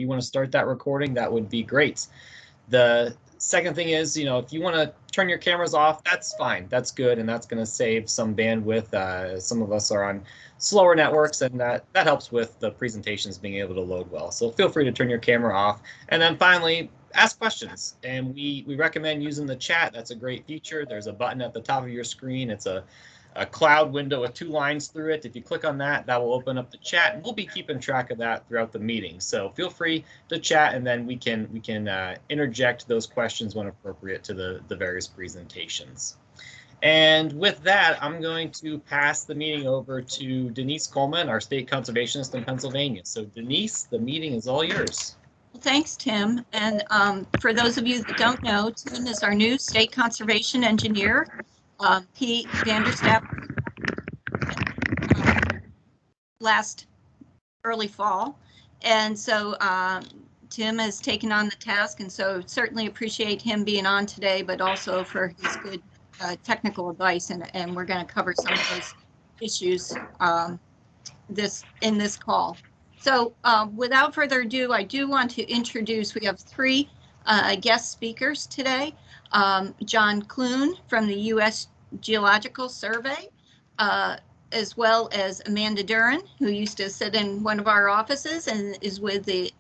you want to start that recording, that would be great. The second thing is, if you want to turn your cameras off, that's fine. That's good, and that's going to save some bandwidth. Some of us are on slower networks, and that helps with the presentations being able to load well. So feel free to turn your camera off. And then finally, ask questions. And we recommend using the chat. That's a great feature. There's a button at the top of your screen. It's a cloud window with 2 lines through it. If you click on that, that will open up the chat, and we'll be keeping track of that throughout the meeting. So feel free to chat, and then we can interject those questions when appropriate to the various presentations. And with that, I'm going to pass the meeting over to Denise Coleman, our state conservationist in Pennsylvania. So Denise, the meeting is all yours. Well, thanks, Tim. And for those of you that don't know, Tim is our new state conservation engineer. Pete Vanderstep last early fall, and so Tim has taken on the task, and so certainly appreciate him being on today, but also for his good technical advice, and we're going to cover some of those issues in this call. So without further ado, I do want to introduce, we have 3 guest speakers today. John Cloon from the U.S. Geological Survey, as well as Amanda Duran, who used to sit in one of our offices and is with the,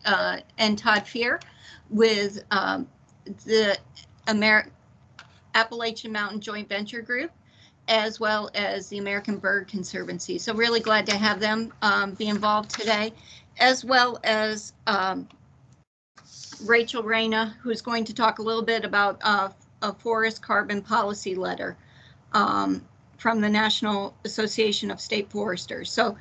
and Todd Fear with the Appalachian Mountain Joint Venture Group, as well as the American Bird Conservancy. So really glad to have them be involved today, as well as Rachel Reyna, who's going to talk a little bit about a forest carbon policy letter from the National Association of State Foresters. So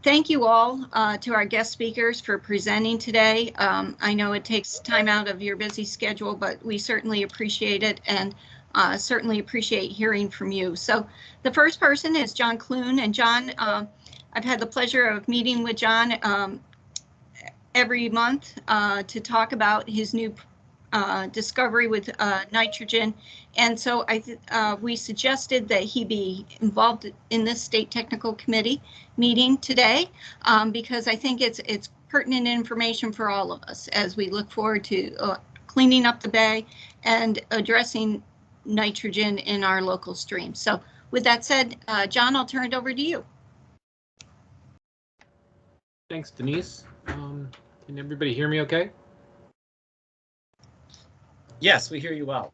thank you all to our guest speakers for presenting today. I know it takes time out of your busy schedule, but we certainly appreciate it, and certainly appreciate hearing from you. So the first person is John Cloon, and John, I've had the pleasure of meeting with John every month to talk about his new discovery with nitrogen, and so we suggested that he be involved in this state technical committee meeting today because I think it's pertinent information for all of us as we look forward to cleaning up the bay and addressing nitrogen in our local streams. So with that said, John, I'll turn it over to you. Thanks, Denise. Can everybody hear me okay? Yes, we hear you well.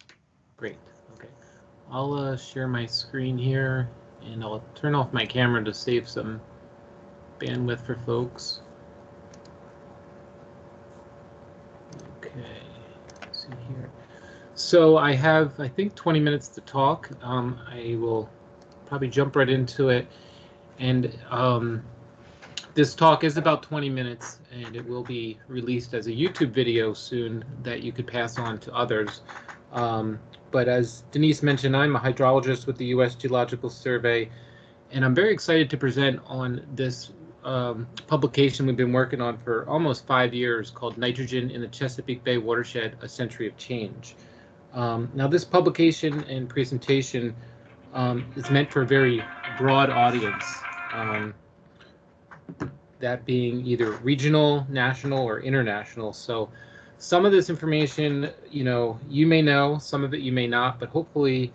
Great. Okay. I'll share my screen here, and I'll turn off my camera to save some bandwidth for folks. Okay. Let's see here. So I have, I think, 20 minutes to talk. I will probably jump right into it. And this talk is about 20 minutes, and it will be released as a YouTube video soon that you could pass on to others. But as Denise mentioned, I'm a hydrologist with the U.S. Geological Survey, and I'm very excited to present on this publication we've been working on for almost 5 years called Nitrogen in the Chesapeake Bay Watershed, A Century of Change. Now, this publication and presentation is meant for a very broad audience. That being either regional, national, or international. So some of this information, you may know, some of it you may not, but hopefully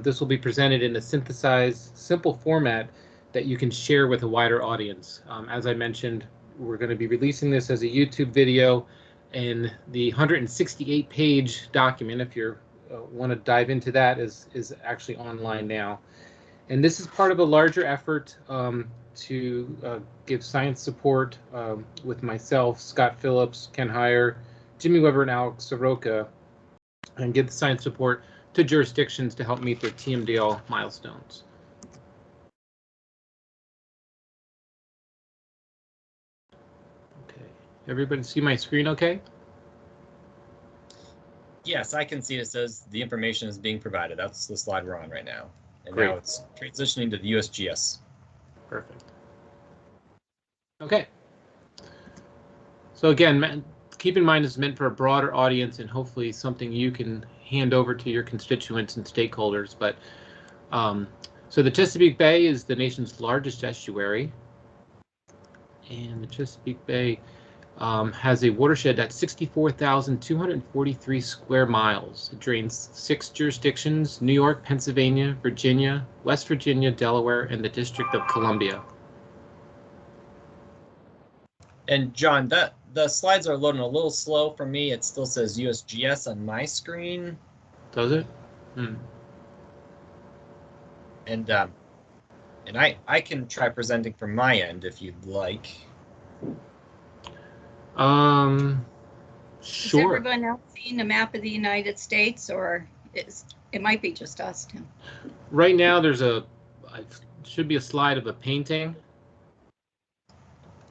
this will be presented in a synthesized, simple format that you can share with a wider audience. As I mentioned, we're going to be releasing this as a YouTube video, and the 168-page document, if you want to dive into that, is actually online now. And this is part of a larger effort to give science support with myself, Scott Phillips, Ken Heyer, Jimmy Weber, and Alex Soroka, and give the science support to jurisdictions to help meet their TMDL milestones. Okay, everybody see my screen okay? Yes, I can see it says the information is being provided. That's the slide we're on right now. And Great. Now it's transitioning to the USGS. Perfect. Okay. So again, keep in mind it's meant for a broader audience and hopefully something you can hand over to your constituents and stakeholders. But so the Chesapeake Bay is the nation's largest estuary, and the Chesapeake Bay has a watershed that's 64,243 square miles. It drains 6 jurisdictions: New York, Pennsylvania, Virginia, West Virginia, Delaware, and the District of Columbia. And John, the slides are loading a little slow for me. It still says USGS on my screen. Does it? And I can try presenting from my end if you'd like. Sure. Has everyone else seen a map of the United States, or it might be just us, Tim? Right now, there's should be a slide of a painting.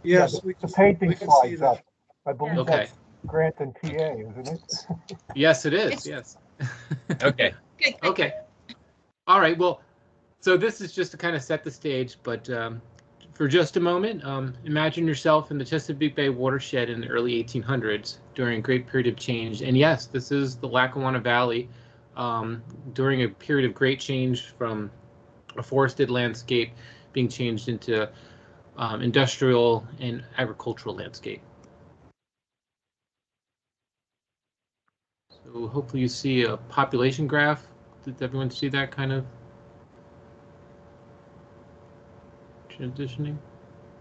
Yes, yeah, we the painting we can see slides that. up. I believe Okay. that's Grant and TA, isn't it? Yes, it is. Yes. Okay. Good. Okay. All right. Well, so this is just to kind of set the stage, but for just a moment, imagine yourself in the Chesapeake Bay Watershed in the early 1800s during a great period of change. And yes, this is the Lackawanna Valley during a period of great change from a forested landscape being changed into industrial and agricultural landscape. So hopefully you see a population graph. Did everyone see that kind of transitioning?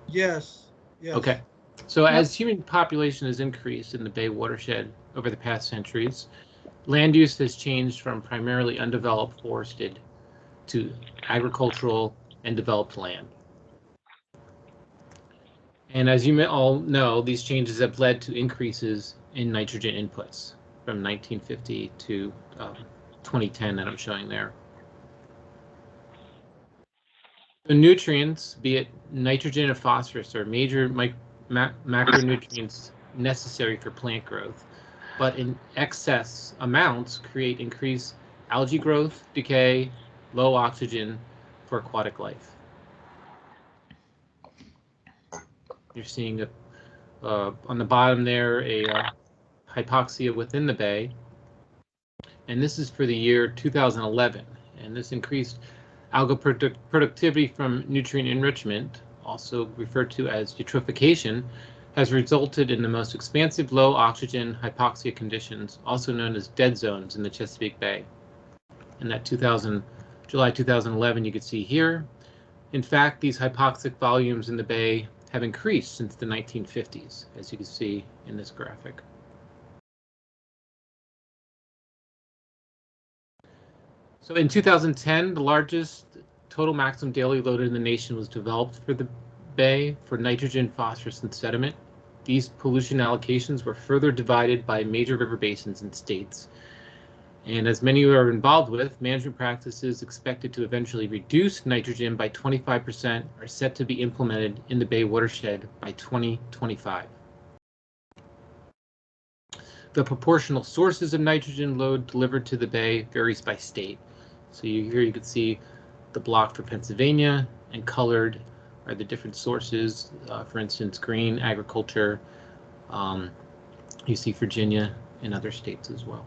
Yes. Yes. Okay. So as human population has increased in the Bay watershed over the past centuries, land use has changed from primarily undeveloped forested to agricultural and developed land. And as you may all know, these changes have led to increases in nitrogen inputs from 1950 to 2010 that I'm showing there. The nutrients, be it nitrogen and phosphorus, are major macronutrients necessary for plant growth, but in excess amounts create increased algae growth, decay, low oxygen for aquatic life. You're seeing on the bottom there a hypoxia within the bay, and this is for the year 2011, and this increased algal productivity from nutrient enrichment, also referred to as eutrophication, has resulted in the most expansive low oxygen hypoxia conditions, also known as dead zones, in the Chesapeake Bay. And that July 2011 you can see here. In fact, these hypoxic volumes in the bay have increased since the 1950s, as you can see in this graphic. So in 2010, the largest total maximum daily load in the nation was developed for the bay for nitrogen, phosphorus, and sediment. These pollution allocations were further divided by major river basins and states. And as many are involved with, management practices expected to eventually reduce nitrogen by 25% are set to be implemented in the Bay watershed by 2025. The proportional sources of nitrogen load delivered to the bay varies by state. So here you can see the block for Pennsylvania, and colored are the different sources. For instance, green, agriculture. You see Virginia and other states as well.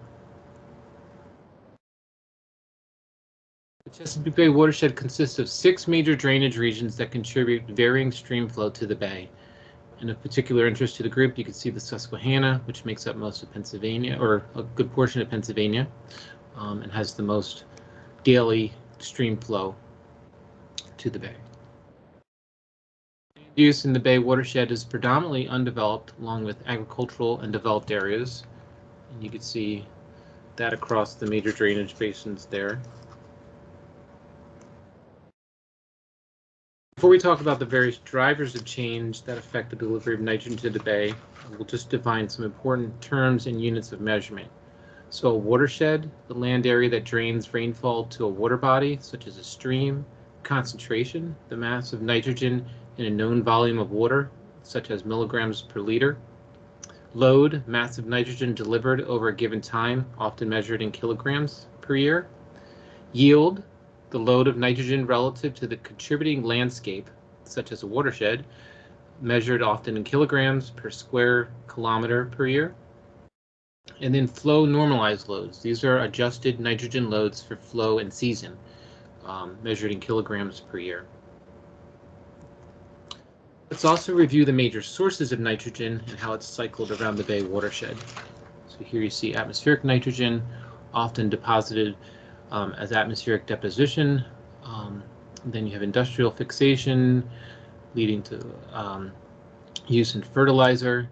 The Chesapeake Bay watershed consists of 6 major drainage regions that contribute varying stream flow to the bay. And of particular interest to the group, you can see the Susquehanna, which makes up most of Pennsylvania, or a good portion of Pennsylvania, and has the most daily stream flow to the bay. Use in the Bay watershed is predominantly undeveloped, along with agricultural and developed areas. And you can see that across the major drainage basins there. Before we talk about the various drivers of change that affect the delivery of nitrogen to the bay, we'll just define some important terms and units of measurement. So a watershed, the land area that drains rainfall to a water body, such as a stream. Concentration, the mass of nitrogen in a known volume of water, such as milligrams per liter. Load, mass of nitrogen delivered over a given time, often measured in kilograms per year. Yield, the load of nitrogen relative to the contributing landscape, such as a watershed, measured often in kilograms per square kilometer per year. And then flow normalized loads. These are adjusted nitrogen loads for flow and season, measured in kilograms per year. Let's also review the major sources of nitrogen and how it's cycled around the Bay watershed. So here you see atmospheric nitrogen, often deposited as atmospheric deposition. Then you have industrial fixation, leading to use in fertilizer,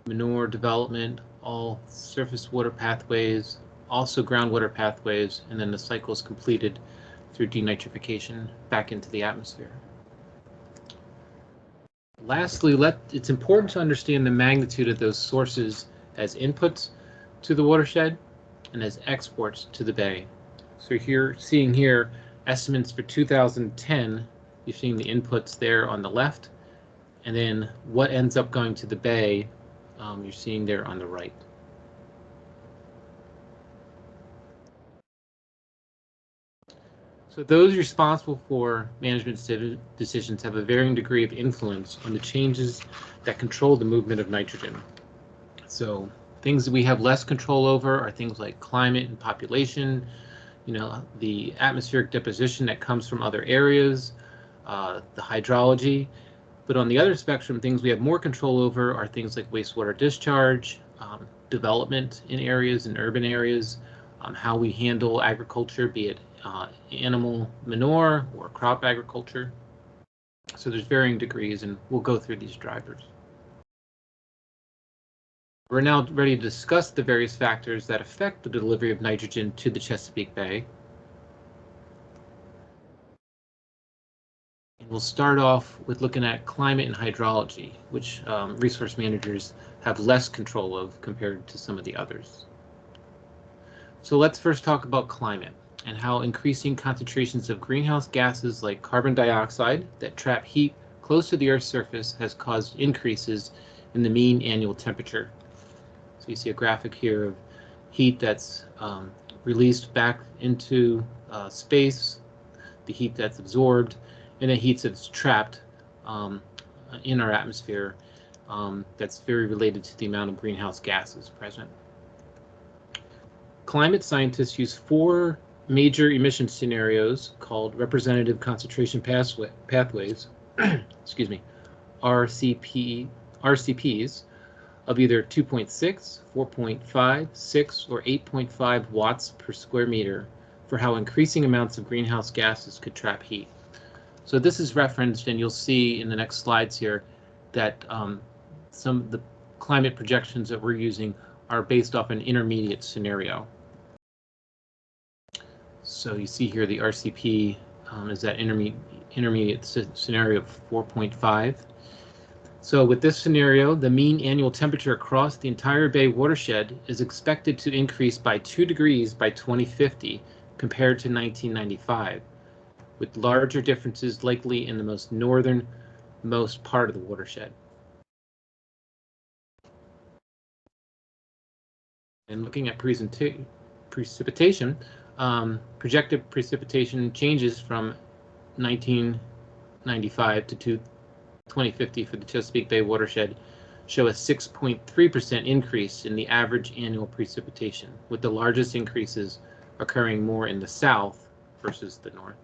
manure development, all surface water pathways, also groundwater pathways, and then the cycle is completed through denitrification back into the atmosphere. Lastly, it's important to understand the magnitude of those sources as inputs to the watershed and as exports to the bay. So seeing here estimates for 2010, you're seeing the inputs there on the left, and then what ends up going to the bay, you're seeing there on the right. So those responsible for management decisions have a varying degree of influence on the changes that control the movement of nitrogen. So things that we have less control over are things like climate and population, the atmospheric deposition that comes from other areas, the hydrology. But on the other spectrum, things we have more control over are things like wastewater discharge, development in areas, in urban areas, how we handle agriculture, be it animal manure or crop agriculture. So there's varying degrees, and we'll go through these drivers. We're now ready to discuss the various factors that affect the delivery of nitrogen to the Chesapeake Bay. And we'll start off with looking at climate and hydrology, which resource managers have less control of compared to some of the others. So let's first talk about climate and how increasing concentrations of greenhouse gases like carbon dioxide that trap heat close to the Earth's surface has caused increases in the mean annual temperature. So you see a graphic here of heat that's released back into space, the heat that's absorbed, and the heat that's trapped in our atmosphere. That's very related to the amount of greenhouse gases present. Climate scientists use 4 major emission scenarios called representative concentration pathways, excuse me, RCPs, of either 2.6, 4.5, 6, or 8.5 watts per square meter for how increasing amounts of greenhouse gases could trap heat. So this is referenced, and you'll see in the next slides here that some of the climate projections that we're using are based off an intermediate scenario. So you see here the RCP is that intermediate scenario of 4.5. So with this scenario, the mean annual temperature across the entire Bay watershed is expected to increase by 2 degrees by 2050 compared to 1995, with larger differences likely in the most northernmost part of the watershed. And looking at precipitation, projected precipitation changes from 1995 to 2050 for the Chesapeake Bay watershed show a 6.3% increase in the average annual precipitation, with the largest increases occurring more in the south versus the north.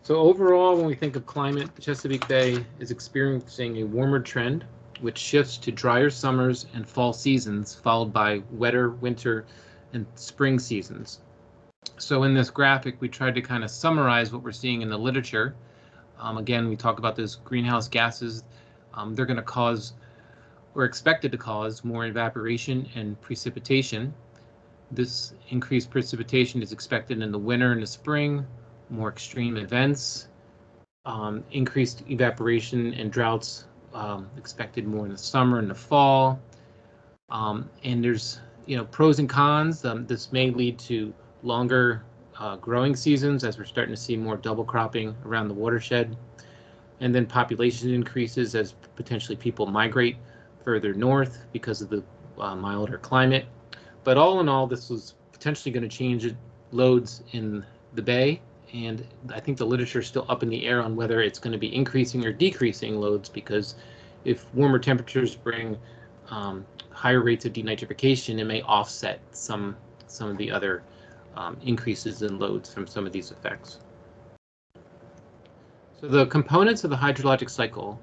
So overall, when we think of climate, the Chesapeake Bay is experiencing a warmer trend, which shifts to drier summers and fall seasons, followed by wetter winter and spring seasons. So in this graphic, we tried to kind of summarize what we're seeing in the literature. Again, we talk about those greenhouse gases. They're going to cause, or expected to cause, more evaporation and precipitation. This increased precipitation is expected in the winter and the spring, more extreme events, increased evaporation and droughts expected more in the summer and the fall. And there's pros and cons. This may lead to longer growing seasons as we're starting to see more double cropping around the watershed, and then population increases as potentially people migrate further north because of the milder climate. But all in all, this was potentially going to change loads in the bay, and I think the literature is still up in the air on whether it's going to be increasing or decreasing loads, because if warmer temperatures bring higher rates of denitrification, it may offset some of the other increases in loads from some of these effects. So the components of the hydrologic cycle,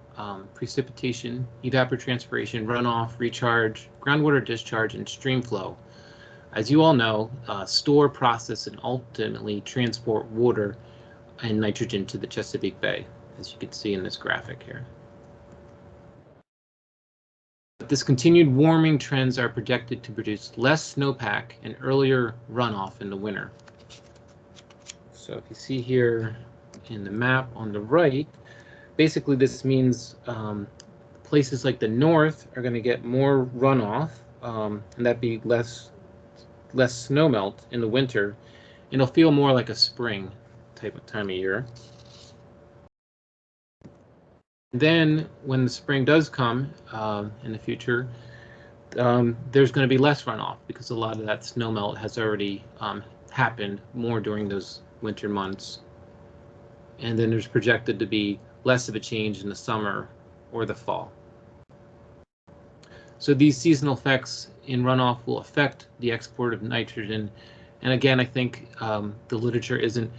precipitation, evapotranspiration, runoff, recharge, groundwater discharge, and stream flow, as you all know, store, process, and ultimately transport water and nitrogen to the Chesapeake Bay, as you can see in this graphic here. But this continued warming trends are projected to produce less snowpack and earlier runoff in the winter. So if you see here in the map on the right, basically this means places like the north are going to get more runoff, and that'd be less snowmelt in the winter, and it'll feel more like a spring type of time of year. Then when the spring does come in the future, there's going to be less runoff because a lot of that snowmelt has already happened more during those winter months. And then there's projected to be less of a change in the summer or the fall. So these seasonal effects in runoff will affect the export of nitrogen. And again, I think the literature isn't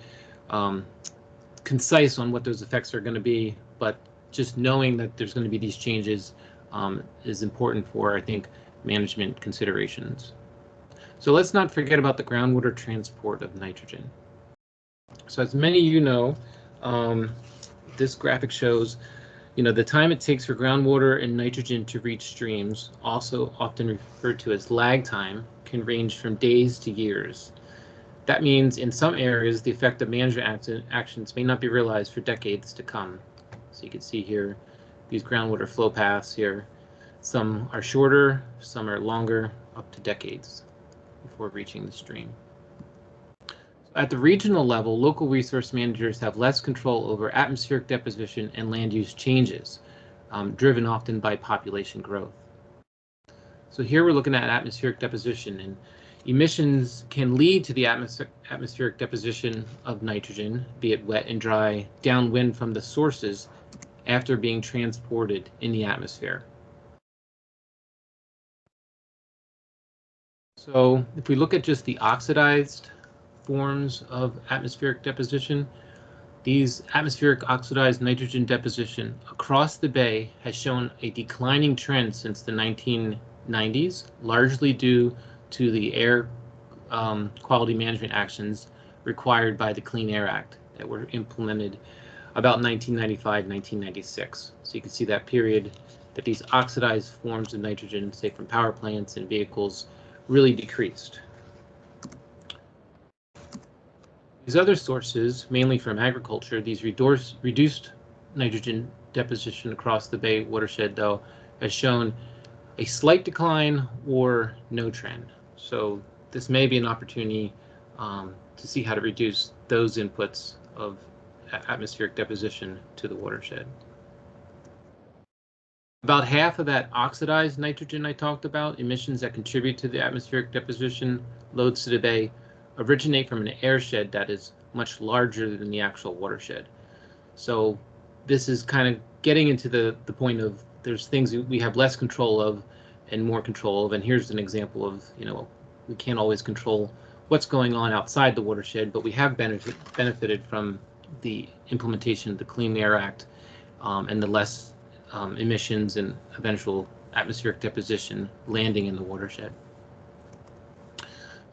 concise on what those effects are going to be, but just knowing that there's going to be these changes is important for, I think, management considerations. So let's not forget about the groundwater transport of nitrogen. So as many of you know, this graphic shows, the time it takes for groundwater and nitrogen to reach streams, also often referred to as lag time, can range from days to years. That means in some areas, the effect of management actions may not be realized for decades to come. So you can see here, these groundwater flow paths here. Some are shorter, some are longer, up to decades before reaching the stream. At the regional level, local resource managers have less control over atmospheric deposition and land use changes, driven often by population growth. So here we're looking at atmospheric deposition, and emissions can lead to the atmospheric deposition of nitrogen, be it wet and dry, downwind from the sources after being transported in the atmosphere. So if we look at just the oxidized forms of atmospheric deposition, these atmospheric oxidized nitrogen deposition across the bay has shown a declining trend since the 1990s, largely due to the air quality management actions required by the Clean Air Act that were implemented about 1995-1996. So you can see that period that these oxidized forms of nitrogen, say from power plants and vehicles, really decreased. These other sources, mainly from agriculture, these reduced nitrogen deposition across the Bay watershed, though, has shown a slight decline or no trend. So this may be an opportunity to see how to reduce those inputs of atmospheric deposition to the watershed. About half of that oxidized nitrogen I talked about, emissions that contribute to the atmospheric deposition loads to the bay, originate from an airshed that is much larger than the actual watershed. So this is kind of getting into the point of there's things we have less control of and more control of. And here's an example of, we can't always control what's going on outside the watershed, but we have benefited from the implementation of the Clean Air Act and the less emissions and eventual atmospheric deposition landing in the watershed.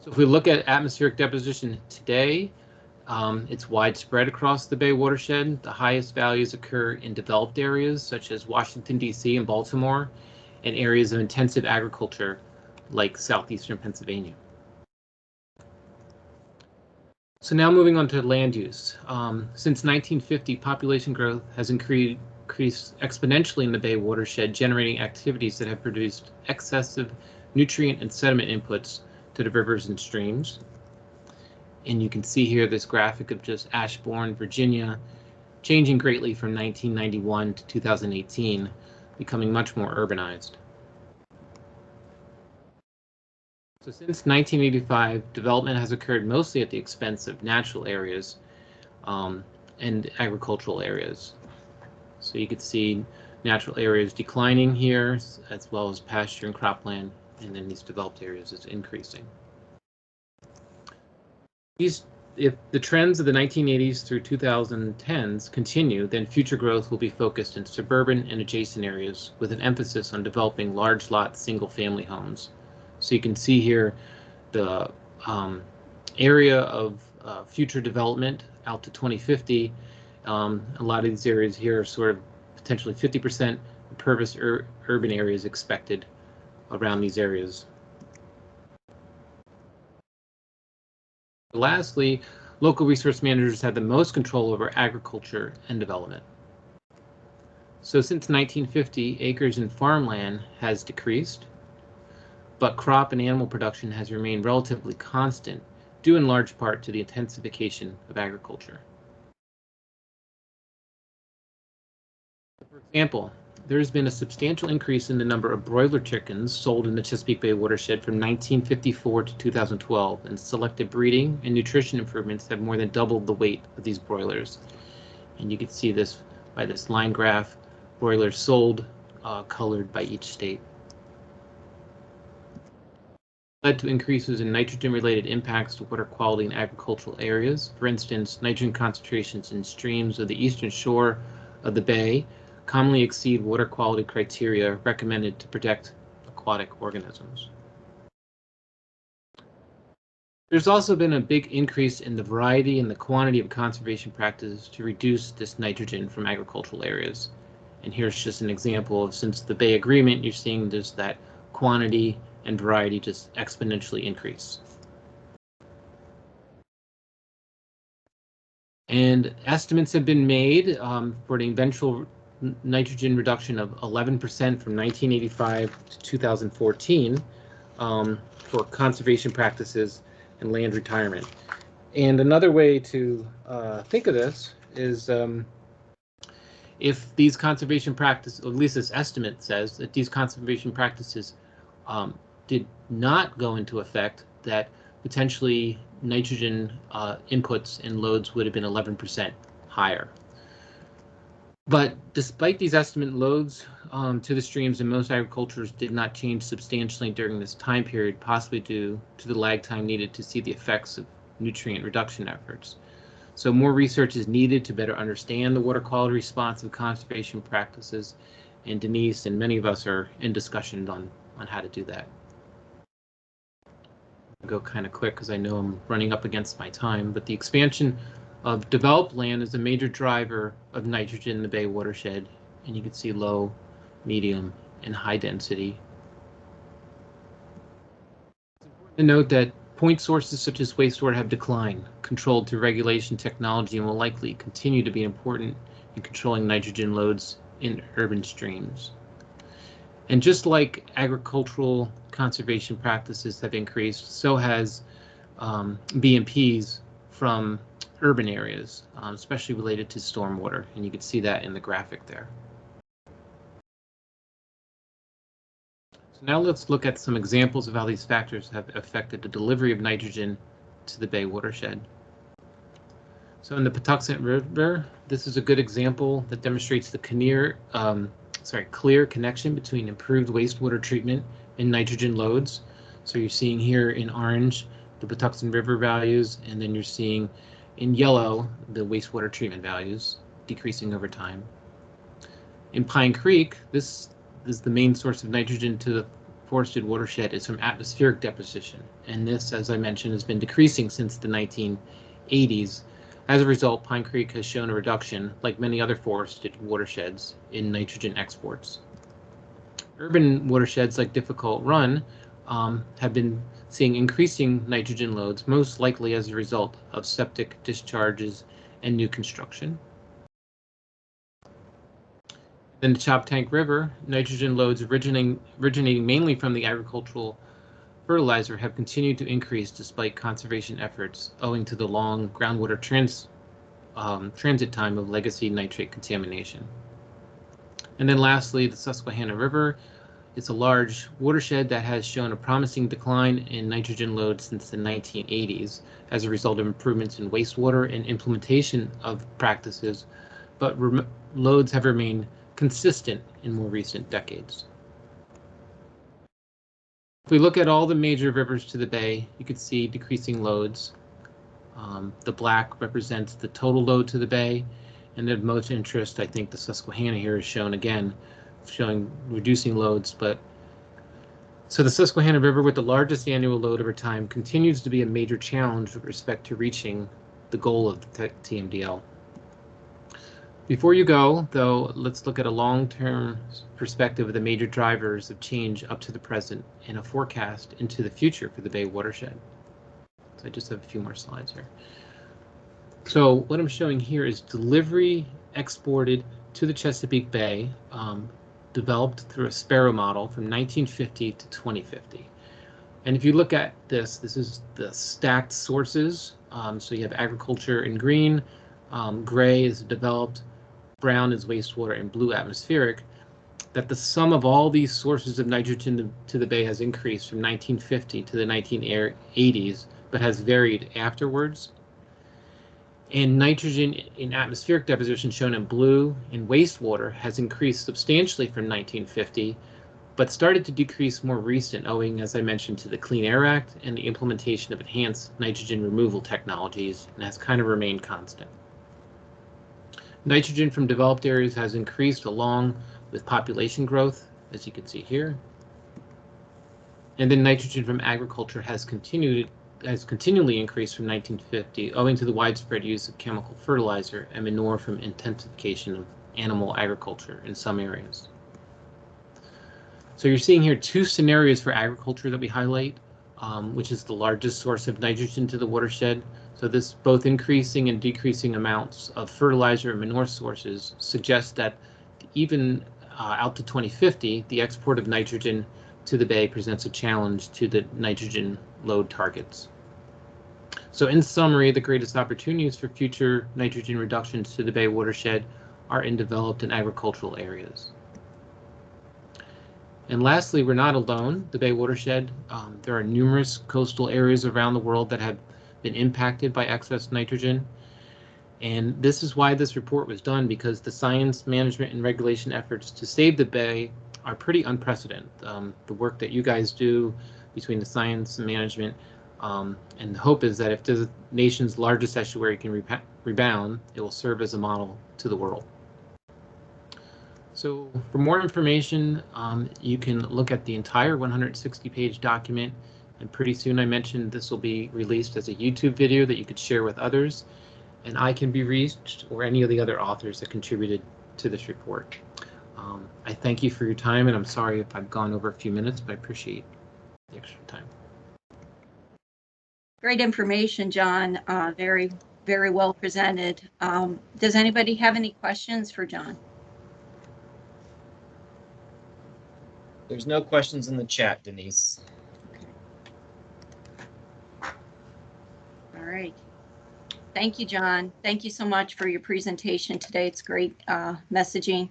So if we look at atmospheric deposition today, it's widespread across the Bay watershed. The highest values occur in developed areas such as Washington, D.C. and Baltimore, and areas of intensive agriculture like southeastern Pennsylvania. So now moving on to land use. Since 1950, population growth has increased exponentially in the Bay watershed, generating activities that have produced excessive nutrient and sediment inputs to the rivers and streams. And you can see here this graphic of just Ashbourne, Virginia, changing greatly from 1991 to 2018, becoming much more urbanized. So since 1985, development has occurred mostly at the expense of natural areas and agricultural areas. So you could see natural areas declining here, as well as pasture and cropland, and then these developed areas is increasing. These if the trends of the 1980s through 2010s continue, then future growth will be focused in suburban and adjacent areas with an emphasis on developing large lot single-family homes. So you can see here the area of future development out to 2050. A lot of these areas here are sort of potentially 50% impervious urban areas expected around these areas. Lastly, local resource managers have the most control over agriculture and development. So since 1950, acres in farmland has decreased, but crop and animal production has remained relatively constant, due in large part to the intensification of agriculture. For example, there has been a substantial increase in the number of broiler chickens sold in the Chesapeake Bay watershed from 1954 to 2012, and selective breeding and nutrition improvements have more than doubled the weight of these broilers. And you can see this by this line graph, broilers sold, colored by each state. Led to increases in nitrogen-related impacts to water quality in agricultural areas. For instance, nitrogen concentrations in streams of the eastern shore of the bay commonly exceed water quality criteria recommended to protect aquatic organisms. There's also been a big increase in the variety and the quantity of conservation practices to reduce this nitrogen from agricultural areas. And here's just an example of, since the Bay Agreement, you're seeing just that quantity and variety just exponentially increase. And estimates have been made for the eventual nitrogen reduction of 11% from 1985 to 2014 for conservation practices and land retirement. And another way to think of this is if these conservation practices, or at least this estimate says that these conservation practices did not go into effect, that potentially nitrogen inputs and loads would have been 11% higher. But despite these estimate loads to the streams in most agricultures did not change substantially during this time period, possibly due to the lag time needed to see the effects of nutrient reduction efforts. So more research is needed to better understand the water quality response of conservation practices, and Denise and many of us are in discussion on how to do that. I'll go kind of quick because I know I'm running up against my time, but the expansion of developed land is a major driver of nitrogen in the Bay watershed, and you can see low, medium, and high density. It's important to note that point sources such as wastewater have declined, controlled through regulation technology, and will likely continue to be important in controlling nitrogen loads in urban streams. And just like agricultural conservation practices have increased, so has BMPs from urban areas, especially related to stormwater, and you can see that in the graphic there. So now let's look at some examples of how these factors have affected the delivery of nitrogen to the Bay watershed. So in the Patuxent River, this is a good example that demonstrates the clear connection between improved wastewater treatment and nitrogen loads. So you're seeing here in orange the Patuxent River values, and then you're seeing in yellow the wastewater treatment values decreasing over time. In Pine Creek, this is the main source of nitrogen to the forested watershed is from atmospheric deposition, and this, as I mentioned, has been decreasing since the 1980s. As a result, Pine Creek has shown a reduction, like many other forested watersheds, in nitrogen exports. Urban watersheds like Difficult Run have been seeing increasing nitrogen loads, most likely as a result of septic discharges and new construction. In the Choptank River, nitrogen loads originating mainly from the agricultural fertilizer have continued to increase despite conservation efforts, owing to the long groundwater transit time of legacy nitrate contamination. And then lastly, the Susquehanna River. It's a large watershed that has shown a promising decline in nitrogen loads since the 1980s as a result of improvements in wastewater and implementation of practices, but loads have remained consistent in more recent decades. If we look at all the major rivers to the bay, you can see decreasing loads. The black represents the total load to the bay, and of most interest, I think the Susquehanna here is shown again, showing reducing loads. But so the Susquehanna River, with the largest annual load over time, continues to be a major challenge with respect to reaching the goal of the TMDL. Before you go, though, let's look at a long-term perspective of the major drivers of change up to the present and a forecast into the future for the Bay watershed. So I just have a few more slides here. So what I'm showing here is delivery exported to the Chesapeake Bay, developed through a Sparrow model from 1950 to 2050. And if you look at this, this is the stacked sources. So you have agriculture in green, gray is developed, brown is wastewater, and blue atmospheric, that the sum of all these sources of nitrogen to the bay has increased from 1950 to the 1980s, but has varied afterwards. And nitrogen in atmospheric deposition, shown in blue, in wastewater has increased substantially from 1950, but started to decrease more recent, owing, as I mentioned, to the Clean Air Act and the implementation of enhanced nitrogen removal technologies, and has kind of remained constant. Nitrogen from developed areas has increased along with population growth, as you can see here. And then nitrogen from agriculture has continually increased from 1950, owing to the widespread use of chemical fertilizer and manure from intensification of animal agriculture in some areas. So you're seeing here two scenarios for agriculture that we highlight, which is the largest source of nitrogen to the watershed. So this both increasing and decreasing amounts of fertilizer and manure sources suggest that even out to 2050, the export of nitrogen to the bay presents a challenge to the nitrogen load targets. So in summary, the greatest opportunities for future nitrogen reductions to the bay watershed are in developed and agricultural areas. And lastly, we're not alone. The bay watershed, there are numerous coastal areas around the world that have been impacted by excess nitrogen. And this is why this report was done, because the science, management, and regulation efforts to save the bay are pretty unprecedented. The work that you guys do between the science and management, and the hope is that if the nation's largest estuary can rebound, it will serve as a model to the world. So for more information, you can look at the entire 160-page document, and pretty soon I mentioned this will be released as a YouTube video that you could share with others, and I can be reached, or any of the other authors that contributed to this report. I thank you for your time, and I'm sorry if I've gone over a few minutes, but I appreciate the extra time. Great information, John. Very, very well presented. Does anybody have any questions for John? There's no questions in the chat, Denise. All right. Thank you, John. Thank you so much for your presentation today. It's great messaging,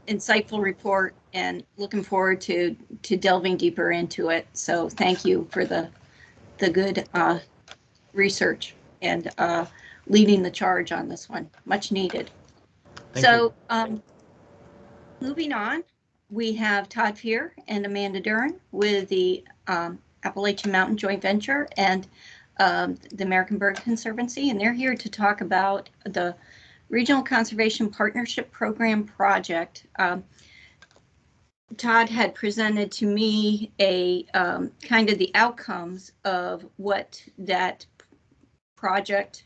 insightful report, and looking forward to delving deeper into it. So thank you for the good research and leading the charge on this one. Much needed. So moving on, we have Todd Fear and Amanda Duran with the Appalachian Mountain Joint Venture and the American Bird Conservancy, and they're here to talk about the Regional Conservation Partnership Program project. Todd had presented to me a kind of the outcomes of what that project,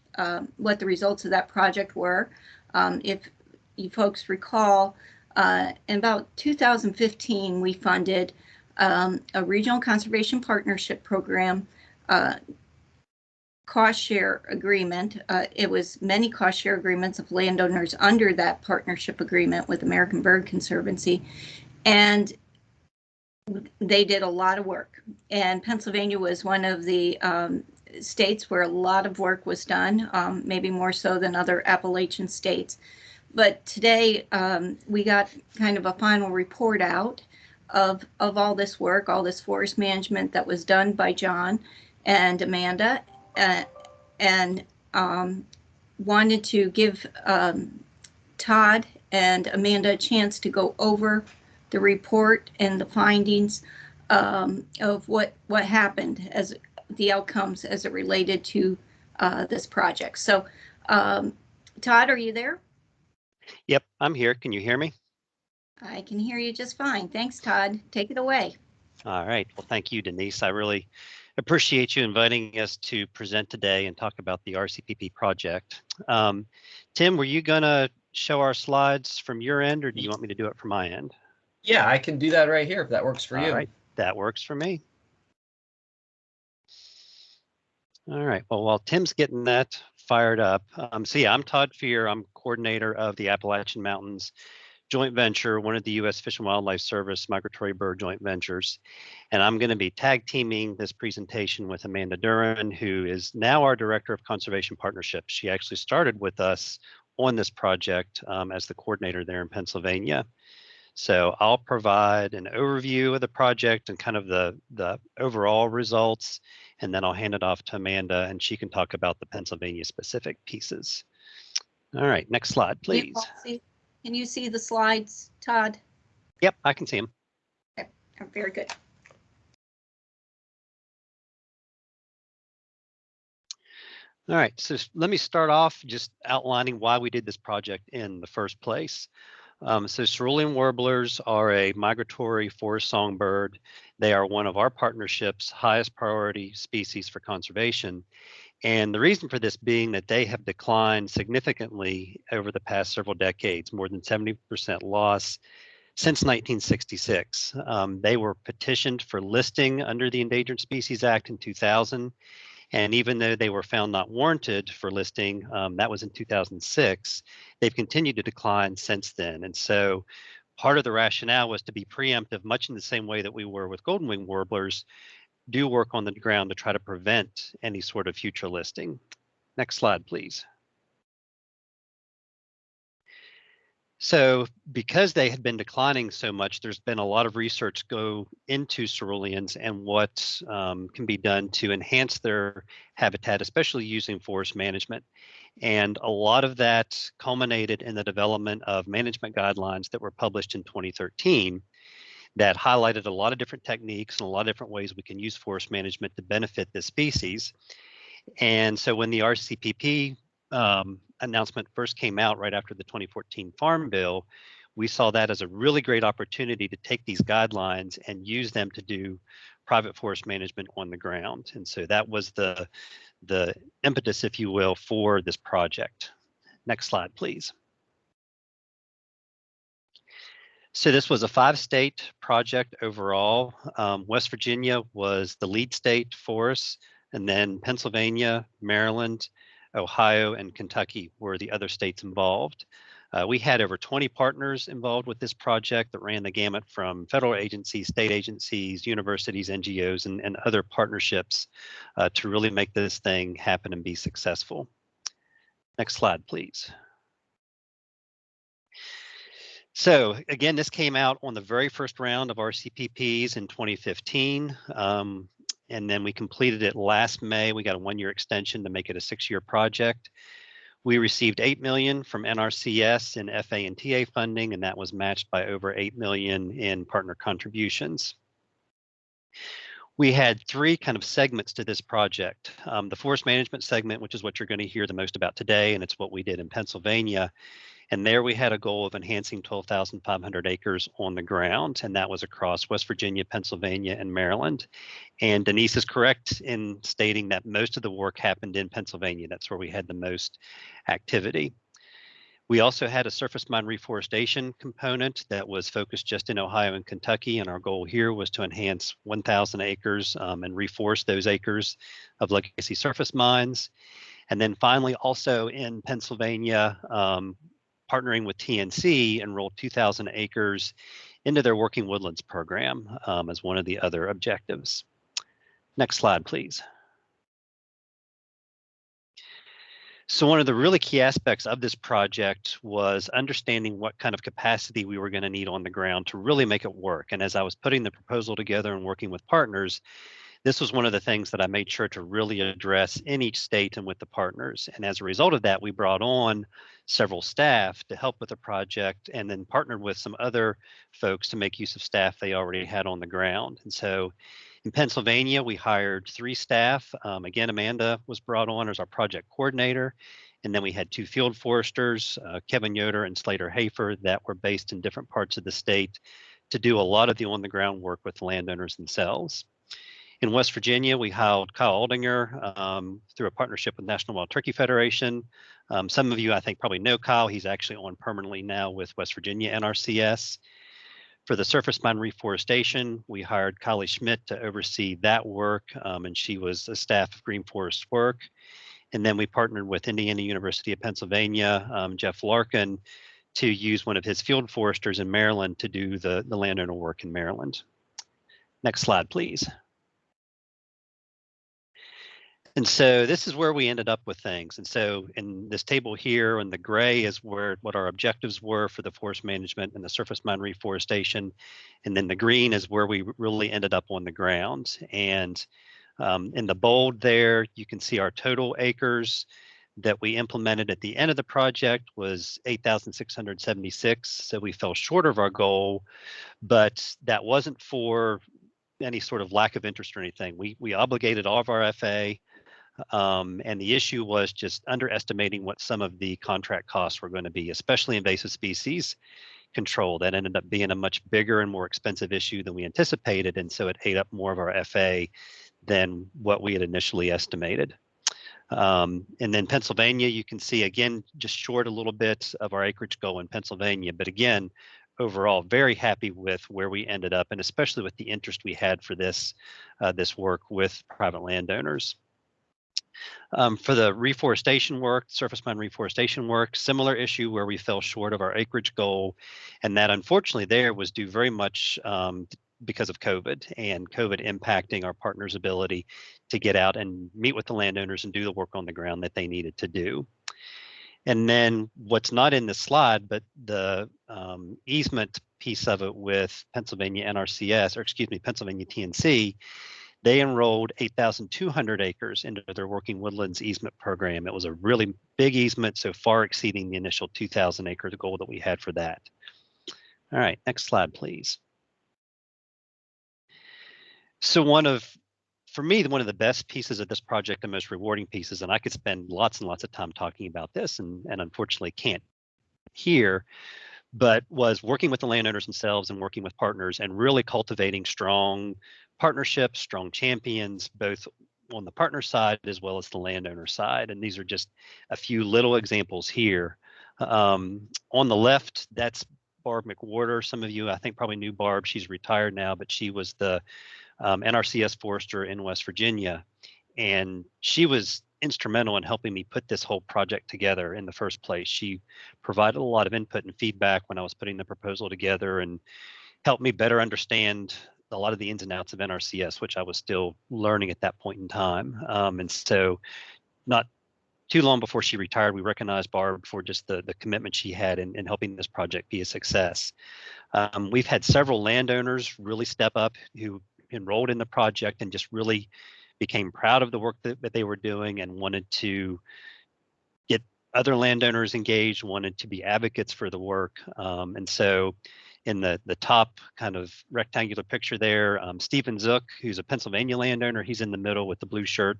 what the results of that project were. If you folks recall, in about 2015, we funded a Regional Conservation Partnership Program cost share agreement. It was many cost share agreements of landowners under that partnership agreement with American Bird Conservancy. And they did a lot of work. And Pennsylvania was one of the states where a lot of work was done, maybe more so than other Appalachian states. But today we got kind of a final report out of all this work, all this forest management that was done by John and Amanda, and wanted to give Todd and Amanda a chance to go over the report and the findings of what happened as the outcomes as it related to this project. So, Todd, are you there? Yep, I'm here. Can you hear me? I can hear you just fine. Thanks, Todd. Take it away. All right. Well, thank you, Denise. I really appreciate you inviting us to present today and talk about the RCPP project. Tim, were you going to show our slides from your end, or do you want me to do it from my end? Yeah, I can do that right here if that works for you. All right, that works for me. All right, well, while Tim's getting that fired up, so yeah, I'm Todd Fear. I'm coordinator of the Appalachian Mountains joint venture, one of the U.S. Fish and Wildlife Service migratory bird joint ventures. And I'm going to be tag teaming this presentation with Amanda Duran, who is now our Director of Conservation Partnerships. She actually started with us on this project as the coordinator there in Pennsylvania. So I'll provide an overview of the project and kind of the overall results, and then I'll hand it off to Amanda and she can talk about the Pennsylvania specific pieces. All right, next slide, please. Can you see the slides, Todd? Yep, I can see them. Okay, very good. All right, so let me start off just outlining why we did this project in the first place. So cerulean warblers are a migratory forest songbird. They are one of our partnership's highest priority species for conservation. And the reason for this being that they have declined significantly over the past several decades, more than 70% loss since 1966. They were petitioned for listing under the Endangered Species Act in 2000. And even though they were found not warranted for listing, that was in 2006, they've continued to decline since then. And so part of the rationale was to be preemptive, much in the same way that we were with golden wing warblers, do work on the ground to try to prevent any sort of future listing. Next slide, please. So because they had been declining so much, there's been a lot of research go into ceruleans and what can be done to enhance their habitat, especially using forest management. And a lot of that culminated in the development of management guidelines that were published in 2013 that highlighted a lot of different techniques and a lot of different ways we can use forest management to benefit this species. And so when the RCPP announcement first came out right after the 2014 Farm Bill, we saw that as a really great opportunity to take these guidelines and use them to do private forest management on the ground. And so that was the impetus, if you will, for this project. Next slide, please. So this was a 5-state project overall. West Virginia was the lead state for us, and then Pennsylvania, Maryland, Ohio, and Kentucky were the other states involved. We had over 20 partners involved with this project that ran the gamut from federal agencies, state agencies, universities, NGOs, and other partnerships to really make this thing happen and be successful. Next slide, please. So again, this came out on the very first round of RCPPs in 2015. And then we completed it last May. We got a 1-year extension to make it a 6-year project. We received $8 million from NRCS in FA and TA funding, and that was matched by over $8 million in partner contributions. We had 3 kind of segments to this project. The forest management segment, which is what you're going to hear the most about today, and it's what we did in Pennsylvania. And there we had a goal of enhancing 12,500 acres on the ground, and that was across West Virginia, Pennsylvania, and Maryland. And Denise is correct in stating that most of the work happened in Pennsylvania. That's where we had the most activity. We also had a surface mine reforestation component that was focused just in Ohio and Kentucky, and our goal here was to enhance 1,000 acres and reforest those acres of legacy surface mines. And then finally, also in Pennsylvania, partnering with TNC, enrolled 2,000 acres into their Working Woodlands program as one of the other objectives. Next slide, please. So one of the really key aspects of this project was understanding what kind of capacity we were going to need on the ground to really make it work. And as I was putting the proposal together and working with partners, this was one of the things that I made sure to really address in each state and with the partners. And as a result of that, we brought on several staff to help with the project and then partnered with some other folks to make use of staff they already had on the ground. And so In Pennsylvania, we hired 3 staff. Again, Amanda was brought on as our project coordinator. And then we had 2 field foresters, Kevin Yoder and Slater Hafer, that were based in different parts of the state to do a lot of the on-the-ground work with landowners themselves. In West Virginia, we hired Kyle Aldinger through a partnership with National Wild Turkey Federation. Some of you, I think, probably know Kyle. He's actually on permanently now with West Virginia NRCS. For the surface mine reforestation, we hired Kylie Schmidt to oversee that work, and she was a staff of Green Forest Work. And then we partnered with Indiana University of Pennsylvania, Jeff Larkin, to use one of his field foresters in Maryland to do the landowner work in Maryland. Next slide, please. And so this is where we ended up with things. And so in this table here, in the gray is what our objectives were for the forest management and the surface mine reforestation. And then the green is where we really ended up on the ground. And in the bold there, you can see our total acres that we implemented at the end of the project was 8,676. So we fell short of our goal, but that wasn't for any sort of lack of interest or anything. We obligated all of our FA. And the issue was just underestimating what some of the contract costs were going to be, especially invasive species control. That ended up being a much bigger and more expensive issue than we anticipated. And so it ate up more of our FA than what we had initially estimated. And then Pennsylvania, you can see again, just short a little bit of our acreage goal in Pennsylvania. But again, overall, very happy with where we ended up, and especially with the interest we had for this work with private landowners. For the reforestation work, surface mine reforestation work, similar issue where we fell short of our acreage goal. And that unfortunately there was due very much because of COVID and COVID impacting our partners' ability to get out and meet with the landowners and do the work on the ground that they needed to do. And then what's not in this slide, but the easement piece of it with Pennsylvania NRCS, or excuse me, Pennsylvania TNC, they enrolled 8,200 acres into their Working Woodlands easement program. It was a really big easement, so far exceeding the initial 2,000 acre goal that we had for that. All right, next slide, please. So for me, one of the best pieces of this project, the most rewarding pieces, and I could spend lots and lots of time talking about this and unfortunately can't here, but was working with the landowners themselves and working with partners and really cultivating strong partnerships, strong champions, both on the partner side as well as the landowner side. And these are just a few little examples here. On the left, that's Barb McWhorter. Some of you, I think, probably knew Barb. She's retired now, but she was the NRCS forester in West Virginia. And she was instrumental in helping me put this whole project together in the first place. She provided a lot of input and feedback when I was putting the proposal together and helped me better understand a lot of the ins and outs of NRCS, which I was still learning at that point in time. And so not too long before she retired, we recognized Barb for just the commitment she had in helping this project be a success. We've had several landowners really step up who enrolled in the project and just really became proud of the work that they were doing and wanted to get other landowners engaged, wanted to be advocates for the work. And so in the top kind of rectangular picture there, Stephen Zook, who's a Pennsylvania landowner, he's in the middle with the blue shirt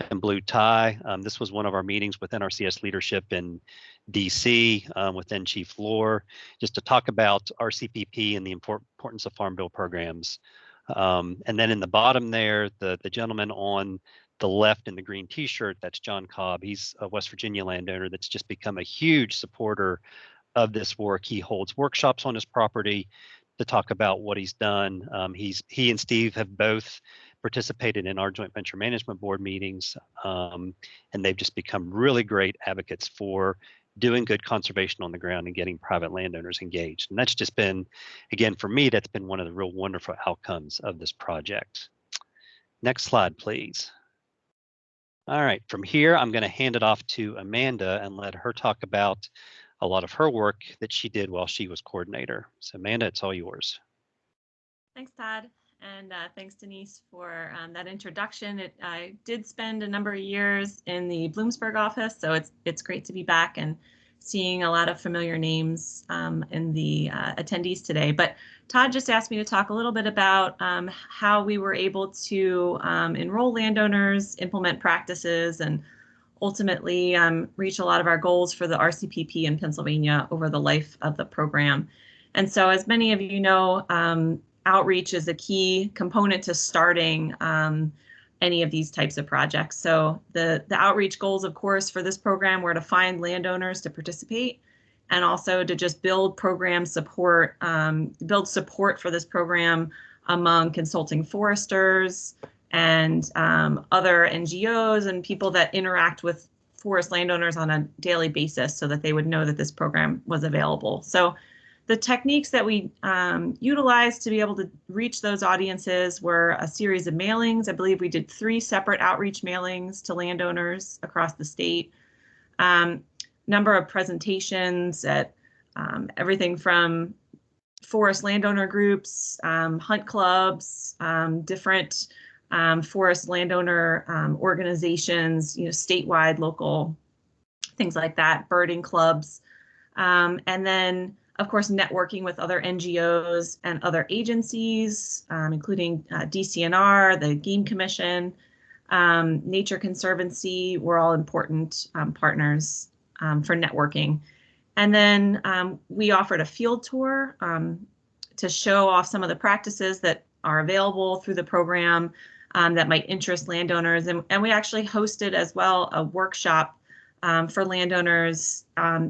and blue tie. This was one of our meetings with NRCS leadership in DC with then Chief Lohr, just to talk about RCPP and the importance of farm bill programs. And then in the bottom there, the gentleman on the left in the green t-shirt, that's John Cobb. He's a West Virginia landowner that's just become a huge supporter of this work. He holds workshops on his property to talk about what he's done. He and Steve have both participated in our joint venture management board meetings, and they've just become really great advocates for doing good conservation on the ground and getting private landowners engaged. And that's just been, again, for me, that's been one of the real wonderful outcomes of this project. Next slide, please. All right, from here, I'm going to hand it off to Amanda and let her talk about a lot of her work that she did while she was coordinator. So Amanda, it's all yours. Thanks, Todd. And thanks, Denise, for that introduction. I did spend a number of years in the Bloomsburg office, so it's great to be back and seeing a lot of familiar names in the attendees today. But Todd just asked me to talk a little bit about how we were able to enroll landowners, implement practices, and ultimately reach a lot of our goals for the RCPP in Pennsylvania over the life of the program. And so, as many of you know, outreach is a key component to starting any of these types of projects. So the outreach goals, of course, for this program were to find landowners to participate, and also to just build program support, build support for this program among consulting foresters and other NGOs and people that interact with forest landowners on a daily basis, so that they would know that this program was available. So the techniques that we utilized to be able to reach those audiences were a series of mailings. I believe we did 3 separate outreach mailings to landowners across the state. Number of presentations at everything from forest landowner groups, hunt clubs, different forest landowner organizations, statewide, local, things like that, birding clubs, and then of course, networking with other NGOs and other agencies, including DCNR, the Game Commission, Nature Conservancy, were all important partners for networking. And then we offered a field tour to show off some of the practices that are available through the program that might interest landowners. And we actually hosted as well a workshop for landowners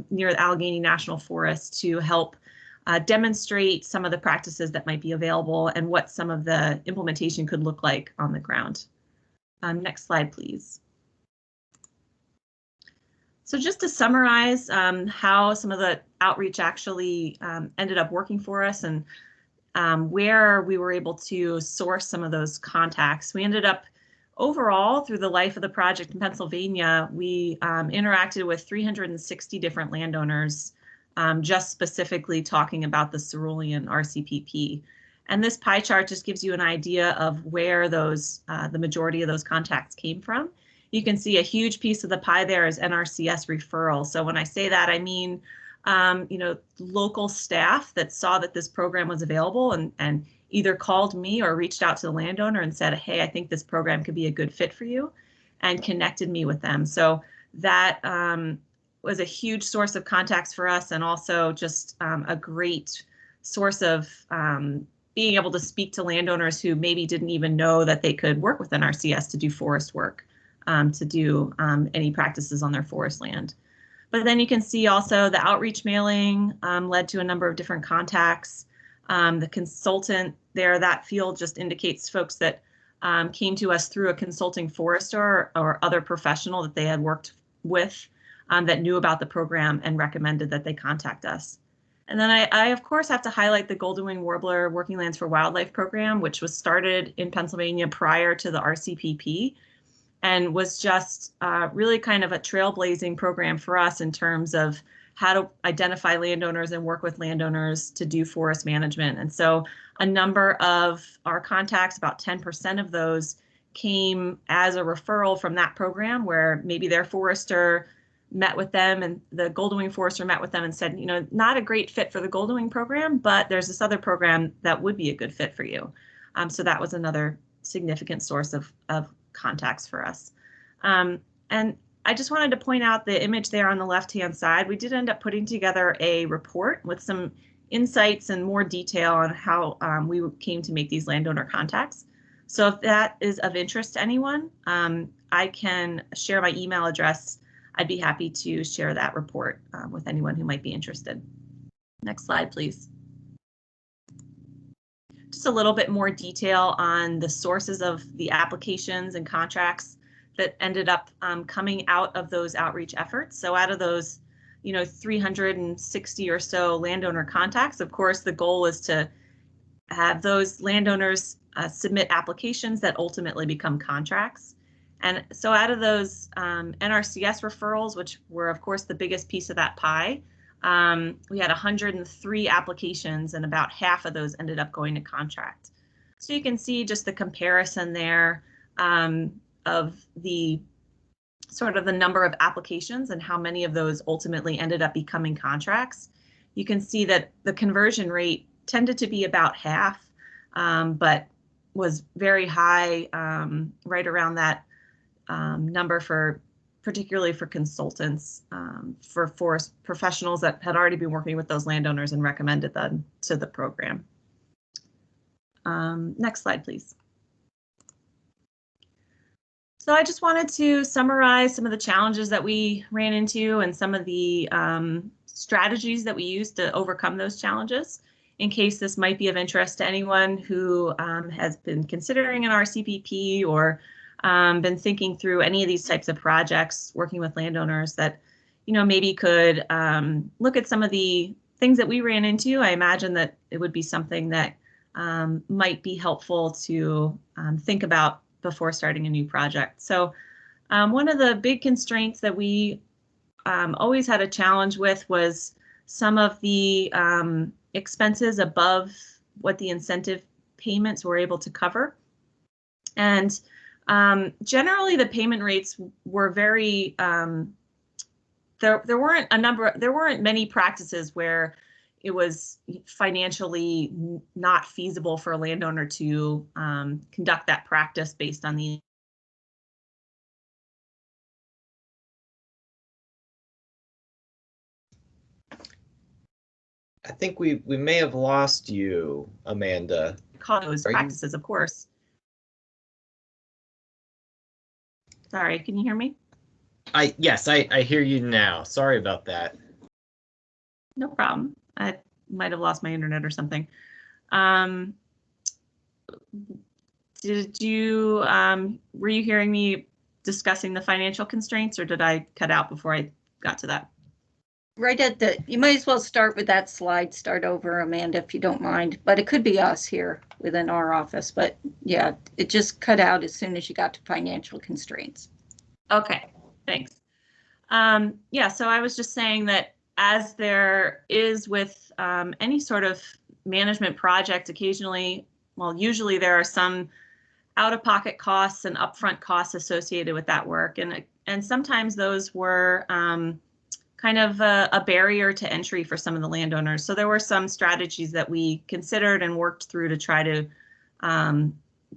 near the Allegheny National Forest to help demonstrate some of the practices that might be available and what some of the implementation could look like on the ground. Next slide, please. So just to summarize how some of the outreach actually ended up working for us and where we were able to source some of those contacts, we ended up overall, through the life of the project in Pennsylvania, we interacted with 360 different landowners, just specifically talking about the cerulean RCPP. And this pie chart just gives you an idea of where those, the majority of those contacts came from. You can see a huge piece of the pie there is Nrcs Referral. So when I say that, I mean, local staff that saw that this program was available and either called me or reached out to the landowner and said, hey, I think this program could be a good fit for you, and connected me with them. So that was a huge source of contacts for us, and also just a great source of being able to speak to landowners who maybe didn't even know that they could work with NRCS to do forest work, to do any practices on their forest land. But then you can see also the outreach mailing led to a number of different contacts. The consultant there, that field just indicates folks that came to us through a consulting forester or other professional that they had worked with that knew about the program and recommended that they contact us. And then I of course have to highlight the Golden Wing Warbler Working Lands for Wildlife program, which was started in Pennsylvania prior to the RCPP and was just really kind of a trailblazing program for us in terms of how to identify landowners and work with landowners to do forest management. And so a number of our contacts, about 10% of those, came as a referral from that program, where maybe their forester met with them and the Golden Wing forester met with them and said, not a great fit for the Golden Wing program, but there's this other program that would be a good fit for you. So that was another significant source of contacts for us. And I just wanted to point out the image there on the left-hand side. We did end up putting together a report with some insights and more detail on how we came to make these landowner contacts. So if that is of interest to anyone, I can share my email address. I'd be happy to share that report with anyone who might be interested. Next slide, please. Just a little bit more detail on the sources of the applications and contracts that ended up coming out of those outreach efforts. So out of those, 360 or so landowner contacts, of course, the goal is to have those landowners submit applications that ultimately become contracts. And so out of those NRCS referrals, which were, of course, the biggest piece of that pie, we had 103 applications, and about half of those ended up going to contract. So you can see just the comparison there of the sort of the number of applications and how many of those ultimately ended up becoming contracts, you can see that the conversion rate tended to be about half, but was very high, right around that number particularly for consultants, for forest professionals that had already been working with those landowners and recommended them to the program. Next slide, please. So I just wanted to summarize some of the challenges that we ran into and some of the strategies that we used to overcome those challenges, in case this might be of interest to anyone who has been considering an RCPP or been thinking through any of these types of projects, working with landowners that, you know, maybe could look at some of the things that we ran into. I imagine that it would be something that might be helpful to think about before starting a new project. So one of the big constraints that we always had a challenge with was some of the expenses above what the incentive payments were able to cover. And generally the payment rates were very, there weren't many practices where it was financially not feasible for a landowner to conduct that practice based on the I think we may have lost you, Amanda. those practices, of course. Sorry, can you hear me? Yes, I hear you now. Sorry about that. No problem. I might have lost my internet or something. Did you, were you hearing me discussing the financial constraints, or did I cut out before I got to that? Right at the, you might as well start with that slide, start over, Amanda, if you don't mind, but it could be us here within our office, but yeah, it just cut out as soon as you got to financial constraints. Okay, thanks. Yeah, so I was just saying that as there is with any sort of management project, occasionally, well, usually there are some out-of-pocket costs and upfront costs associated with that work, and sometimes those were kind of a barrier to entry for some of the landowners. So there were some strategies that we considered and worked through to try to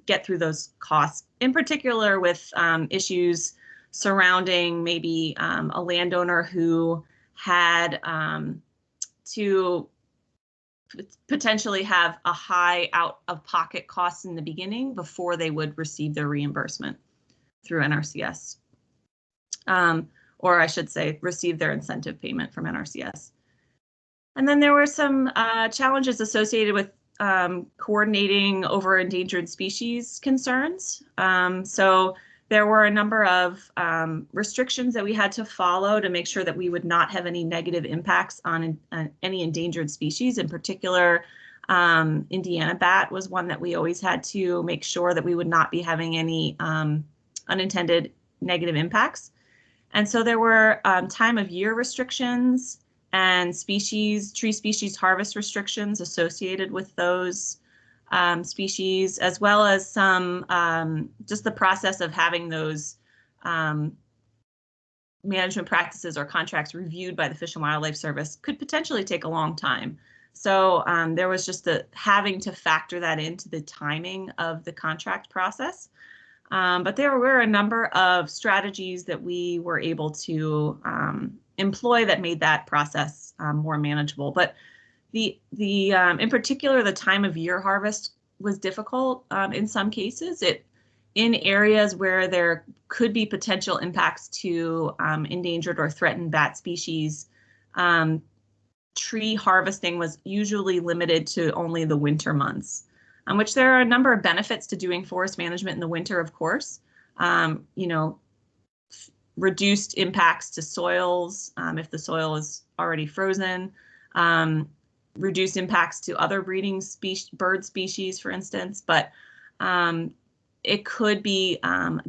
get through those costs, in particular with issues surrounding maybe a landowner who had to potentially have a high out-of-pocket cost in the beginning before they would receive their reimbursement through NRCS. Or I should say, receive their incentive payment from NRCS. And then there were some challenges associated with coordinating over endangered species concerns. So there were a number of restrictions that we had to follow to make sure that we would not have any negative impacts on any endangered species. In particular, Indiana bat was one that we always had to make sure that we would not be having any unintended negative impacts. And so there were time of year restrictions and tree species harvest restrictions associated with those species, as well as some just the process of having those management practices or contracts reviewed by the Fish and Wildlife Service could potentially take a long time. So there was just having to factor that into the timing of the contract process. But there were a number of strategies that we were able to employ that made that process more manageable. But in particular, the time of year harvest was difficult in some cases. In areas where there could be potential impacts to endangered or threatened bat species, tree harvesting was usually limited to only the winter months. Which there are a number of benefits to doing forest management in the winter, of course. You know, reduced impacts to soils if the soil is already frozen, reduced impacts to other breeding bird species, for instance, but it could be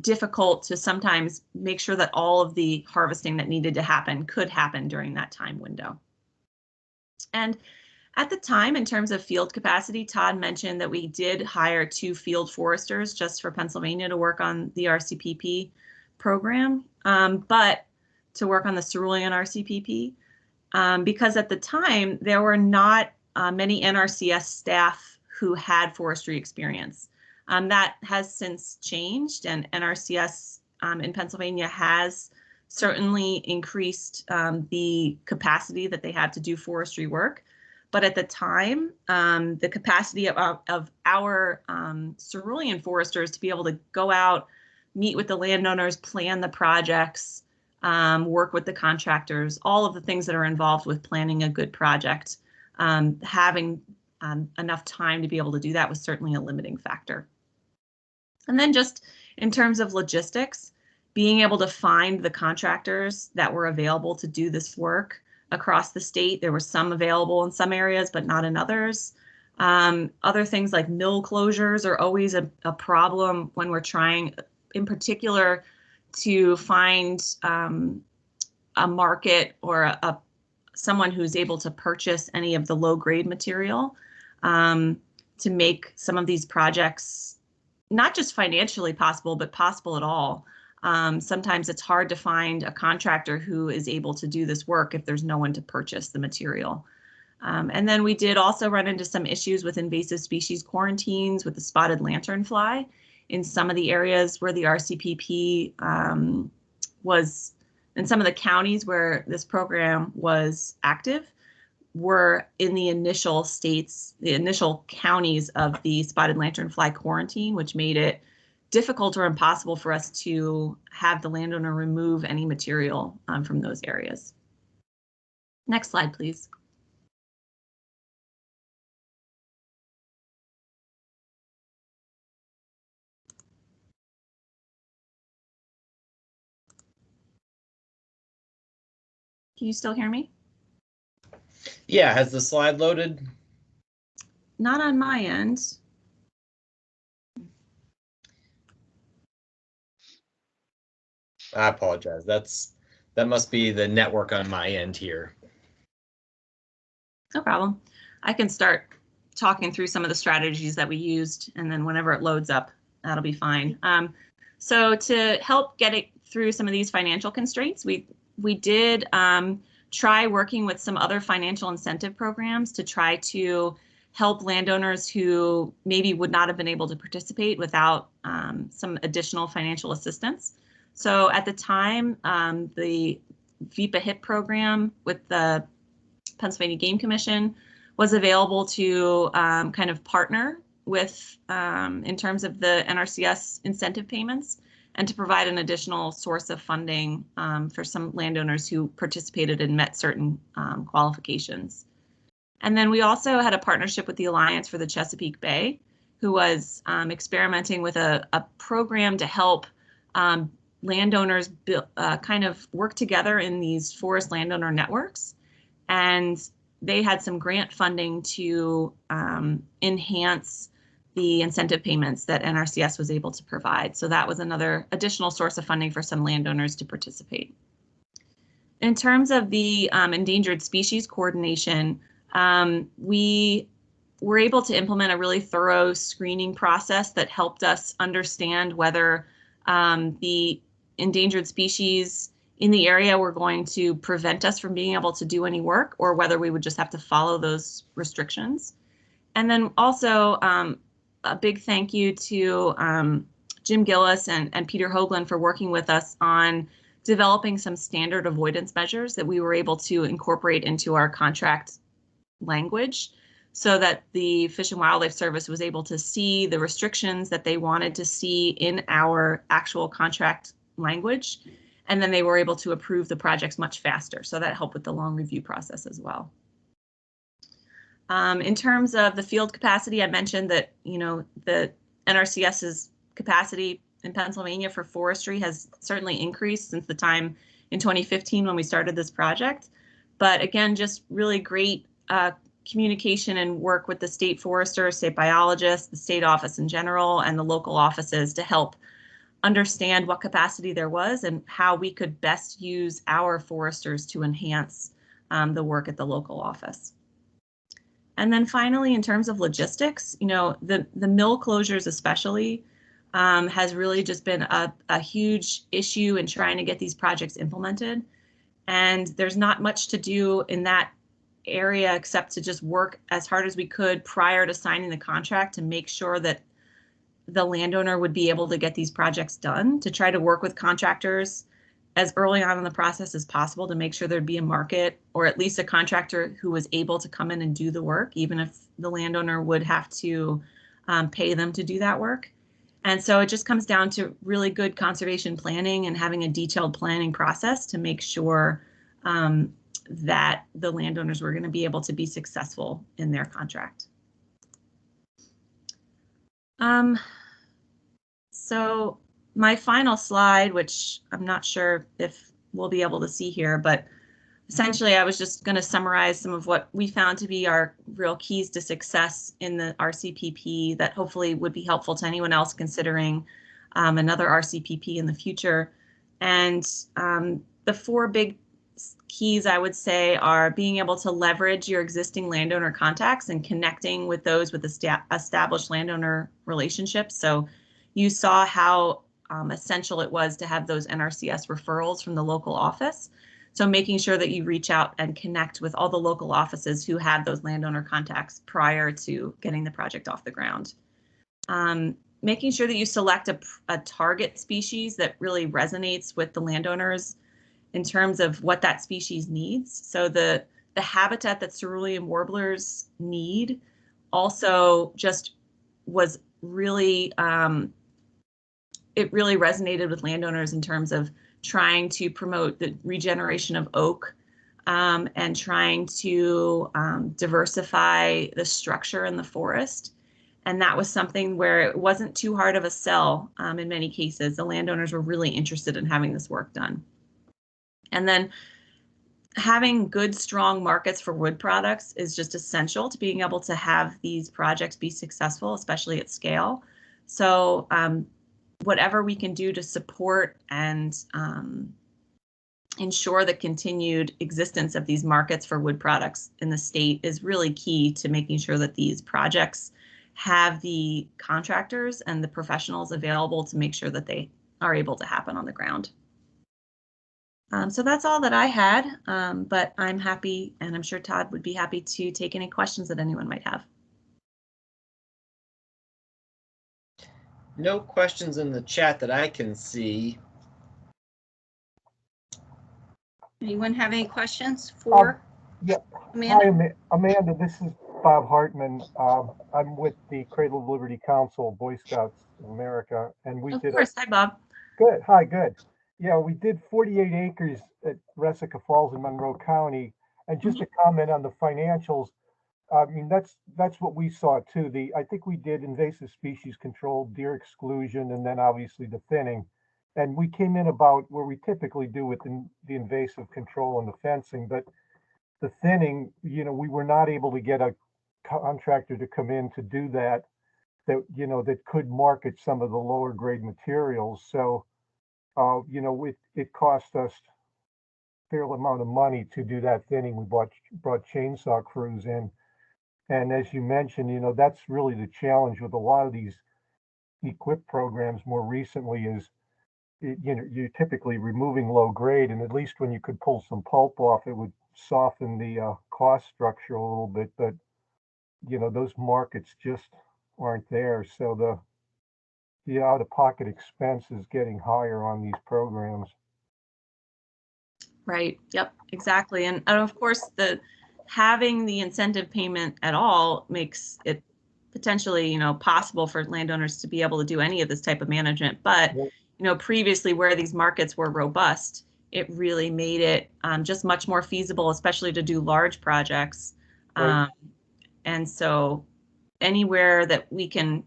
difficult to sometimes make sure that all of the harvesting that needed to happen could happen during that time window. And at the time, in terms of field capacity, Todd mentioned that we did hire 2 field foresters just for Pennsylvania to work on the RCPP program, but to work on the cerulean RCPP, because at the time there were not many NRCS staff who had forestry experience. That has since changed, and NRCS in Pennsylvania has certainly increased the capacity that they have to do forestry work. But at the time, the capacity of our cerulean foresters to be able to go out, meet with the landowners, plan the projects, work with the contractors, all of the things that are involved with planning a good project, having enough time to be able to do that was certainly a limiting factor. And then just in terms of logistics, being able to find the contractors that were available to do this work across the state. There were some available in some areas, but not in others. Other things like mill closures are always a problem when we're trying, in particular, to find a market or someone who's able to purchase any of the low-grade material to make some of these projects not just financially possible, but possible at all. Sometimes it's hard to find a contractor who is able to do this work if there's no one to purchase the material. And then we did also run into some issues with invasive species quarantines with the spotted lanternfly in some of the areas where the RCPP was, in some of the counties where this program was active, were in the initial states, the initial counties of the spotted lanternfly quarantine, which made it difficult or impossible for us to have the landowner remove any material from those areas. Next slide, please. Can you still hear me? Yeah, has the slide loaded? Not on my end. I apologize. That must be the network on my end here. No problem. I can start talking through some of the strategies that we used, and then whenever it loads up, that'll be fine. So to help get it through some of these financial constraints, we did try working with some other financial incentive programs to try to help landowners who maybe would not have been able to participate without some additional financial assistance. So at the time, the Ewp program with the Pennsylvania Game Commission was available to kind of partner with in terms of the NRCS incentive payments and to provide an additional source of funding for some landowners who participated and met certain qualifications. And then we also had a partnership with the Alliance for the Chesapeake Bay, who was experimenting with a program to help landowners kind of work together in these forest landowner networks. And they had some grant funding to enhance the incentive payments that NRCS was able to provide. So that was another additional source of funding for some landowners to participate. In terms of the endangered species coordination, we were able to implement a really thorough screening process that helped us understand whether the endangered species in the area were going to prevent us from being able to do any work, or whether we would just have to follow those restrictions. And then also a big thank you to Jim Gillis and Peter Hoagland for working with us on developing some standard avoidance measures that we were able to incorporate into our contract language, so that the Fish and Wildlife Service was able to see the restrictions that they wanted to see in our actual contract language, and then they were able to approve the projects much faster. So that helped with the long review process as well. In terms of the field capacity, I mentioned that, you know, the NRCS's capacity in Pennsylvania for forestry has certainly increased since the time in 2015 when we started this project. But again, just really great communication and work with the state forester, state biologists, the state office in general, and the local offices to help understand what capacity there was and how we could best use our foresters to enhance the work at the local office. And then finally, in terms of logistics, you know, the mill closures especially has really just been a huge issue in trying to get these projects implemented. And there's not much to do in that area except to just work as hard as we could prior to signing the contract to make sure that the landowner would be able to get these projects done, to try to work with contractors as early on in the process as possible to make sure there'd be a market, or at least a contractor who was able to come in and do the work, even if the landowner would have to pay them to do that work. And so it just comes down to really good conservation planning and having a detailed planning process to make sure that the landowners were going to be able to be successful in their contract. So my final slide, which I'm not sure if we'll be able to see here, but essentially I was just going to summarize some of what we found to be our real keys to success in the RCPP that hopefully would be helpful to anyone else considering another RCPP in the future. And the four big keys I would say are being able to leverage your existing landowner contacts and connecting with those with established landowner relationships. So you saw how essential it was to have those NRCS referrals from the local office. So making sure that you reach out and connect with all the local offices who have those landowner contacts prior to getting the project off the ground. Making sure that you select a target species that really resonates with the landowners in terms of what that species needs. So the habitat that cerulean warblers need also just was really, it really resonated with landowners in terms of trying to promote the regeneration of oak and trying to diversify the structure in the forest. And that was something where it wasn't too hard of a sell in many cases. The landowners were really interested in having this work done. And then having good, strong markets for wood products is just essential to being able to have these projects be successful, especially at scale. So whatever we can do to support and ensure the continued existence of these markets for wood products in the state is really key to making sure that these projects have the contractors and the professionals available to make sure that they are able to happen on the ground. So that's all that I had, but I'm happy, and I'm sure Todd would be happy to take any questions that anyone might have. No questions in the chat that I can see. Anyone have any questions for Yeah. Amanda? Hi, Amanda. This is Bob Hartman. I'm with the Cradle of Liberty Council, Boy Scouts of America, and we Of did. course. Hi, Bob. Good. Hi. Good. Yeah, we did 48 acres at Rcpp Falls in Monroe County, and just to comment on the financials. I mean, that's what we saw too. I think we did invasive species control, deer exclusion, and then obviously the thinning. And we came in about where we typically do with the invasive control and the fencing, but the thinning, we were not able to get a contractor to come in to do that that could market some of the lower grade materials. So, it cost us a fair amount of money to do that thinning. We brought chainsaw crews in. And as you mentioned, that's really the challenge with a lot of these Ewp programs more recently is, you're typically removing low grade, and at least when you could pull some pulp off, it would soften the cost structure a little bit. But, those markets just aren't there. So the out-of-pocket expense is getting higher on these programs. Right. Yep, exactly. And of course, having the incentive payment at all makes it potentially, possible for landowners to be able to do any of this type of management. But, previously where these markets were robust, it really made it just much more feasible, especially to do large projects. Right. And so anywhere that we can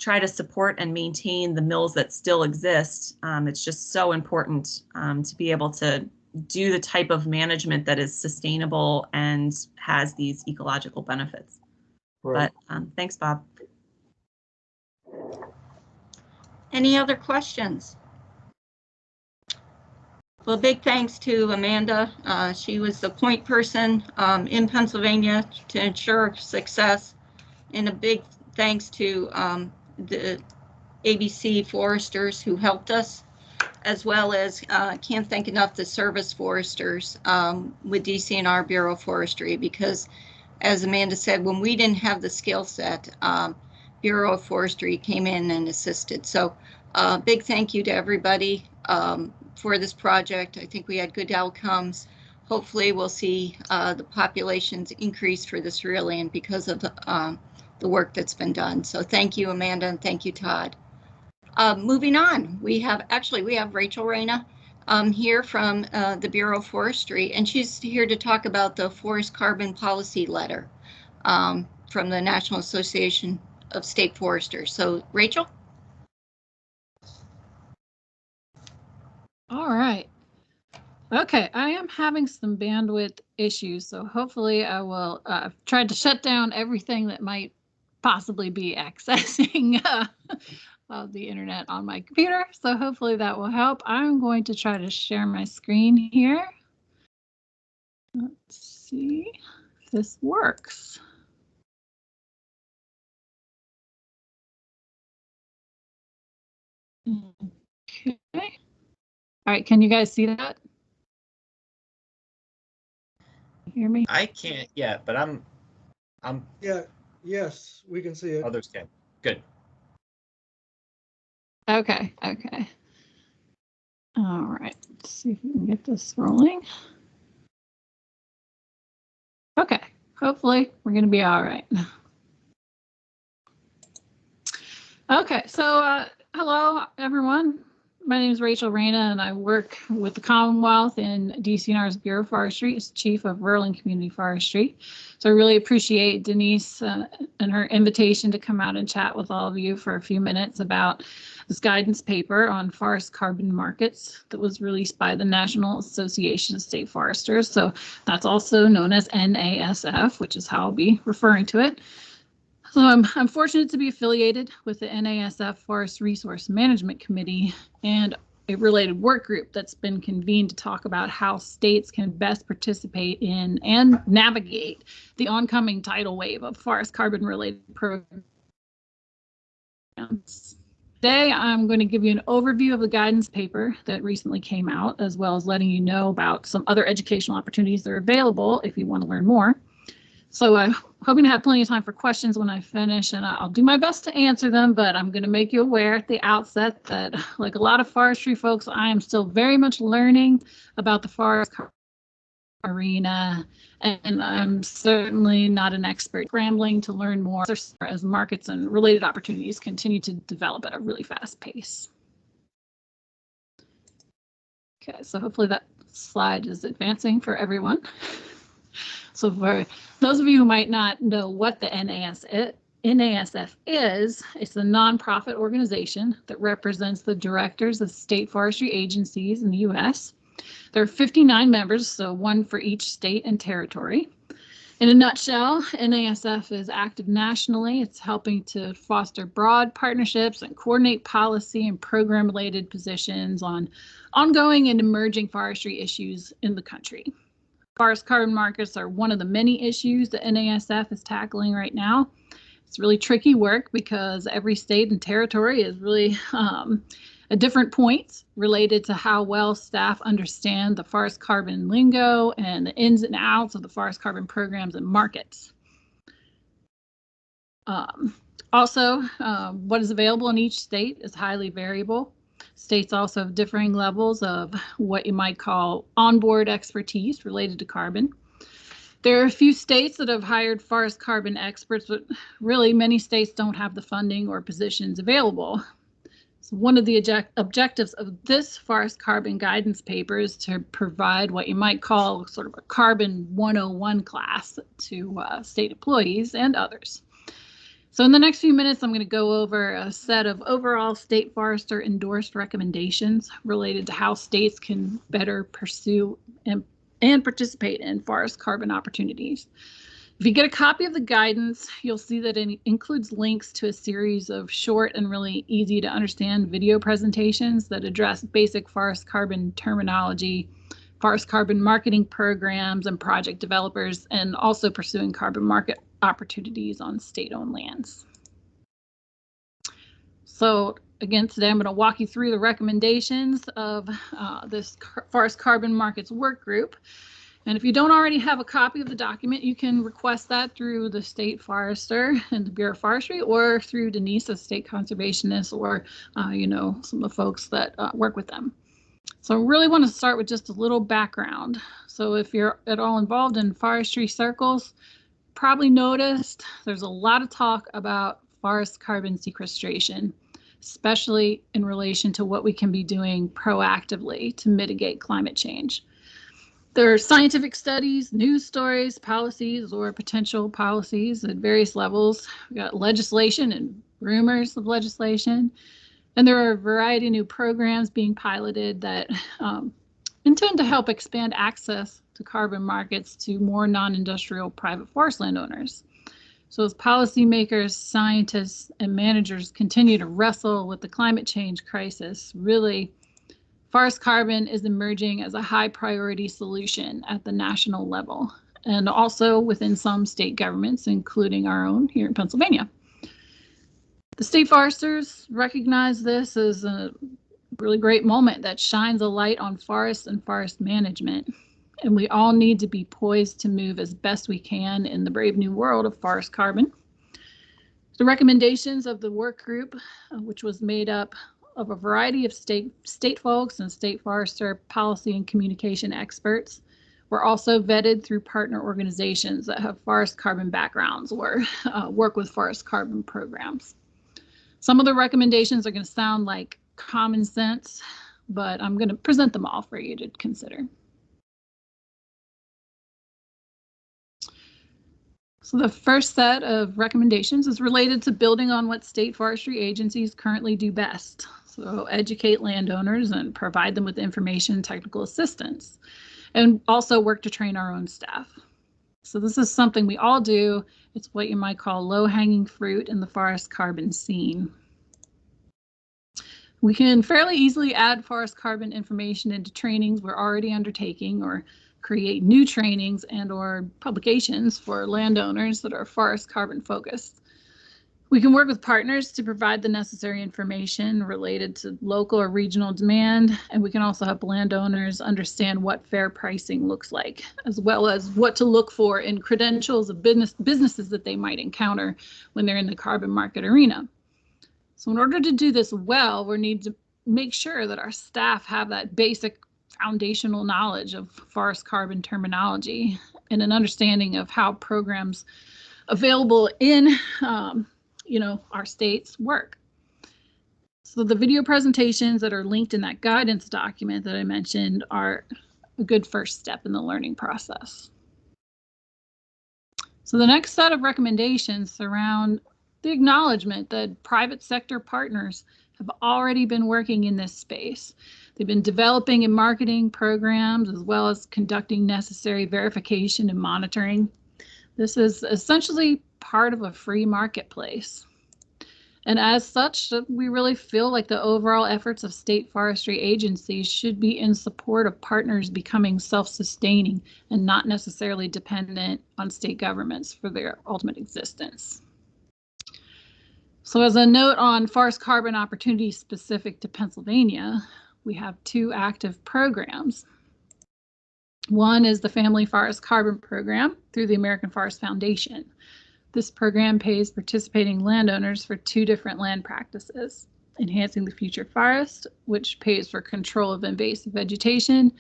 try to support and maintain the mills that still exist, it's just so important to be able to do the type of management that is sustainable and has these ecological benefits. Right. But thanks, Bob. Any other questions? Well, big thanks to Amanda. She was the point person in Pennsylvania to ensure success. And a big thanks to the ABC foresters who helped us, as well as can't thank enough the service foresters with DCNR Bureau of Forestry, because as Amanda said, when we didn't have the skill set, Bureau of Forestry came in and assisted. So big thank you to everybody for this project. I think we had good outcomes. Hopefully we'll see the populations increase for this rearland because of the work that's been done. So thank you, Amanda, and thank you, Todd. Moving on, we have Rachel Reyna here from the Bureau of Forestry, and she's here to talk about the Forest Carbon Policy Letter from the National Association of State Foresters. So, Rachel? All right. Okay, I am having some bandwidth issues, so hopefully I will try to shut down everything that might possibly be accessing the internet on my computer. So hopefully that will help. I'm going to try to share my screen here. Let's see if this works. Okay. All right, can you guys see that? Hear me? I can't yet, but I'm Yeah, yes, we can see it. others can. Good. Okay, okay. All right, let's see if we can get this rolling. Okay, hopefully we're going to be all right. Okay, so hello, everyone. My name is Rachel Reyna, and I work with the Commonwealth in DCNR's Bureau of Forestry as Chief of Rural and Community Forestry. So I really appreciate Denise and her invitation to come out and chat with all of you for a few minutes about this guidance paper on forest carbon markets that was released by the National Association of State Foresters. So that's also known as NASF, which is how I'll be referring to it. So I'm fortunate to be affiliated with the NASF Forest Resource Management Committee and a related work group that's been convened to talk about how states can best participate in and navigate the oncoming tidal wave of forest carbon related programs. Today, I'm going to give you an overview of the guidance paper that recently came out, as well as letting you know about some other educational opportunities that are available if you want to learn more. So I'm hoping to have plenty of time for questions when I finish, and I'll do my best to answer them, but I'm going to make you aware at the outset that, like a lot of forestry folks, I am still very much learning about the forest arena, and I'm certainly not an expert. Scrambling to learn more as markets and related opportunities continue to develop at a really fast pace. Okay, so hopefully that slide is advancing for everyone. So for those of you who might not know what the NASF is, it's a nonprofit organization that represents the directors of state forestry agencies in the U.S. There are 59 members, so one for each state and territory. In a nutshell, NASF is active nationally. It's helping to foster broad partnerships and coordinate policy and program-related positions on ongoing and emerging forestry issues in the country. Forest carbon markets are one of the many issues that NASF is tackling right now. It's really tricky work because every state and territory is really at different points related to how well staff understand the forest carbon lingo and the ins and outs of the forest carbon programs and markets. Also, what is available in each state is highly variable. States also have differing levels of what you might call onboard expertise related to carbon. There are a few states that have hired forest carbon experts, but really many states don't have the funding or positions available. So one of the objectives of this forest carbon guidance paper is to provide what you might call sort of a carbon 101 class to state employees and others. So in the next few minutes, I'm going to go over a set of overall state forester endorsed recommendations related to how states can better pursue and participate in forest carbon opportunities. If you get a copy of the guidance, you'll see that it includes links to a series of short and really easy to understand video presentations that address basic forest carbon terminology, forest carbon marketing programs and project developers, and also pursuing carbon market opportunities on state-owned lands. So again, today I'm going to walk you through the recommendations of this Forest Carbon Markets Work Group. And if you don't already have a copy of the document, you can request that through the state forester and the Bureau of Forestry, or through Denise, a state conservationist, or some of the folks that work with them. So I really want to start with just a little background. So if you're at all involved in forestry circles, probably noticed there's a lot of talk about forest carbon sequestration, especially in relation to what we can be doing proactively to mitigate climate change. There are scientific studies, news stories, policies, or potential policies at various levels. We've got legislation and rumors of legislation. And there are a variety of new programs being piloted that intend to help expand access to carbon markets to more non-industrial private forest landowners. So as policymakers, scientists, and managers continue to wrestle with the climate change crisis, really, forest carbon is emerging as a high priority solution at the national level, and also within some state governments, including our own here in Pennsylvania. The state foresters recognize this as a really great moment that shines a light on forests and forest management. And we all need to be poised to move as best we can in the brave new world of forest carbon. The recommendations of the work group, which was made up of a variety of state folks and state forester policy and communication experts, were also vetted through partner organizations that have forest carbon backgrounds or work with forest carbon programs. Some of the recommendations are going to sound like common sense, but I'm going to present them all for you to consider. So the first set of recommendations is related to building on what state forestry agencies currently do best. So educate landowners and provide them with information and technical assistance, and also work to train our own staff. So this is something we all do. It's what you might call low-hanging fruit in the forest carbon scene. We can fairly easily add forest carbon information into trainings we're already undertaking, or create new trainings and or publications for landowners that are forest carbon focused. We can work with partners to provide the necessary information related to local or regional demand, and we can also help landowners understand what fair pricing looks like, as well as what to look for in credentials of businesses that they might encounter when they're in the carbon market arena. So in order to do this well, we need to make sure that our staff have that basic foundational knowledge of forest carbon terminology and an understanding of how programs available in our states work. So the video presentations that are linked in that guidance document that I mentioned are a good first step in the learning process. So the next set of recommendations surround the acknowledgement that private sector partners have already been working in this space. They've been developing and marketing programs, as well as conducting necessary verification and monitoring. This is essentially part of a free marketplace. And as such, we really feel like the overall efforts of state forestry agencies should be in support of partners becoming self-sustaining and not necessarily dependent on state governments for their ultimate existence. So as a note on forest carbon opportunities specific to Pennsylvania, we have two active programs. One is the Family Forest Carbon Program through the American Forest Foundation. This program pays participating landowners for two different land practices: Enhancing the Future Forest, which pays for control of invasive vegetation,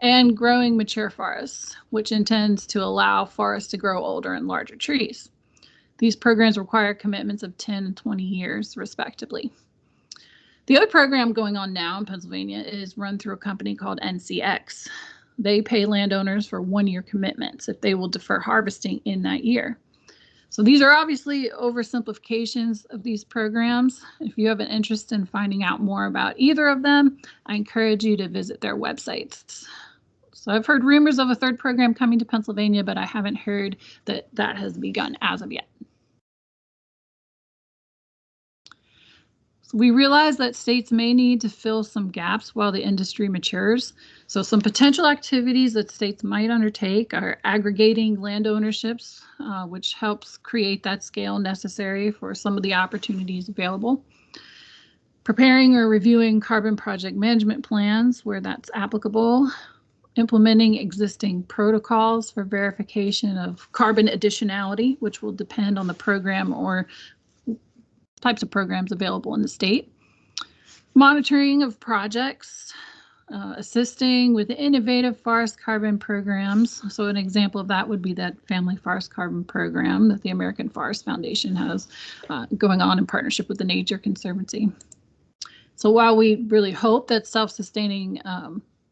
and Growing Mature Forests, which intends to allow forests to grow older and larger trees. These programs require commitments of 10 and 20 years, respectively. The other program going on now in Pennsylvania is run through a company called NCX. They pay landowners for 1-year commitments if they will defer harvesting in that year. So these are obviously oversimplifications of these programs. If you have an interest in finding out more about either of them, I encourage you to visit their websites. So I've heard rumors of a third program coming to Pennsylvania, but I haven't heard that that has begun as of yet. So we realize that states may need to fill some gaps while the industry matures. So some potential activities that states might undertake are aggregating land ownerships, which helps create that scale necessary for some of the opportunities available. Preparing or reviewing carbon project management plans where that's applicable, implementing existing protocols for verification of carbon additionality, which will depend on the program or types of programs available in the state, monitoring of projects, assisting with innovative forest carbon programs. So an example of that would be that Family Forest Carbon Program that the American Forest Foundation has going on in partnership with the Nature Conservancy. So while we really hope that self-sustaining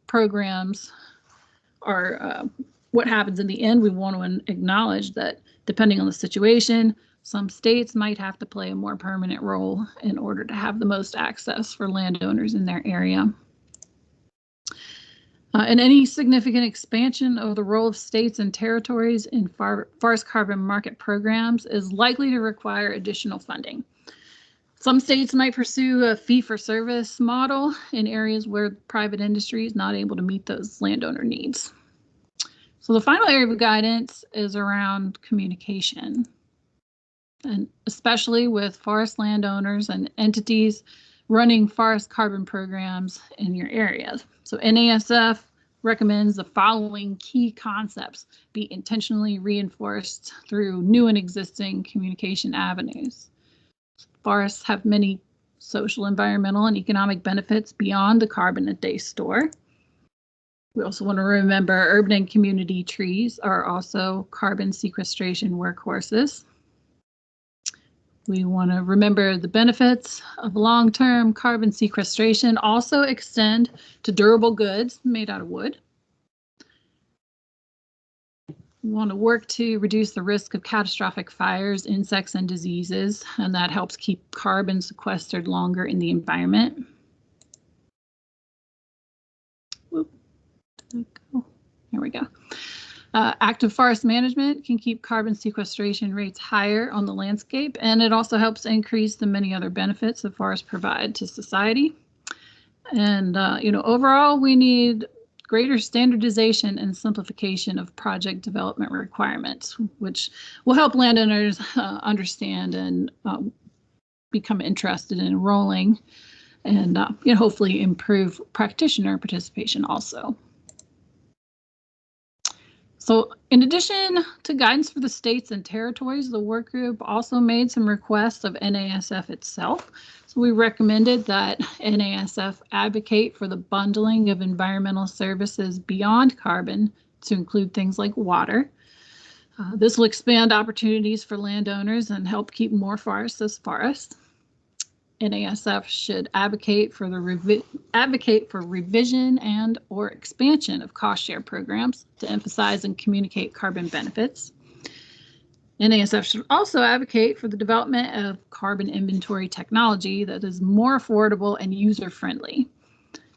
programs are what happens in the end, we want to acknowledge that depending on the situation, some states might have to play a more permanent role in order to have the most access for landowners in their area. And any significant expansion of the role of states and territories in forest carbon market programs is likely to require additional funding. Some states might pursue a fee-for-service model in areas where private industry is not able to meet those landowner needs. So the final area of guidance is around communication, and especially with forest landowners and entities running forest carbon programs in your areas. So NASF recommends the following key concepts be intentionally reinforced through new and existing communication avenues. Forests have many social, environmental, and economic benefits beyond the carbon that they store. We also want to remember urban and community trees are also carbon sequestration workhorses. We want to remember the benefits of long-term carbon sequestration also extend to durable goods made out of wood. We want to work to reduce the risk of catastrophic fires, insects, and diseases, and that helps keep carbon sequestered longer in the environment. Whoop. There we go. Active forest management can keep carbon sequestration rates higher on the landscape, and it also helps increase the many other benefits that forests provide to society. And overall, we need greater standardization and simplification of project development requirements, which will help landowners understand and become interested in enrolling, and hopefully improve practitioner participation also. So in addition to guidance for the states and territories, the work group also made some requests of NASF itself. So we recommended that NASF advocate for the bundling of environmental services beyond carbon to include things like water. This will expand opportunities for landowners and help keep more forests as forests. NASF should advocate for revision and or expansion of cost share programs to emphasize and communicate carbon benefits. NASF should also advocate for the development of carbon inventory technology that is more affordable and user-friendly.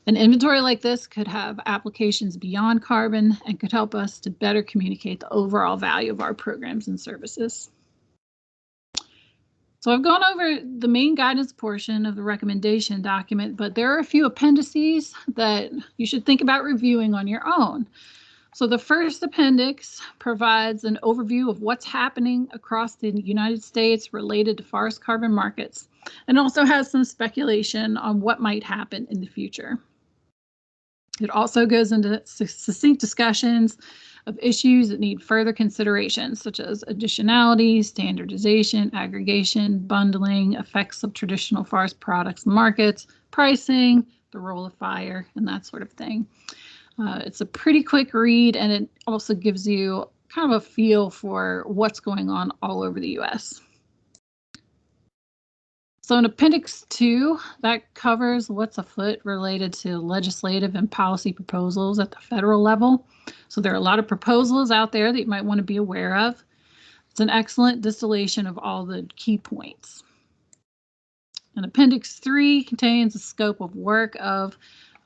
An inventory like this could have applications beyond carbon and could help us to better communicate the overall value of our programs and services. So I've gone over the main guidance portion of the recommendation document, but there are a few appendices that you should think about reviewing on your own. So the first appendix provides an overview of what's happening across the United States related to forest carbon markets, and also has some speculation on what might happen in the future. It also goes into succinct discussions of issues that need further consideration, such as additionality, standardization, aggregation, bundling, effects of traditional forest products markets, pricing, the role of fire, and that sort of thing. It's a pretty quick read, and it also gives you kind of a feel for what's going on all over the U.S. So in Appendix 2, that covers what's afoot related to legislative and policy proposals at the federal level. So there are a lot of proposals out there that you might want to be aware of. It's an excellent distillation of all the key points. And Appendix 3 contains a scope of work of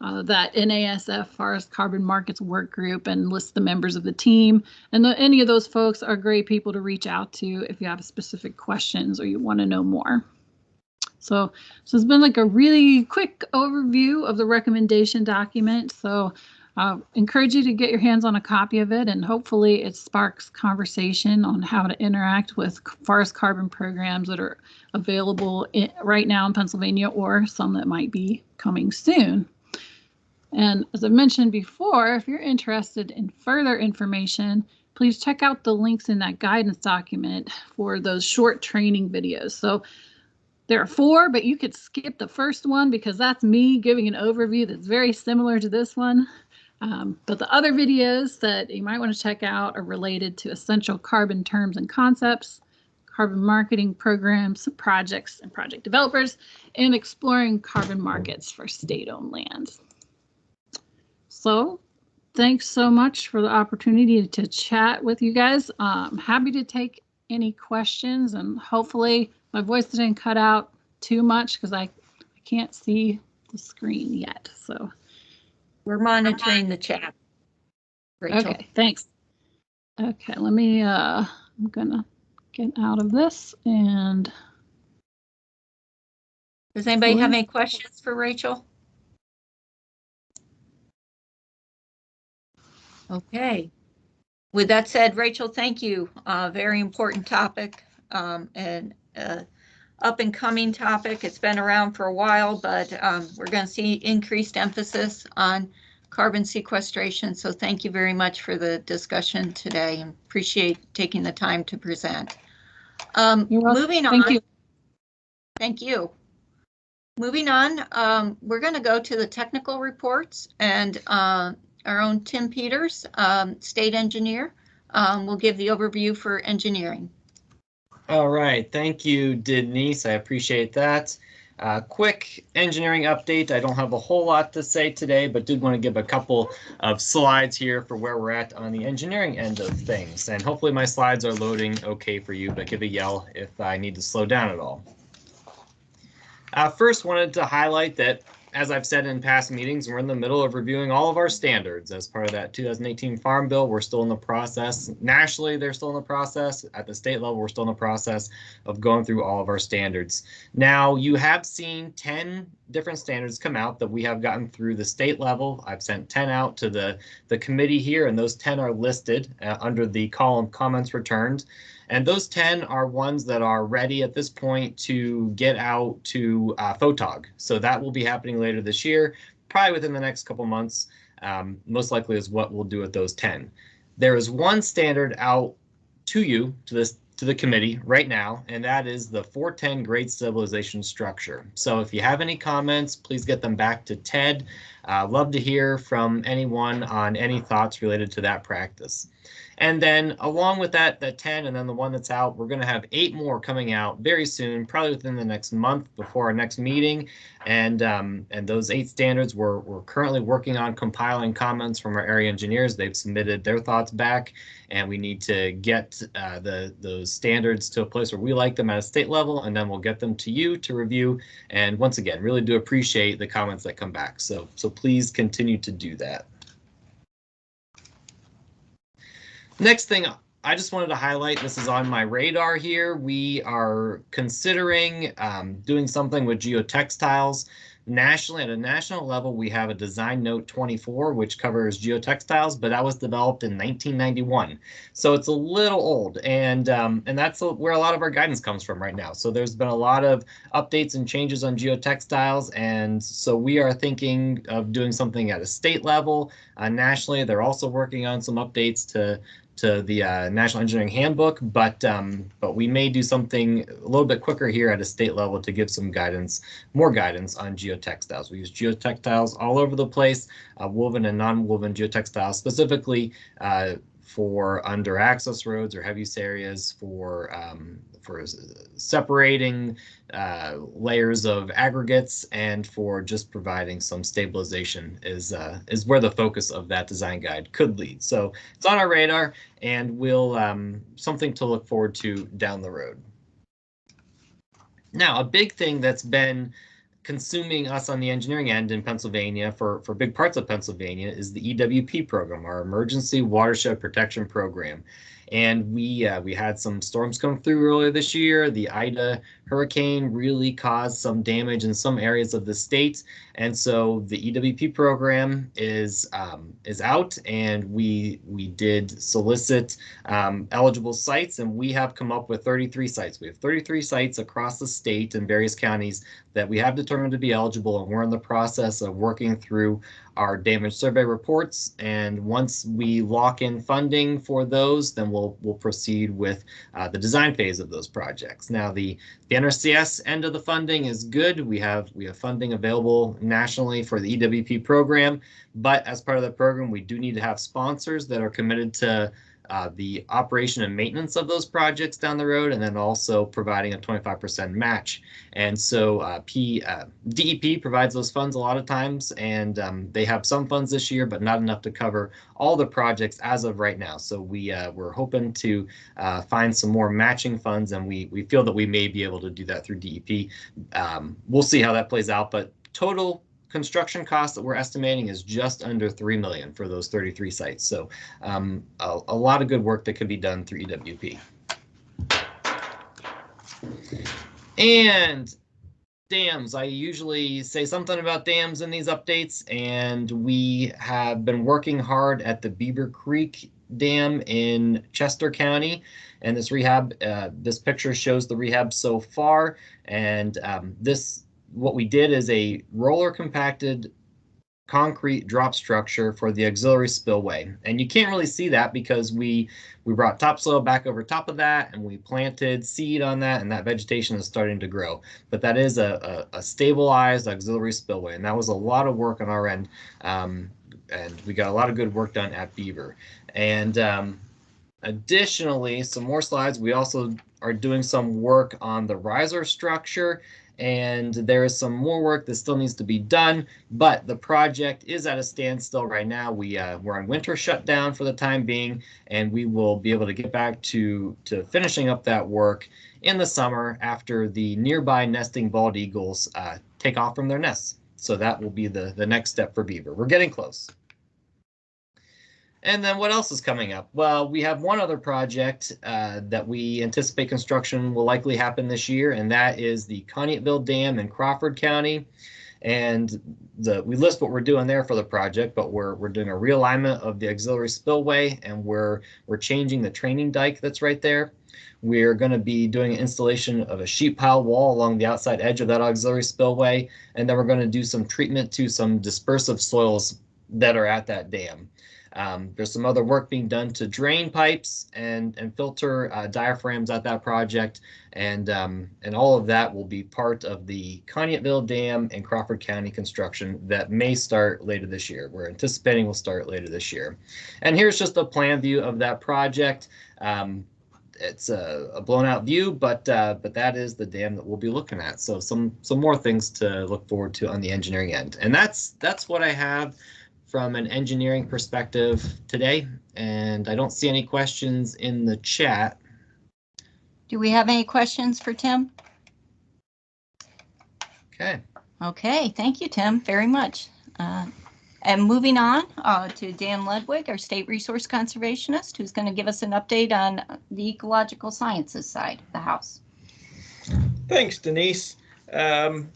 that NASF Forest Carbon Markets Work Group and lists the members of the team. And any of those folks are great people to reach out to if you have specific questions or you want to know more. So it's been like a really quick overview of the recommendation document. So Encourage you to get your hands on a copy of it, and hopefully it sparks conversation on how to interact with forest carbon programs that are available right now in Pennsylvania, or some that might be coming soon. And as I mentioned before, if you're interested in further information, please check out the links in that guidance document for those short training videos. So there are 4, but you could skip the first one because that's me giving an overview that's very similar to this one. But the other videos that you might want to check out are related to essential carbon terms and concepts, carbon marketing programs, projects and project developers, and exploring carbon markets for state-owned lands. So thanks so much for the opportunity to chat with you guys. I'm happy to take any questions, and hopefully my voice didn't cut out too much because I can't see the screen yet. So We're monitoring the chat, Rachel. Okay, thanks. Okay, let me, I'm gonna get out of this. And does anybody have any questions for Rachel? Okay. With that said, Rachel, thank you. Very important topic, and up and coming topic. It's been around for a while, but we're going to see increased emphasis on carbon sequestration. So thank you very much for the discussion today, and appreciate taking the time to present. Moving on. Thank you. Thank you. Moving on, we're going to go to the technical reports, and our own Tim Peters, state engineer, will give the overview for engineering. All right, thank you, Denise. I appreciate that. Quick engineering update. I don't have a whole lot to say today, but did want to give a couple of slides here for where we're at on the engineering end of things. And hopefully my slides are loading okay for you, but give a yell if I need to slow down at all. First, wanted to highlight that, as I've said in past meetings, we're in the middle of reviewing all of our standards as part of that 2018 Farm Bill. We're still in the process. Nationally, they're still in the process. At the state level, we're still in the process of going through all of our standards. Now, you have seen 10 different standards come out that we have gotten through the state level. I've sent 10 out to the committee here, and those 10 are listed under the column comments returned. And those 10 are ones that are ready at this point to get out to photog. So that will be happening later this year, probably within the next couple months, most likely is what we'll do with those 10. There is one standard out to you, to the committee right now, and that is the 410 grade stabilization structure. So if you have any comments, please get them back to Ted. Love to hear from anyone on any thoughts related to that practice. And then along with that 10 and then the one that's out, we're going to have 8 more coming out very soon, probably within the next month before our next meeting. And those 8 standards we're currently working on compiling comments from our area engineers. They've submitted their thoughts back, and we need to get those standards to a place where we like them at a state level, and then we'll get them to you to review. And once again, really do appreciate the comments that come back. So please continue to do that. Next thing I just wanted to highlight, this is on my radar here. We are considering doing something with geotextiles. Nationally, at a national level, we have a Design Note 24, which covers geotextiles, but that was developed in 1991. So it's a little old, and that's where a lot of our guidance comes from right now. So there's been a lot of updates and changes on geotextiles, and so we are thinking of doing something at a state level. Nationally, they're also working on some updates to the National Engineering Handbook, but we may do something a little bit quicker here at a state level to give some guidance, more guidance on geotextiles. We use geotextiles all over the place, woven and non-woven geotextiles, specifically for under access roads or heavy use areas, for separating layers of aggregates, and for just providing some stabilization is where the focus of that design guide could lead. So it's on our radar, and we'll something to look forward to down the road. Now, a big thing that's been consuming us on the engineering end in Pennsylvania for big parts of Pennsylvania is the EWP program, our Emergency Watershed Protection Program. And we had some storms come through earlier this year. The Ida hurricane really caused some damage in some areas of the state, and so the EWP program is out, and we did solicit eligible sites, and we have come up with 33 sites. We have 33 sites across the state in various counties that we have determined to be eligible, and we're in the process of working through our damage survey reports. And once we lock in funding for those, then we'll proceed with the design phase of those projects. Now, the NRCS end of the funding is good. We have funding available nationally for the EWP program, but as part of the program, we do need to have sponsors that are committed to the operation and maintenance of those projects down the road, and then also providing a 25% match. And so DEP provides those funds a lot of times, and they have some funds this year, but not enough to cover all the projects as of right now. So we're hoping to find some more matching funds, and we feel that we may be able to do that through DEP. We'll see how that plays out, but total construction cost that we're estimating is just under $3 million for those 33 sites. So a lot of good work that could be done through EWP. And dams, I usually say something about dams in these updates, and we have been working hard at the Beaver Creek Dam in Chester County, and this rehab, this picture shows the rehab so far, and what we did is a roller compacted concrete drop structure for the auxiliary spillway. And you can't really see that because we brought topsoil back over top of that, and we planted seed on that, and that vegetation is starting to grow. But that is a stabilized auxiliary spillway, and that was a lot of work on our end. And we got a lot of good work done at Beaver. And additionally, some more slides, we also are doing some work on the riser structure, and there is some more work that still needs to be done, but the project is at a standstill right now. We're on winter shutdown for the time being, and we will be able to get back to finishing up that work in the summer after the nearby nesting bald eagles take off from their nests. So that will be the next step for Beaver. We're getting close. And then what else is coming up? Well, we have one other project that we anticipate construction will likely happen this year, and that is the Contentville Dam in Crawford County. And we list what we're doing there for the project, but we're doing a realignment of the auxiliary spillway, and we're changing the training dike that's right there. We're going to be doing an installation of a sheet pile wall along the outside edge of that auxiliary spillway, and then we're going to do some treatment to some dispersive soils that are at that dam. There's some other work being done to drain pipes and filter diaphragms at that project, and all of that will be part of the Contentville Dam in Crawford County construction that may start later this year. We're anticipating will start later this year. And here's just a plan view of that project. It's a blown out view, but that is the dam that we'll be looking at. So some more things to look forward to on the engineering end. And that's what I have from an engineering perspective today, and I don't see any questions in the chat. Do we have any questions for Tim? Okay. Okay, thank you, Tim, very much. And moving on to Dan Ludwig, our State Resource Conservationist, who's going to give us an update on the ecological sciences side of the house. Thanks, Denise.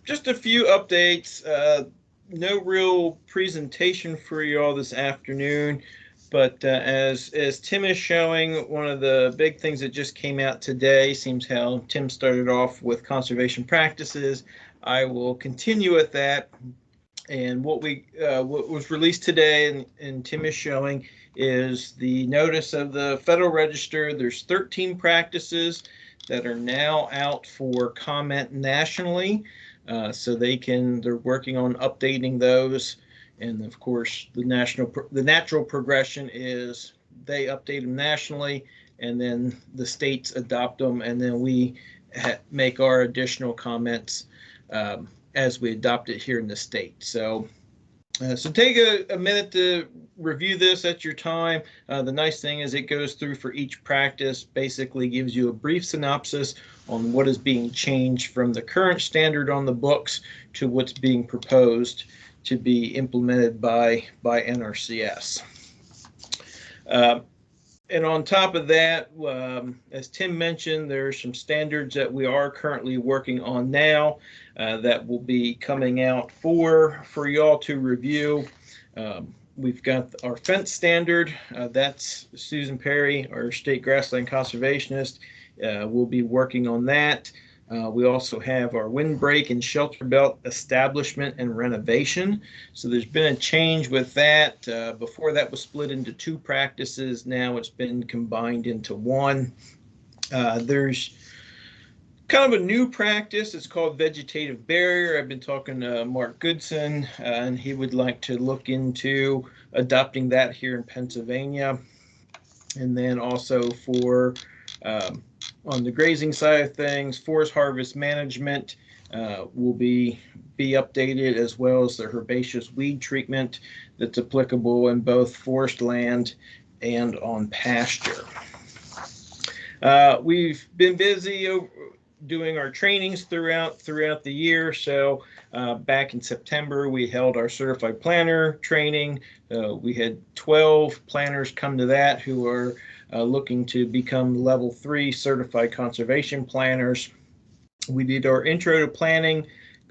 Just a few updates. No real presentation for you all this afternoon, but as Tim is showing, one of the big things that just came out today, seems how Tim started off with conservation practices. I will continue with that. And what was released today, and Tim is showing, is the notice of the Federal Register. There's 13 practices that are now out for comment nationally. So they're working on updating those, and of course the natural progression is they update them nationally, and then the states adopt them, and then we make our additional comments as we adopt it here in the state. So take a minute to review this at your time. The nice thing is it goes through for each practice, basically gives you a brief synopsis on what is being changed from the current standard on the books to what's being proposed to be implemented by NRCS. And on top of that, as Tim mentioned, there are some standards that we are currently working on now that will be coming out for y'all to review. We've got our fence standard. That's Susan Perry, our state grassland conservationist, will be working on that. We also have our windbreak and shelter belt establishment and renovation. So there's been a change with that. Before that was split into 2 practices. Now it's been combined into 1. There's kind of a new practice. It's called Vegetative Barrier. I've been talking to Mark Goodson, and he would like to look into adopting that here in Pennsylvania. And then also for on the grazing side of things, forest harvest management will be updated, as well as the herbaceous weed treatment that's applicable in both forest land and on pasture. We've been busy doing our trainings throughout the year. So back in September, we held our certified planner training. We had 12 planners come to that who are looking to become level 3 certified conservation planners. We did our intro to planning,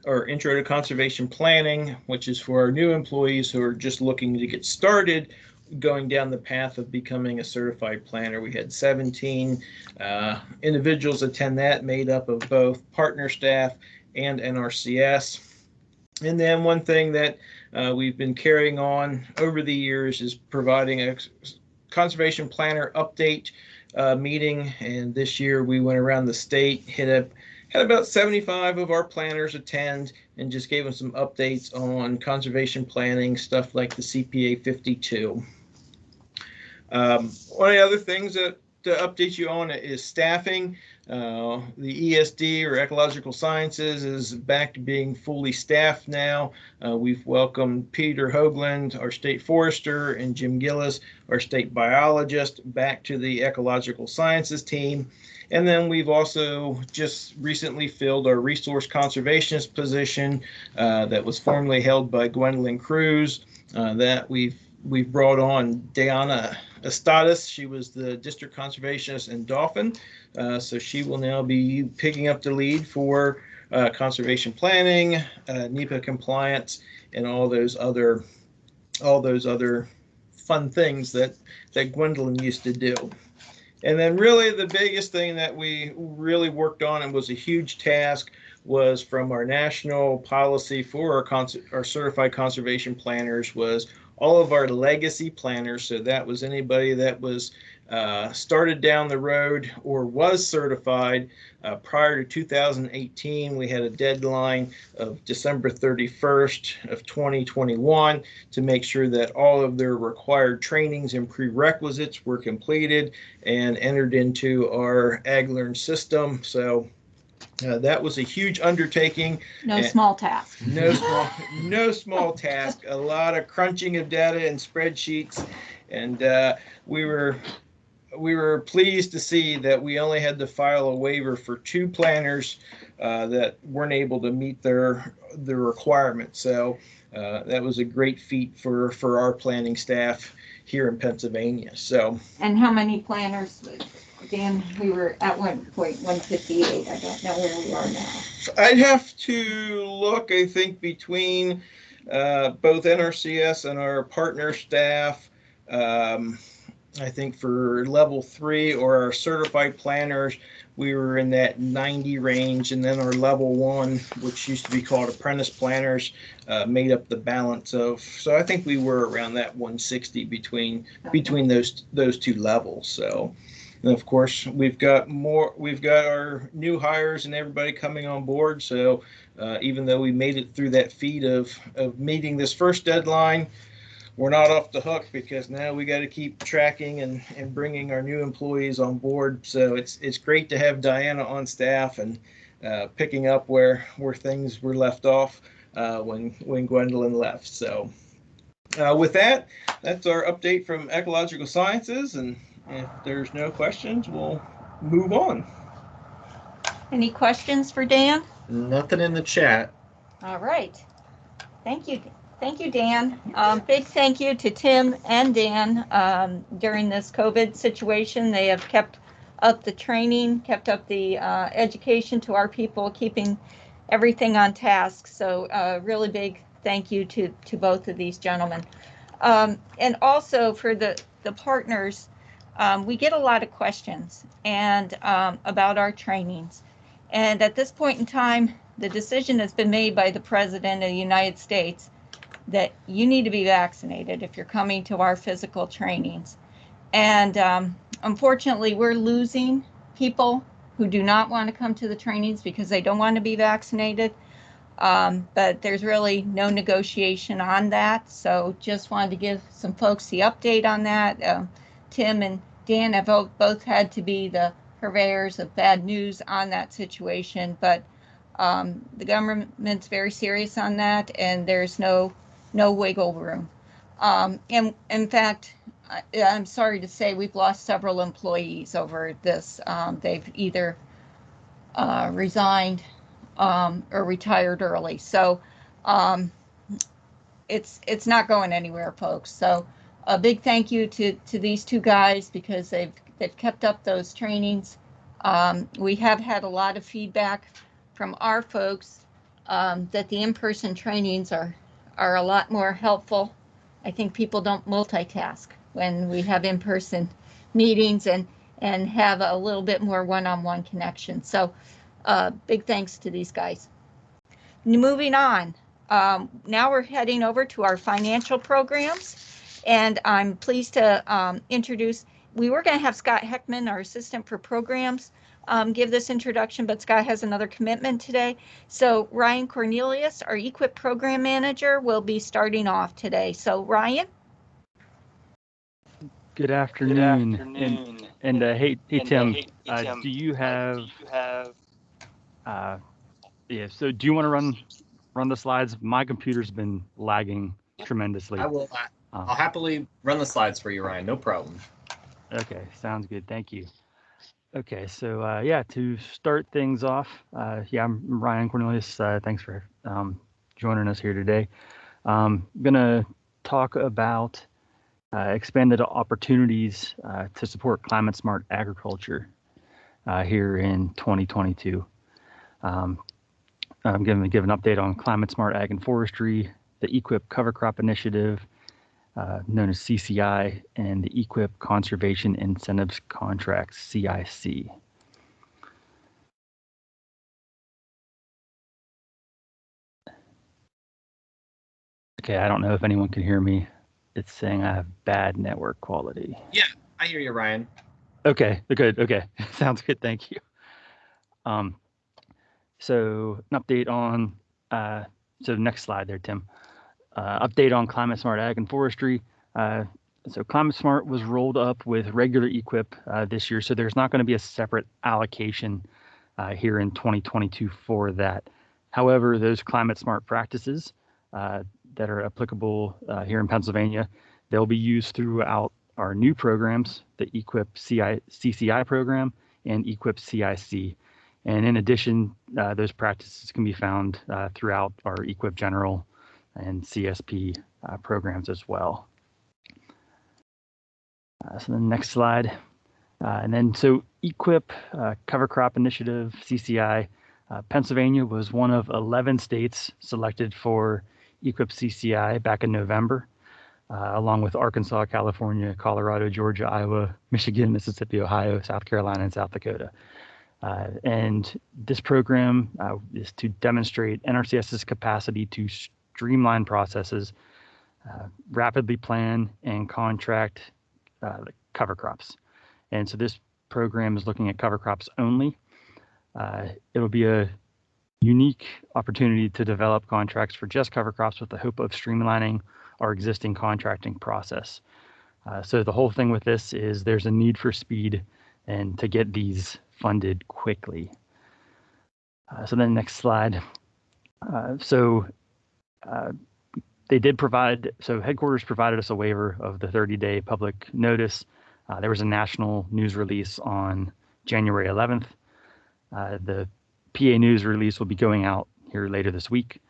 or intro to conservation planning, which is for our new employees who are just looking to get started going down the path of becoming a certified planner. We had 17 individuals attend that, made up of both partner staff and NRCS. And then one thing that we've been carrying on over the years is providing a conservation planner update meeting. And this year we went around the state, had about 75 of our planners attend, and just gave them some updates on conservation planning, stuff like the CPA 52. One of the other things that to update you on is staffing. The ESD, or Ecological Sciences, is back to being fully staffed now. We've welcomed Peter Hoagland, our state forester, and Jim Gillis, our state biologist, back to the Ecological Sciences team. And then we've also just recently filled our resource conservationist position that was formerly held by Gwendolyn Cruz. That we've brought on Diana Estadas. She was the district conservationist in Dauphin, so she will now be picking up the lead for conservation planning, NEPA compliance, and all those other fun things that Gwendolyn used to do. And then really the biggest thing that we really worked on, and was a huge task, was from our national policy for our certified conservation planners, was all of our legacy planners. So that was anybody that was started down the road or was certified prior to 2018. We had a deadline of December 31st of 2021 to make sure that all of their required trainings and prerequisites were completed and entered into our AgLearn system. So that was a huge undertaking. No small task. No small task. A lot of crunching of data and spreadsheets, and we were pleased to see that we only had to file a waiver for 2 planners that weren't able to meet their requirements. So that was a great feat for our planning staff here in Pennsylvania. So. And how many planners? Dan, we were at one point 158. I don't know where we are now. I'd have to look, I think, between both NRCS and our partner staff. I think for level 3 or our certified planners, we were in that 90 range, and then our level 1, which used to be called apprentice planners, made up the balance of. So I think we were around that 160 between those 2 levels. So. And of course, we've got our new hires and everybody coming on board. So even though we made it through that feat of meeting this first deadline, we're not off the hook, because now we got to keep tracking and bringing our new employees on board. So it's great to have Diana on staff and picking up where things were left off when Gwendolyn left. So with that, that's our update from Ecological Sciences, and if there's no questions, we'll move on. Any questions for Dan? Nothing in the chat. All right. Thank you. Thank you, Dan. Big thank you to Tim and Dan. During this COVID situation, they have kept up the training, kept up the education to our people, keeping everything on task. So really big thank you to both of these gentlemen. And also for the partners, we get a lot of questions and about our trainings. And at this point in time, the decision has been made by the President of the United States that you need to be vaccinated if you're coming to our physical trainings. And unfortunately, we're losing people who do not want to come to the trainings because they don't want to be vaccinated. But there's really no negotiation on that. So just wanted to give some folks the update on that. Tim and Dan have both had to be the purveyors of bad news on that situation, but the government's very serious on that, and there's no wiggle room. And in fact, I'm sorry to say we've lost several employees over this. They've either resigned or retired early. So it's not going anywhere, folks. So a big thank you to these two guys because they've kept up those trainings. We have had a lot of feedback from our folks that the in-person trainings are a lot more helpful. I think people don't multitask when we have in-person meetings and have a little bit more one-on-one connection. So big thanks to these guys. Moving on, now we're heading over to our financial programs, and I'm pleased to introduce, we were going to have Scott Heckman, our assistant for programs, give this introduction, but Scott has another commitment today. So Ryan Cornelius, our Ewp Program Manager, will be starting off today. So Ryan. Good afternoon. And hey Tim, do you have yeah, so do you want to run the slides? My computer's been lagging tremendously. I will. I'll happily run the slides for you, Ryan. No problem. Okay, sounds good. Thank you. Okay, so yeah, to start things off, yeah, I'm Ryan Cornelius. Thanks for joining us here today. I'm gonna talk about expanded opportunities to support climate smart agriculture here in 2022. I'm going to give an update on climate smart ag and forestry, the Ewp cover crop initiative, known as CCI, and the Ewp Conservation Incentives Contracts, CIC. Okay, I don't know if anyone can hear me. It's saying I have bad network quality. Yeah, I hear you, Ryan. Okay, good. Okay, sounds good. Thank you. So an update on, so next slide there, Tim. Update on climate smart ag and forestry. So climate smart was rolled up with regular Ewp this year, so there's not going to be a separate allocation here in 2022 for that. However, those climate smart practices that are applicable here in Pennsylvania, they'll be used throughout our new programs, the Ewp CCI program and Ewp CIC. And in addition, those practices can be found throughout our Ewp General and CSP programs as well. So the next slide. And then so Ewp Cover Crop Initiative, CCI, Pennsylvania was one of 11 states selected for Ewp CCI back in November, along with Arkansas, California, Colorado, Georgia, Iowa, Michigan, Mississippi, Ohio, South Carolina, and South Dakota. And this program is to demonstrate NRCS's capacity to streamline processes, rapidly plan and contract cover crops. And so this program is looking at cover crops only. It will be a unique opportunity to develop contracts for just cover crops with the hope of streamlining our existing contracting process. So the whole thing with this is there's a need for speed and to get these funded quickly. So then next slide. They did provide, so headquarters provided us a waiver of the 30-day public notice. There was a national news release on January 11th. The PA news release will be going out here later this week.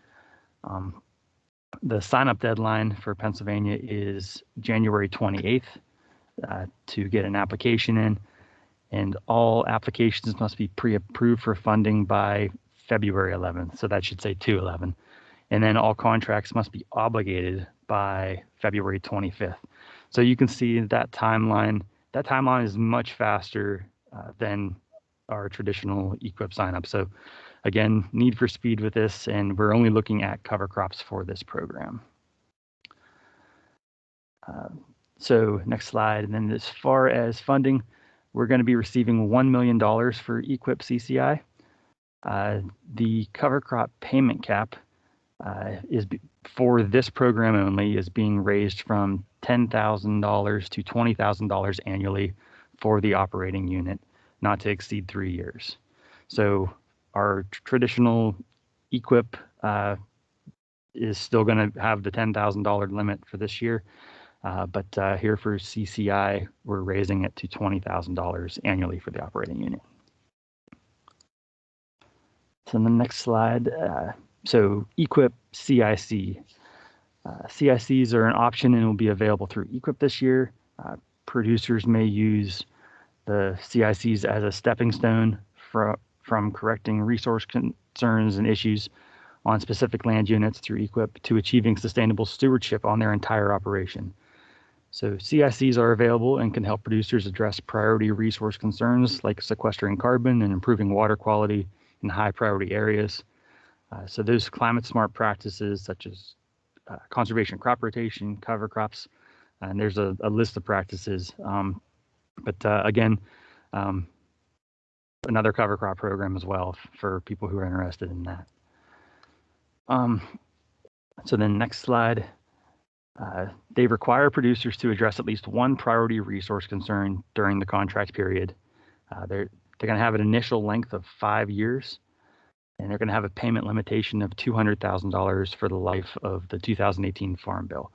The sign-up deadline for Pennsylvania is January 28th to get an application in, and all applications must be pre-approved for funding by February 11th. So that should say 2/11. And then all contracts must be obligated by February 25th. So you can see that timeline. That timeline is much faster than our traditional Ewp sign-up. So again, need for speed with this, and we're only looking at cover crops for this program. So next slide. And then as far as funding, we're going to be receiving $1 million for Ewp CCI. The cover crop payment cap is for this program only is being raised from $10,000 to $20,000 annually for the operating unit, not to exceed 3 years. So our traditional Ewp is still going to have the $10,000 limit for this year, but here for CCI, we're raising it to $20,000 annually for the operating unit. So on the next slide, so Ewp CIC. CICs are an option and will be available through Ewp this year. Producers may use the CICs as a stepping stone from correcting resource concerns and issues on specific land units through Ewp to achieving sustainable stewardship on their entire operation. So CICs are available and can help producers address priority resource concerns like sequestering carbon and improving water quality in high priority areas. So those climate smart practices such as conservation crop rotation, cover crops, and there's a list of practices. But again, another cover crop program as well for people who are interested in that. So then next slide, they require producers to address at least one priority resource concern during the contract period. They're going to have an initial length of 5 years, and they're going to have a payment limitation of $200,000 for the life of the 2018 Farm Bill,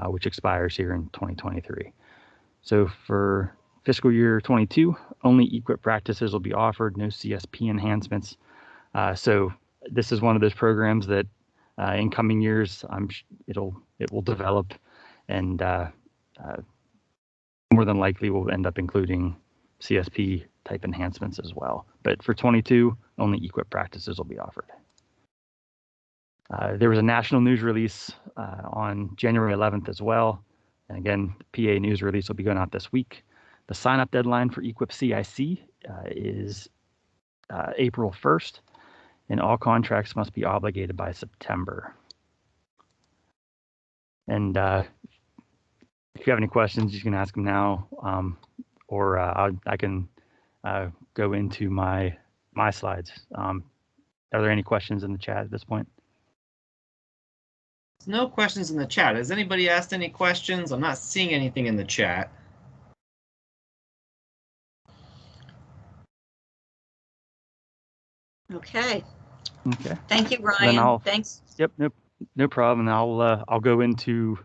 which expires here in 2023. So for fiscal year 22, only Ewp practices will be offered, no CSP enhancements. So this is one of those programs that in coming years, it will develop, and more than likely will end up including CSP type enhancements as well. But for 22, only Ewp practices will be offered. There was a national news release on January 11th as well. And again, the PA news release will be going out this week. The sign-up deadline for Ewp CIC is April 1st, and all contracts must be obligated by September. And if you have any questions, you can ask them now, or I can go into my slides. Are there any questions in the chat at this point? There's no questions in the chat. Has anybody asked any questions? I'm not seeing anything in the chat. Okay. Okay. Thank you, Ryan. Thanks. Yep. No problem. I'll go into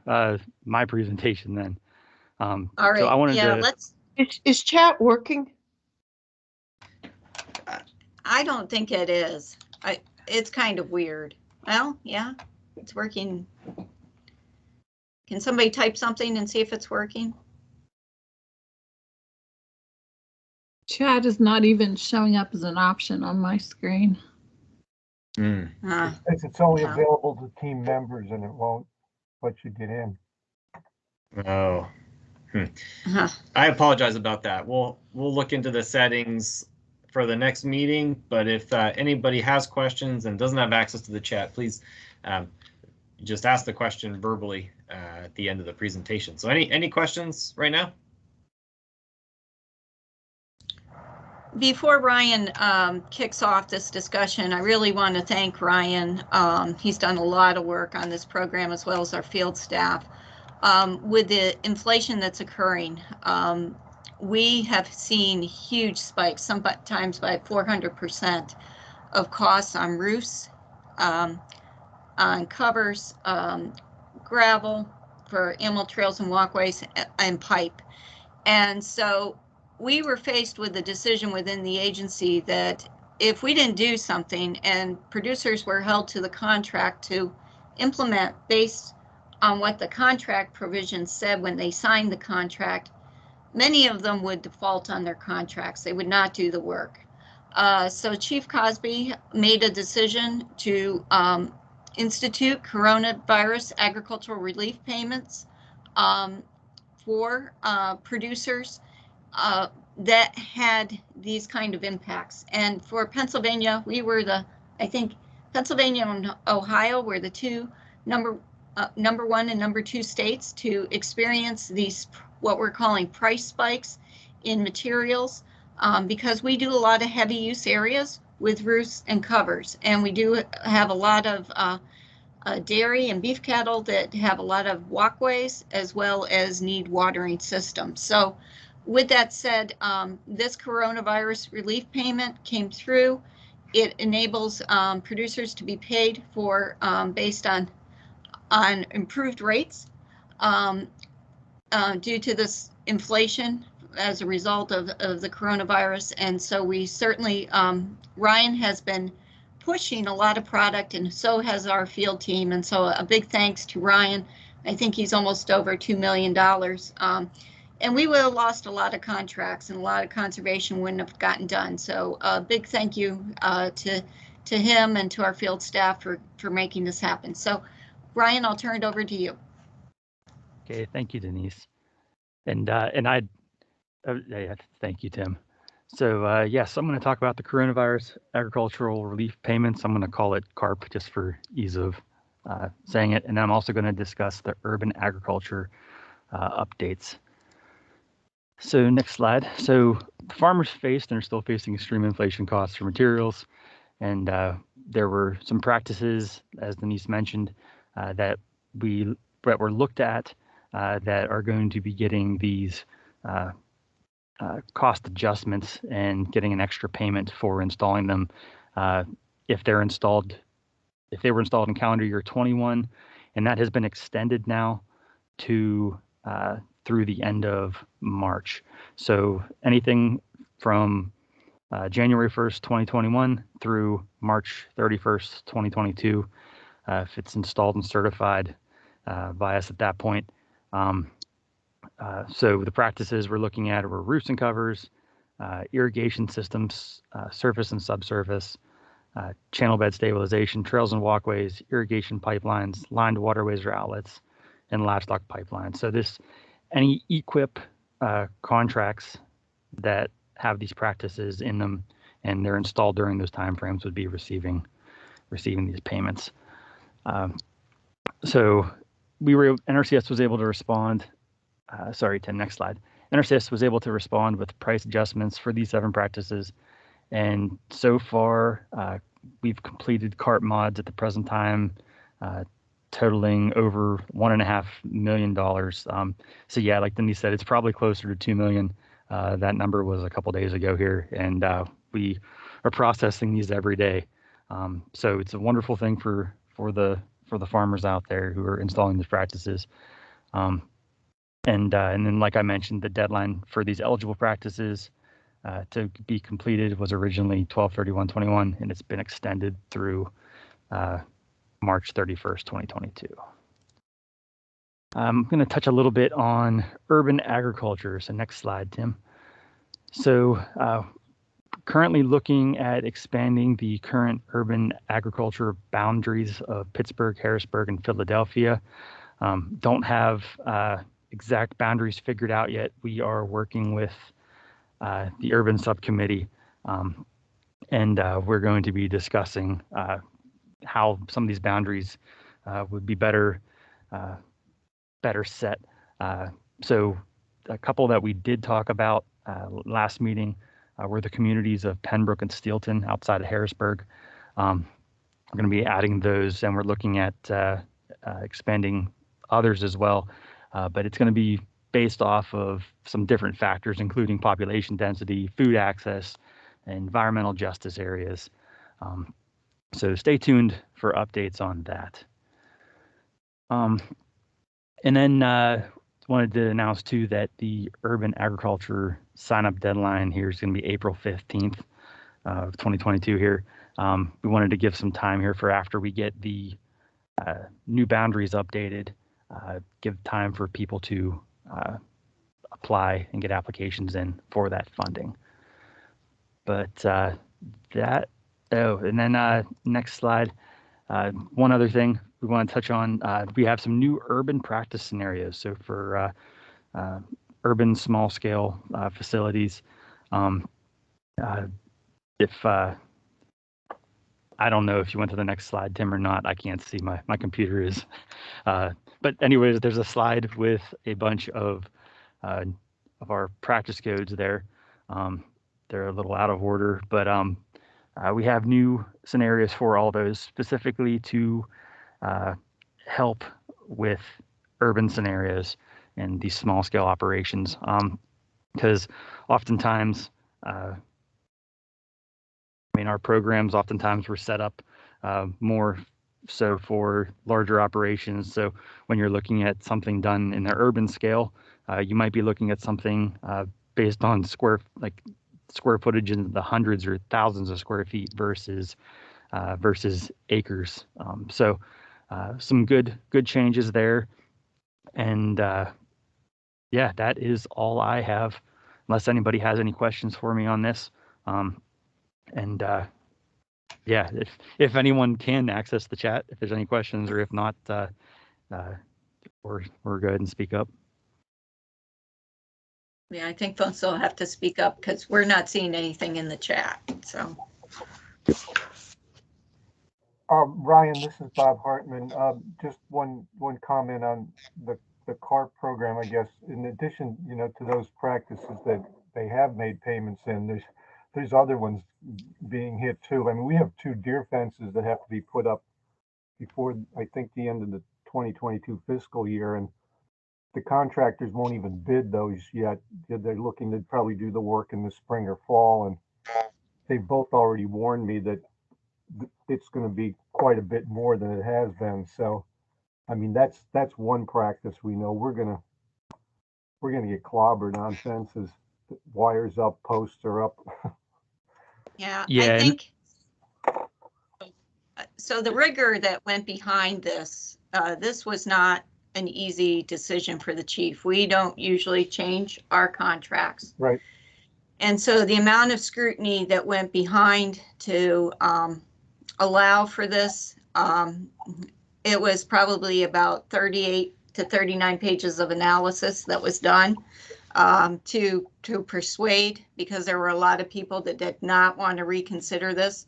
my presentation then. All right. So I wanted to. Let's. Is chat working? I don't think it is. It's kind of weird. Well, yeah, it's working. Can somebody type something and see if it's working? Chat is not even showing up as an option on my screen. It's only available to team members, and it won't let you get in. Oh. I apologize about that. We'll look into the settings for the next meeting, but if anybody has questions and doesn't have access to the chat, please just ask the question verbally at the end of the presentation. So any questions right now? Before Ryan kicks off this discussion, I really want to thank Ryan. He's done a lot of work on this program, as well as our field staff. With the inflation that's occurring, we have seen huge spikes, sometimes by 400% of costs on roofs, on covers, gravel for animal trails and walkways, and pipe. And so we were faced with a decision within the agency that if we didn't do something, and producers were held to the contract to implement based on what the contract provisions said when they signed the contract, many of them would default on their contracts. They would not do the work. So Chief Cosby made a decision to institute coronavirus agricultural relief payments for producers that had these kind of impacts. And for Pennsylvania, we were I think Pennsylvania and Ohio were the two number 1 and number 2 states to experience these, what we're calling price spikes in materials, because we do a lot of heavy use areas with roofs and covers. And we do have a lot of dairy and beef cattle that have a lot of walkways as well as need watering systems. So with that said, this coronavirus relief payment came through. It enables producers to be paid for based on improved rates due to this inflation as a result of the coronavirus. And so we certainly, Ryan has been pushing a lot of product, and so has our field team. And so a big thanks to Ryan. I think he's almost over $2 million. And we would have lost a lot of contracts, and a lot of conservation wouldn't have gotten done. So a big thank you to him and to our field staff for making this happen. So Ryan, I'll turn it over to you. Okay, thank you, Denise. And yeah, thank you, Tim. So yes, I'm going to talk about the coronavirus agricultural relief payments. I'm going to call it CARP just for ease of saying it. And then I'm also going to discuss the urban agriculture updates. So next slide. So the farmers faced and are still facing extreme inflation costs for materials. And there were some practices, as Denise mentioned, that were looked at that are going to be getting these cost adjustments and getting an extra payment for installing them if they were installed in calendar year 21, and that has been extended now to through the end of March. So anything from January 1st, 2021 through March 31st, 2022, if it's installed and certified by us at that point. So the practices we're looking at were roofs and covers, irrigation systems, surface and subsurface, channel bed stabilization, trails and walkways, irrigation pipelines, lined waterways or outlets, and livestock pipelines. So any Ewp contracts that have these practices in them and they're installed during those timeframes would be receiving these payments. So NRCS was able to respond. Sorry, Tim, next slide. NRCS was able to respond with price adjustments for these 7 practices. And so far, we've completed CARP mods at the present time, totaling over $1.5 million. So yeah, like Denise said, it's probably closer to $2 million. That number was a couple days ago here, and we are processing these every day. So it's a wonderful thing for the farmers out there who are installing these practices. And then, like I mentioned, the deadline for these eligible practices to be completed was originally 12/31/21, and it's been extended through March 31st, 2022. I'm going to touch a little bit on urban agriculture. So next slide, Tim. So currently looking at expanding the current urban agriculture boundaries of Pittsburgh, Harrisburg, and Philadelphia. Don't have exact boundaries figured out yet. We are working with the urban subcommittee, and we're going to be discussing how some of these boundaries would be better set. So a couple that we did talk about last meeting were the communities of Pembroke and Steelton outside of Harrisburg. We're going to be adding those, and we're looking at expanding others as well. But it's going to be based off of some different factors, including population density, food access, and environmental justice areas. So stay tuned for updates on that. And then wanted to announce too that the urban agriculture sign-up deadline here is going to be April 15th of 2022 here. We wanted to give some time here for after we get the new boundaries updated, give time for people to apply and get applications in for that funding. But and then next slide, one other thing we want to touch on, we have some new urban practice scenarios. So for urban small scale facilities, if I don't know if you went to the next slide, Tim, or not. I can't see, my computer is. But anyways, there's a slide with a bunch of our practice codes there. They're a little out of order, but we have new scenarios for all those, specifically to help with urban scenarios and these small scale operations. Because oftentimes, our programs oftentimes were set up more so for larger operations. So when you're looking at something done in the urban scale, you might be looking at something based on square footage in the hundreds or thousands of square feet versus acres. So some good changes there. And yeah, that is all I have, unless anybody has any questions for me on this. And yeah, if anyone can access the chat, if there's any questions, or if not, we're go ahead and speak up. Yeah, I think folks will have to speak up because we're not seeing anything in the chat. So, Ryan, this is Bob Hartman. Just one comment on the CARP program. I guess in addition, to those practices that they have made payments in, there's other ones being hit too. I mean, we have 2 deer fences that have to be put up before, I think, the end of the 2022 fiscal year, and the contractors won't even bid those yet. They're looking to probably do the work in the spring or fall, and they both already warned me that it's going to be quite a bit more than it has been. So, I mean, that's one practice we know we're gonna get clobbered on fences. Wires up, posts are up. yeah, Yeah, I think so. The rigor that went behind this, this was not an easy decision for the chief. We don't usually change our contracts. Right. And so the amount of scrutiny that went behind to allow for this, it was probably about 38 to 39 pages of analysis that was done to persuade, because there were a lot of people that did not want to reconsider this.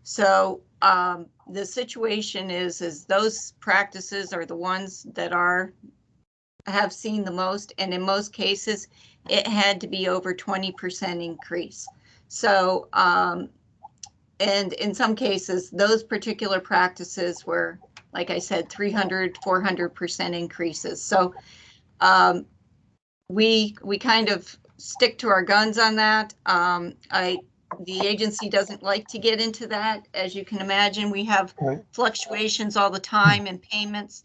So the situation is those practices are the ones that have seen the most, and in most cases, it had to be over 20% increase. So, and in some cases, those particular practices were, like I said, 300, 400% increases. So we kind of stick to our guns on that. The agency doesn't like to get into that. As you can imagine, we have fluctuations all the time in payments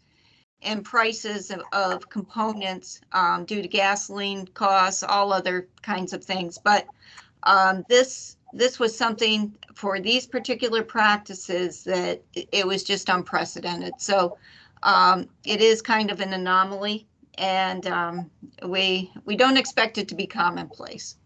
and prices of components due to gasoline costs, all other kinds of things. But this was something for these particular practices that it was just unprecedented. So it is kind of an anomaly, and we don't expect it to be commonplace.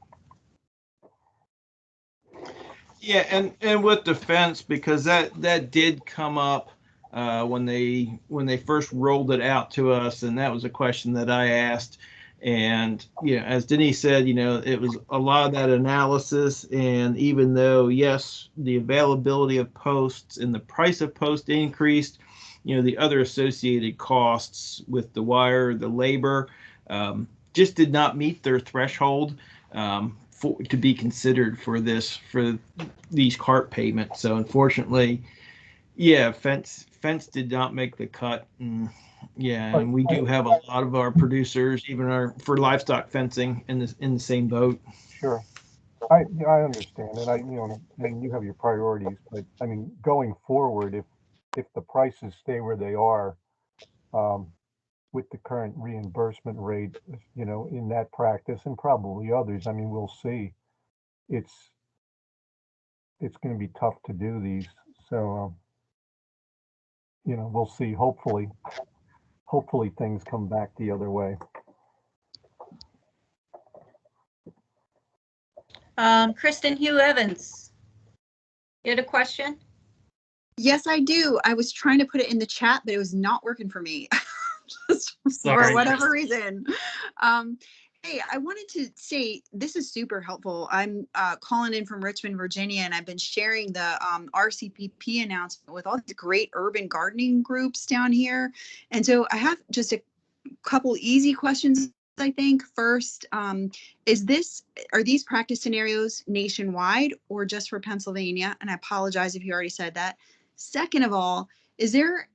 Yeah, and with defense, because that did come up when they first rolled it out to us, and that was a question that I asked. And as Denise said, it was a lot of that analysis. And even though, yes, the availability of posts and the price of posts increased, the other associated costs with the wire, the labor, just did not meet their threshold to be considered for these CARP payments. So unfortunately, yeah, fence did not make the cut. And we do have a lot of our producers, even for livestock fencing, in the same boat. Sure, I understand, and I mean, you have your priorities, but I mean, going forward, if the prices stay where they are, with the current reimbursement rate, in that practice and probably others, I mean, we'll see. It's going to be tough to do these. So we'll see. Hopefully things come back the other way. Kristen Hugh Evans, you had a question? Yes, I do. I was trying to put it in the chat, but it was not working for me. Sorry. For whatever reason. Hey, I wanted to say this is super helpful. I'm calling in from Richmond, Virginia, and I've been sharing the RCPP announcement with all these great urban gardening groups down here. And so I have just a couple easy questions. I think first, are these practice scenarios nationwide or just for Pennsylvania? And I apologize if you already said that. Second of all, is there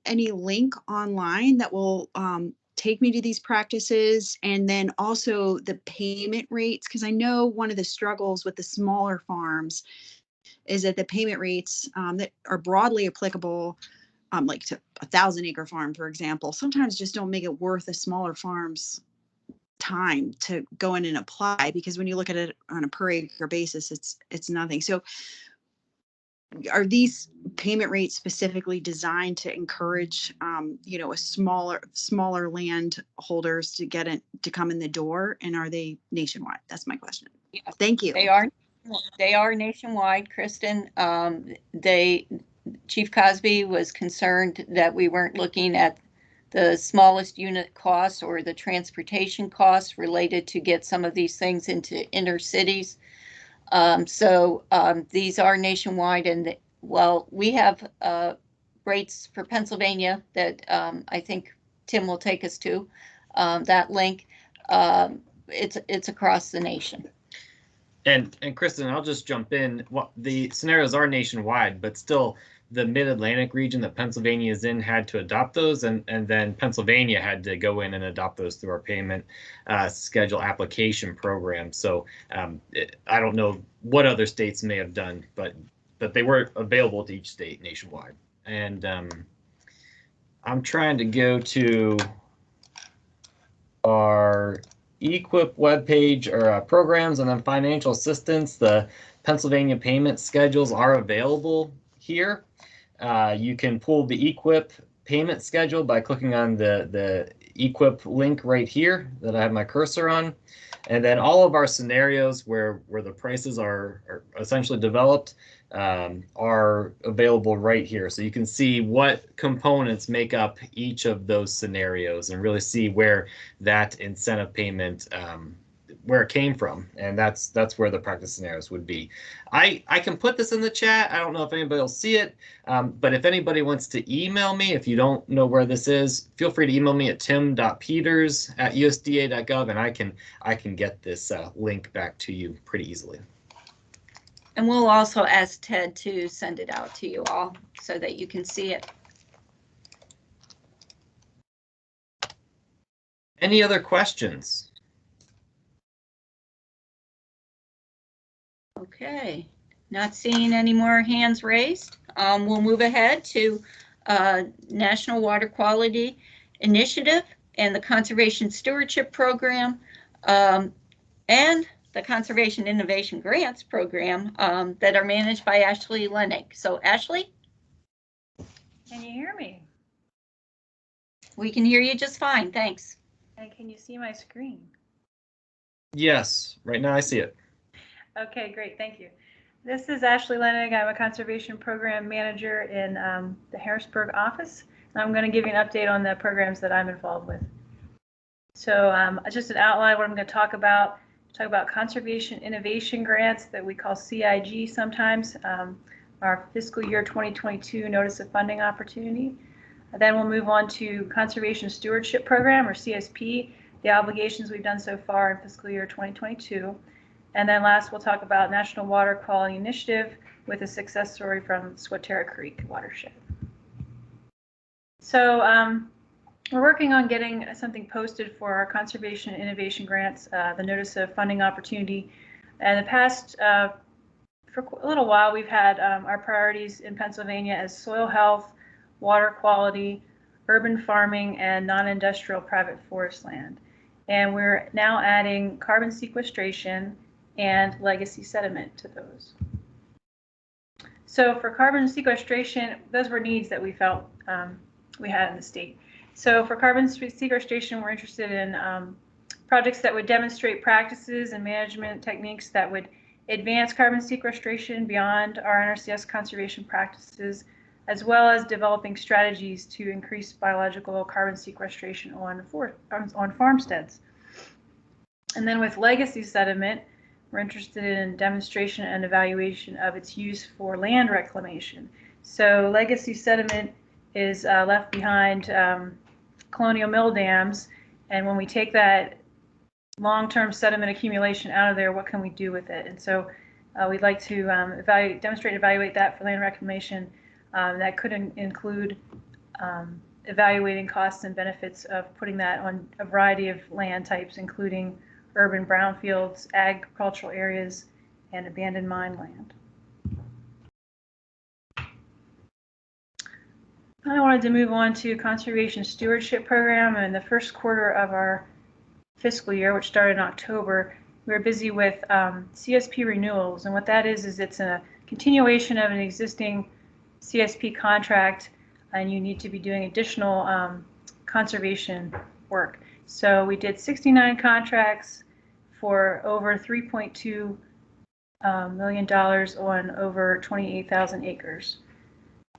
any link online that will take me to these practices, and then also the payment rates? Because I know one of the struggles with the smaller farms is that the payment rates that are broadly applicable, like to 1,000-acre farm, for example, sometimes just don't make it worth a smaller farm's time to go in and apply, because when you look at it on a per acre basis, it's nothing. So are these payment rates specifically designed to encourage a smaller land holders to come in the door, and are they nationwide? That's my question. Yeah, thank you. They are nationwide, Kristen. Chief Cosby was concerned that we weren't looking at the smallest unit costs or the transportation costs related to get some of these things into inner cities. So these are nationwide, and we have rates for Pennsylvania that I think Tim will take us to. That link, it's across the nation. And Kristen, I'll just jump in. The scenarios are nationwide, but still the Mid-Atlantic region that Pennsylvania is in had to adopt those, and then Pennsylvania had to go in and adopt those through our payment schedule application program. So I don't know what other states may have done, but they were available to each state nationwide. And I'm trying to go to our Ewp webpage, or programs, and then financial assistance. The Pennsylvania payment schedules are available here. You can pull the Ewp payment schedule by clicking on the Ewp link right here that I have my cursor on. And then all of our scenarios where the prices are essentially developed are available right here. So you can see what components make up each of those scenarios and really see where that incentive payment, where it came from. And that's where the practice scenarios would be. I can put this in the chat. I don't know if anybody will see it, but if anybody wants to email me, if you don't know where this is, feel free to email me at tim.peters@usda.gov, and I can get this link back to you pretty easily. And we'll also ask Ted to send it out to you all so that you can see it. Any other questions? Okay, not seeing any more hands raised. We'll move ahead to National Water Quality Initiative and the Conservation Stewardship Program, and the Conservation Innovation Grants Program that are managed by Ashley Leonard. So Ashley? Can you hear me? We can hear you just fine, thanks. And can you see my screen? Yes, right now I see it. Okay, great, thank you. This is Ashley Leonard. I'm a conservation program manager in the Harrisburg office. And I'm going to give you an update on the programs that I'm involved with. So just an outline what I'm going to talk about. Talk about conservation innovation grants that we call CIG sometimes, our fiscal year 2022 notice of funding opportunity. Then we'll move on to conservation stewardship program, or CSP, the obligations we've done so far in fiscal year 2022. And then last we'll talk about National Water Quality Initiative with a success story from Squaterra Creek Watershed. So we're working on getting something posted for our conservation and innovation grants, the notice of funding opportunity. In the past, for a little while, we've had our priorities in Pennsylvania as soil health, water quality, urban farming, and non-industrial private forest land. And we're now adding carbon sequestration and legacy sediment to those. So for carbon sequestration, those were needs that we felt we had in the state. So for carbon sequestration, we're interested in projects that would demonstrate practices and management techniques that would advance carbon sequestration beyond our NRCS conservation practices, as well as developing strategies to increase biological carbon sequestration on farmsteads. And then with legacy sediment, we're interested in demonstration and evaluation of its use for land reclamation. So legacy sediment is left behind colonial mill dams, and when we take that long-term sediment accumulation out of there, what can we do with it? And so we'd like to demonstrate and evaluate that for land reclamation. That could include evaluating costs and benefits of putting that on a variety of land types, including urban brownfields, agricultural areas, and abandoned mine land. I wanted to move on to Conservation Stewardship Program. In the first quarter of our fiscal year, which started in October, we were busy with CSP renewals. And what that is it's a continuation of an existing CSP contract, and you need to be doing additional conservation work. So we did 69 contracts for over $3.2 million on over 28,000 acres.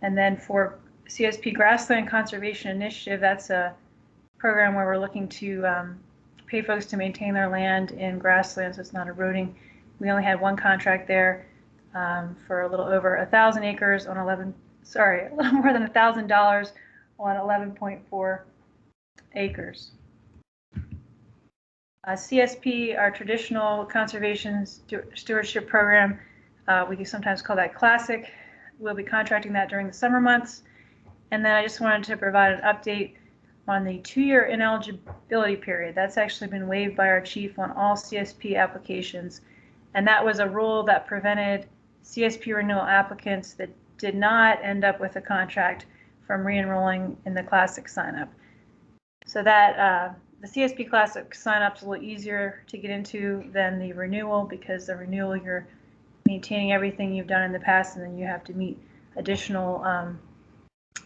And then for CSP Grassland Conservation Initiative, that's a program where we're looking to pay folks to maintain their land in grassland so it's not eroding. We only had one contract there for a little over 1,000 acres on a little more than $1,000 on 11.4 acres. CSP, our traditional conservation stewardship program, we sometimes call that classic. We'll be contracting that during the summer months. And then I just wanted to provide an update on the 2-year ineligibility period. That's actually been waived by our chief on all CSP applications. And that was a rule that prevented CSP renewal applicants that did not end up with a contract from re-enrolling in the classic sign-up. So that the CSP classic sign-up is a little easier to get into than the renewal, because the renewal you're maintaining everything you've done in the past, and then you have to meet additional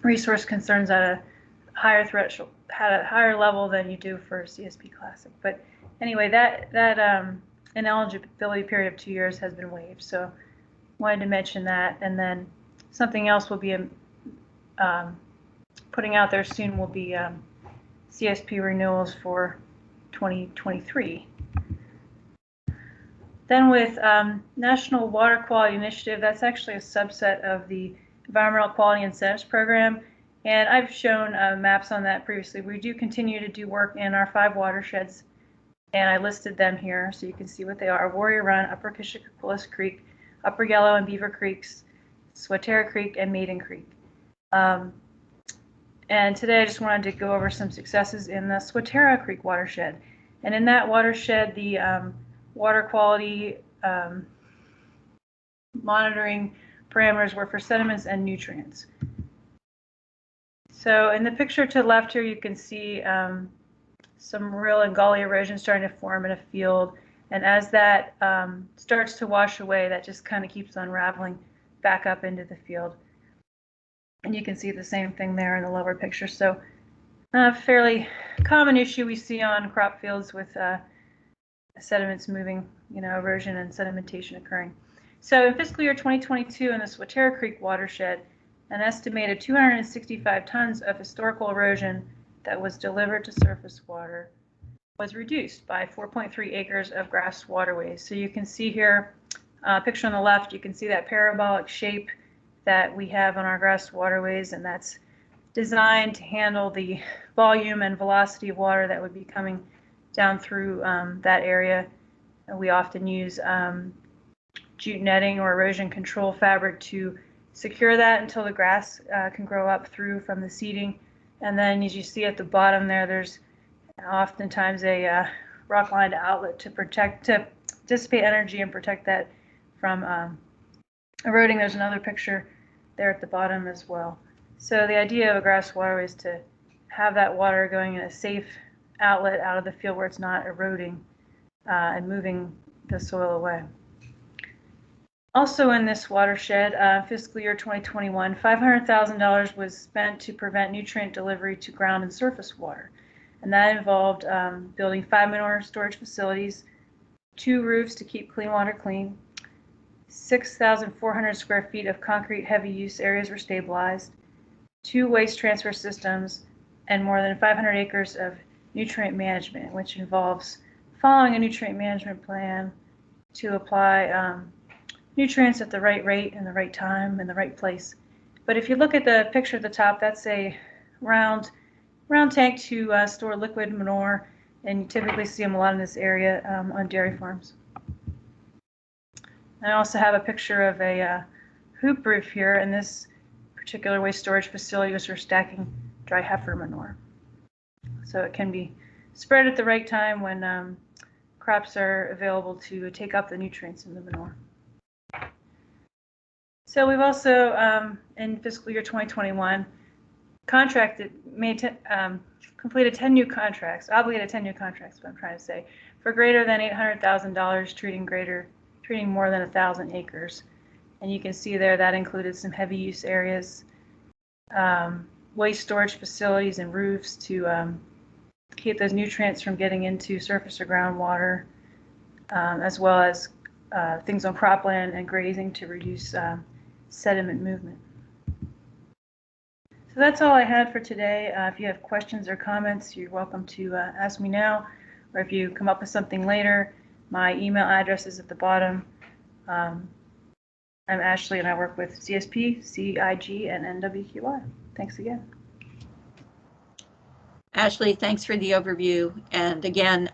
resource concerns at a higher threshold, at a higher level than you do for CSP Classic. But anyway, that ineligibility period of 2 years has been waived. So wanted to mention that. And then something else we'll be putting out there soon will be CSP renewals for 2023. Then with National Water Quality Initiative, that's actually a subset of the Environmental Quality Incentives Program. And I've shown maps on that previously. We do continue to do work in our 5 watersheds, and I listed them here so you can see what they are: Warrior Run, Upper Kishicopolis Creek, Upper Yellow and Beaver Creeks, Swatara Creek, and Maiden Creek. And today I just wanted to go over some successes in the Swatara Creek watershed. And in that watershed, the water quality monitoring parameters were for sediments and nutrients. So in the picture to the left here, you can see some real and gully erosion starting to form in a field. And as that starts to wash away, that just kind of keeps unraveling back up into the field. And you can see the same thing there in the lower picture. So a fairly common issue we see on crop fields with sediments moving, erosion and sedimentation occurring. So in fiscal year 2022 in the Swatara Creek watershed, an estimated 265 tons of historical erosion that was delivered to surface water was reduced by 4.3 acres of grass waterways. So you can see here, picture on the left, you can see that parabolic shape that we have on our grass waterways, and that's designed to handle the volume and velocity of water that would be coming down through that area. And we often use jute netting or erosion control fabric to secure that until the grass can grow up through from the seeding. And then as you see at the bottom there, there's oftentimes a rock-lined outlet to dissipate energy and protect that from eroding. There's another picture there at the bottom as well. So the idea of a grass waterway is to have that water going in a safe outlet out of the field where it's not eroding and moving the soil away. Also in this watershed, fiscal year 2021, $500,000 was spent to prevent nutrient delivery to ground and surface water. And that involved building 5 manure storage facilities, 2 roofs to keep clean water clean, 6,400 square feet of concrete heavy use areas were stabilized, 2 waste transfer systems, and more than 500 acres of nutrient management, which involves following a nutrient management plan to apply nutrients at the right rate and the right time and the right place. But if you look at the picture at the top, that's a round tank to store liquid manure, and you typically see them a lot in this area on dairy farms. I also have a picture of a hoop roof here, and this particular waste storage facility was for stacking dry heifer manure. So it can be spread at the right time when crops are available to take up the nutrients in the manure. So we've also, in fiscal year 2021, completed 10 new contracts, obligated 10 new contracts, what I'm trying to say, for greater than $800,000, treating more than 1,000 acres. And you can see there that included some heavy use areas, waste storage facilities and roofs to keep those nutrients from getting into surface or groundwater, as well as things on cropland and grazing to reduce sediment movement. So that's all I had for today. If you have questions or comments, you're welcome to ask me now, or if you come up with something later, my email address is at the bottom. I'm Ashley and I work with CSP, CIG, and NWQI. Thanks again. Ashley, thanks for the overview. And again,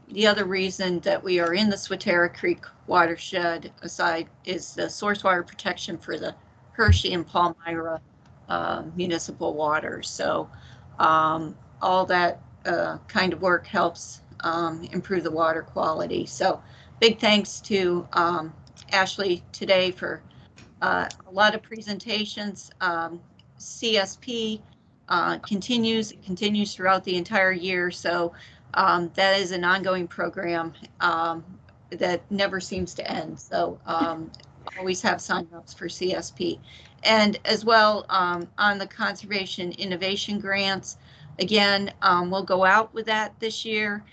the other reason that we are in the Swatara Creek watershed aside is the source water protection for the Hershey and Palmyra municipal waters. So all that kind of work helps improve the water quality. So big thanks to Ashley today for a lot of presentations. CSP continues throughout the entire year. So that is an ongoing program that never seems to end. So always have sign-ups for CSP. And as well on the Conservation Innovation Grants, again, we'll go out with that this year,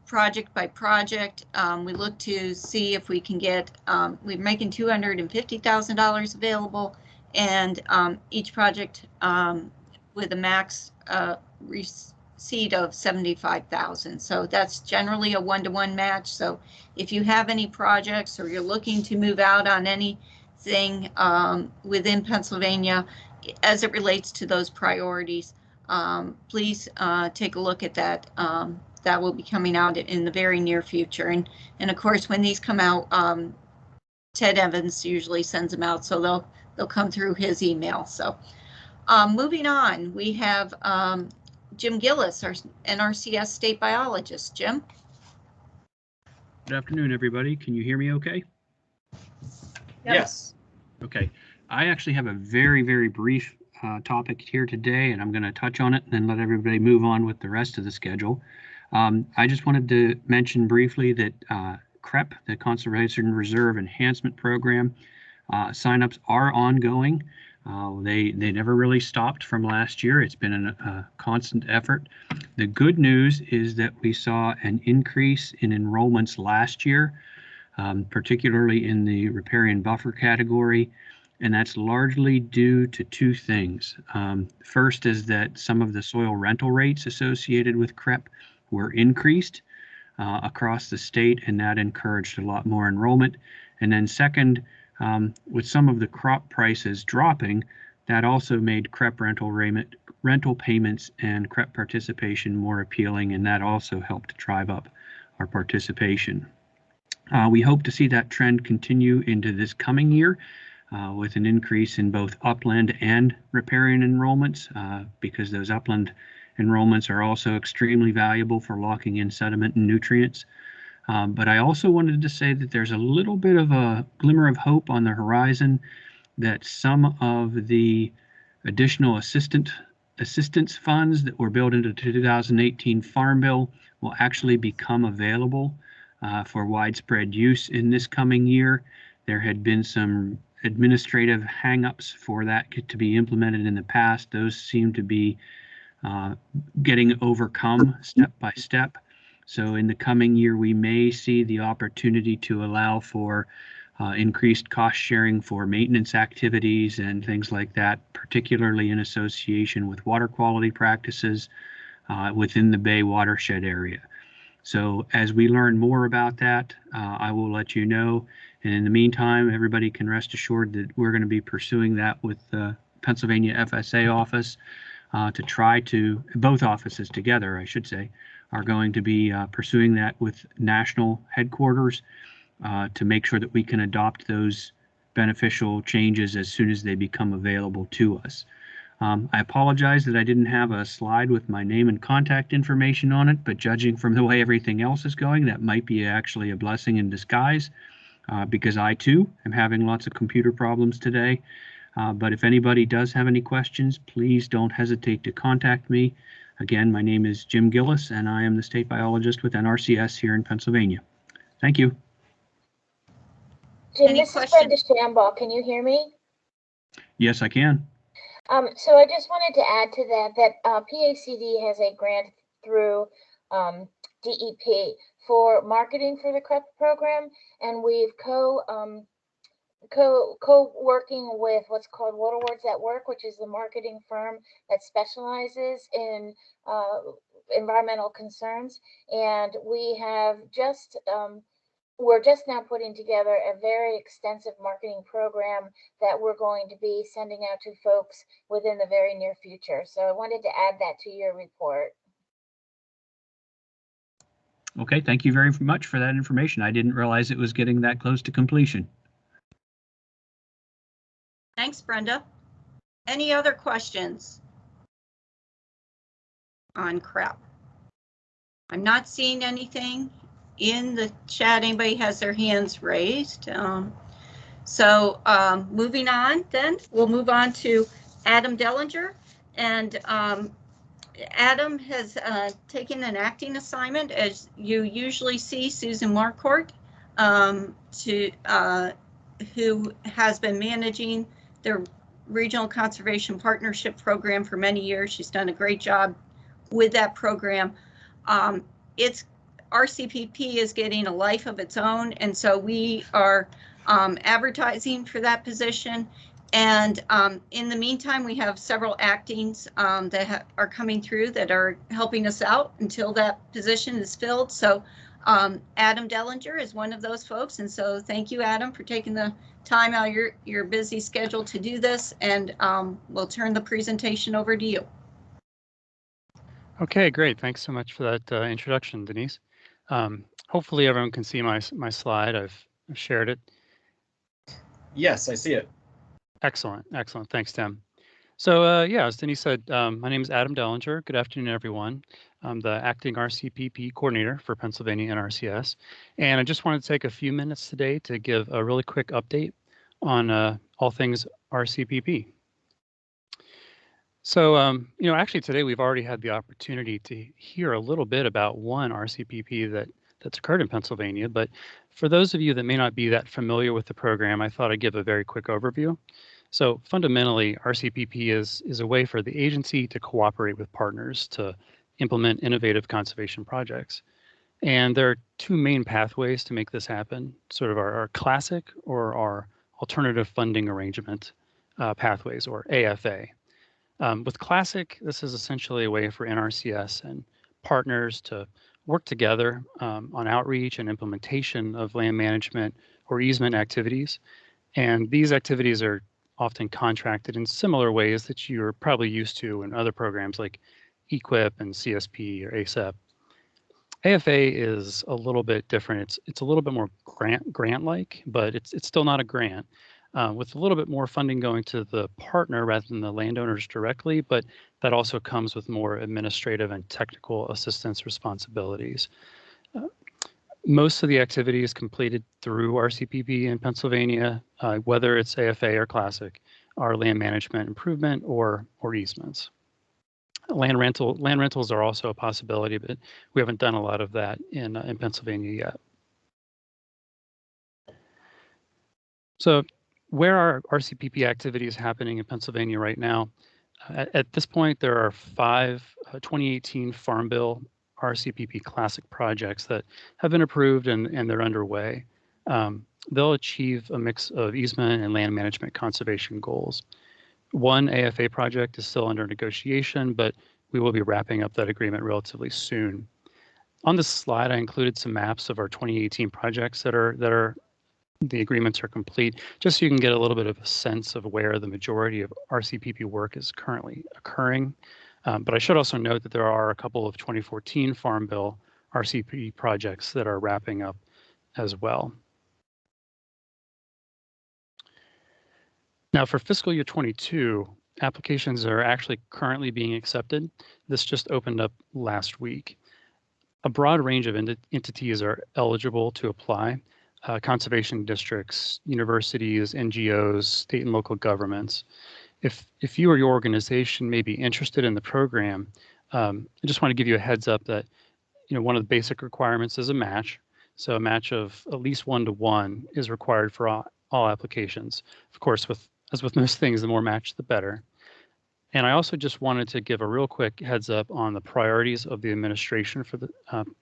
project by project. We look to see if we can get, we're making $250,000 available, and each project with a max receipt of $75,000. So that's generally a one-to-one match. So if you have any projects or you're looking to move out on anything within Pennsylvania as it relates to those priorities, please take a look at that. That will be coming out in the very near future. And of course, when these come out, Ted Evans usually sends them out, so they'll come through his email. So moving on, we have Jim Gillis, our NRCS state biologist. Jim? Good afternoon, everybody. Can you hear me okay? Yes. Okay. I actually have a very, very brief topic here today, and I'm going to touch on it and then let everybody move on with the rest of the schedule. I just wanted to mention briefly that CREP, the Conservation Reserve Enhancement Program, signups are ongoing. They never really stopped from last year. It's been a constant effort. The good news is that we saw an increase in enrollments last year, particularly in the riparian buffer category, and that's largely due to two things. First is that some of the soil rental rates associated with CREP were increased across the state, and that encouraged a lot more enrollment. And then second, with some of the crop prices dropping, that also made CREP rental payments and CREP participation more appealing, and that also helped drive up our participation. We hope to see that trend continue into this coming year with an increase in both upland and riparian enrollments, because those upland enrollments are also extremely valuable for locking in sediment and nutrients. But I also wanted to say that there's a little bit of a glimmer of hope on the horizon that some of the additional assistance funds that were built into the 2018 Farm Bill will actually become available for widespread use in this coming year. There had been some administrative hangups for that to be implemented in the past. Those seem to be getting overcome step by step. So in the coming year, we may see the opportunity to allow for increased cost sharing for maintenance activities and things like that, particularly in association with water quality practices within the Bay watershed area. So as we learn more about that, I will let you know. And in the meantime, everybody can rest assured that we're going to be pursuing that with the Pennsylvania FSA office to try to, both offices together, I should say, are going to be pursuing that with national headquarters to make sure that we can adopt those beneficial changes as soon as they become available to us. I apologize that I didn't have a slide with my name and contact information on it, but judging from the way everything else is going, that might be actually a blessing in disguise because I too am having lots of computer problems today. But if anybody does have any questions, please don't hesitate to contact me. Again, my name is Jim Gillis, and I am the state biologist with NRCS here in Pennsylvania. Thank you. Jim, this is Brenda Shambaugh. Can you hear me? Yes, I can. So I just wanted to add to that PACD has a grant through DEP for marketing for the CREP program, and we've co-working with what's called Waterworks at Work, which is the marketing firm that specializes in environmental concerns. And we have just we're just now putting together a very extensive marketing program that we're going to be sending out to folks within the very near future. So I wanted to add that to your report. Okay, thank you very much for that information. I didn't realize it was getting that close to completion. Thanks, Brenda. Any other questions on CREP? I'm not seeing anything in the chat. Anybody has their hands raised? Moving on, then we'll move on to Adam Dellinger, and Adam has taken an acting assignment, as you usually see Susan Marcourt, who has been managing the Regional Conservation Partnership Program for many years. She's done a great job with that program. RCPP is getting a life of its own, and so we are advertising for that position. And in the meantime, we have several actings that are coming through that are helping us out until that position is filled. So Adam Dellinger is one of those folks, and so thank you, Adam, for taking the time out of your busy schedule to do this, and we'll turn the presentation over to you. Okay, great. Thanks so much for that introduction, Denise. Hopefully everyone can see my slide. I've shared it. Yes, I see it. Excellent, excellent. Thanks, Tim. So yeah, as Denise said, my name is Adam Dellinger. Good afternoon, everyone. I'm the acting RCPP coordinator for Pennsylvania NRCS, and I just wanted to take a few minutes today to give a really quick update on all things RCPP. So, actually today we've already had the opportunity to hear a little bit about one RCPP that's occurred in Pennsylvania, but for those of you that may not be that familiar with the program, I thought I'd give a very quick overview. So fundamentally, RCPP is a way for the agency to cooperate with partners to implement innovative conservation projects. And there are two main pathways to make this happen, sort of our classic or our alternative funding arrangement pathways, or AFA. With Classic, this is essentially a way for NRCS and partners to work together on outreach and implementation of land management or easement activities. And these activities are often contracted in similar ways that you're probably used to in other programs like Ewp and CSP or ASAP. AFA is a little bit different. It's a little bit more grant-like, but it's still not a grant. With a little bit more funding going to the partner rather than the landowners directly, but that also comes with more administrative and technical assistance responsibilities. Most of the activity is completed through RCPP in Pennsylvania, whether it's AFA or Classic, are land management improvement or easements. Land rentals are also a possibility, but we haven't done a lot of that in Pennsylvania yet. So where are RCPP activities happening in Pennsylvania right now? At this point, there are 5 2018 Farm Bill RCPP Classic projects that have been approved and they're underway. They'll achieve a mix of easement and land management conservation goals. One AFA project is still under negotiation, but we will be wrapping up that agreement relatively soon. On this slide, I included some maps of our 2018 projects that are the agreements are complete, just so you can get a little bit of a sense of where the majority of RCPP work is currently occurring. But I should also note that there are a couple of 2014 Farm Bill RCPP projects that are wrapping up as well. Now for fiscal year 22, applications are actually currently being accepted. This just opened up last week. A broad range of entities are eligible to apply. Conservation districts, universities, NGOs, state and local governments. If you or your organization may be interested in the program, I just want to give you a heads up that one of the basic requirements is a match. So a match of at least 1-to-1 is required for all applications. Of course, as with most things, the more match, the better. And I also just wanted to give a real quick heads up on the priorities of the administration for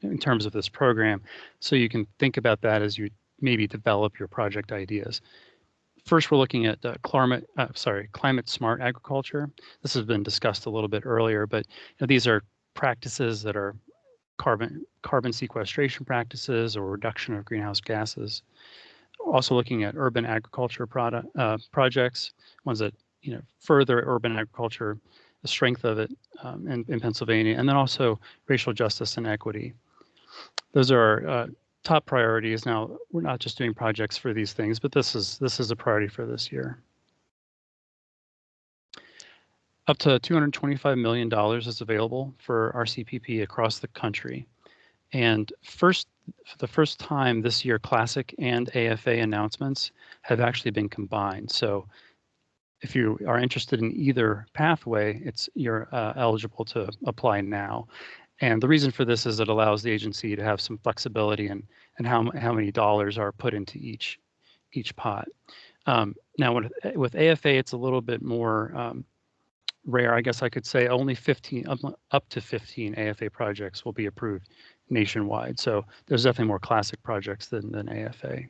in terms of this program, so you can think about that as you maybe develop your project ideas. First, we're looking at climate smart agriculture. This has been discussed a little bit earlier, but these are practices that are carbon sequestration practices or reduction of greenhouse gases. Also looking at urban agriculture projects, ones that further urban agriculture, the strength of it in Pennsylvania, and then also racial justice and equity. Those are top priorities. Now, we're not just doing projects for these things, but this is a priority for this year. Up to $225 million is available for RCPP across the country. And for the first time this year, Classic and AFA announcements have actually been combined. So if you are interested in either pathway, you're eligible to apply now. And the reason for this is it allows the agency to have some flexibility in how many dollars are put into each pot. Now, with AFA, it's a little bit more rare, I guess I could say. Only up to 15 AFA projects will be approved nationwide. So there's definitely more classic projects than AFA.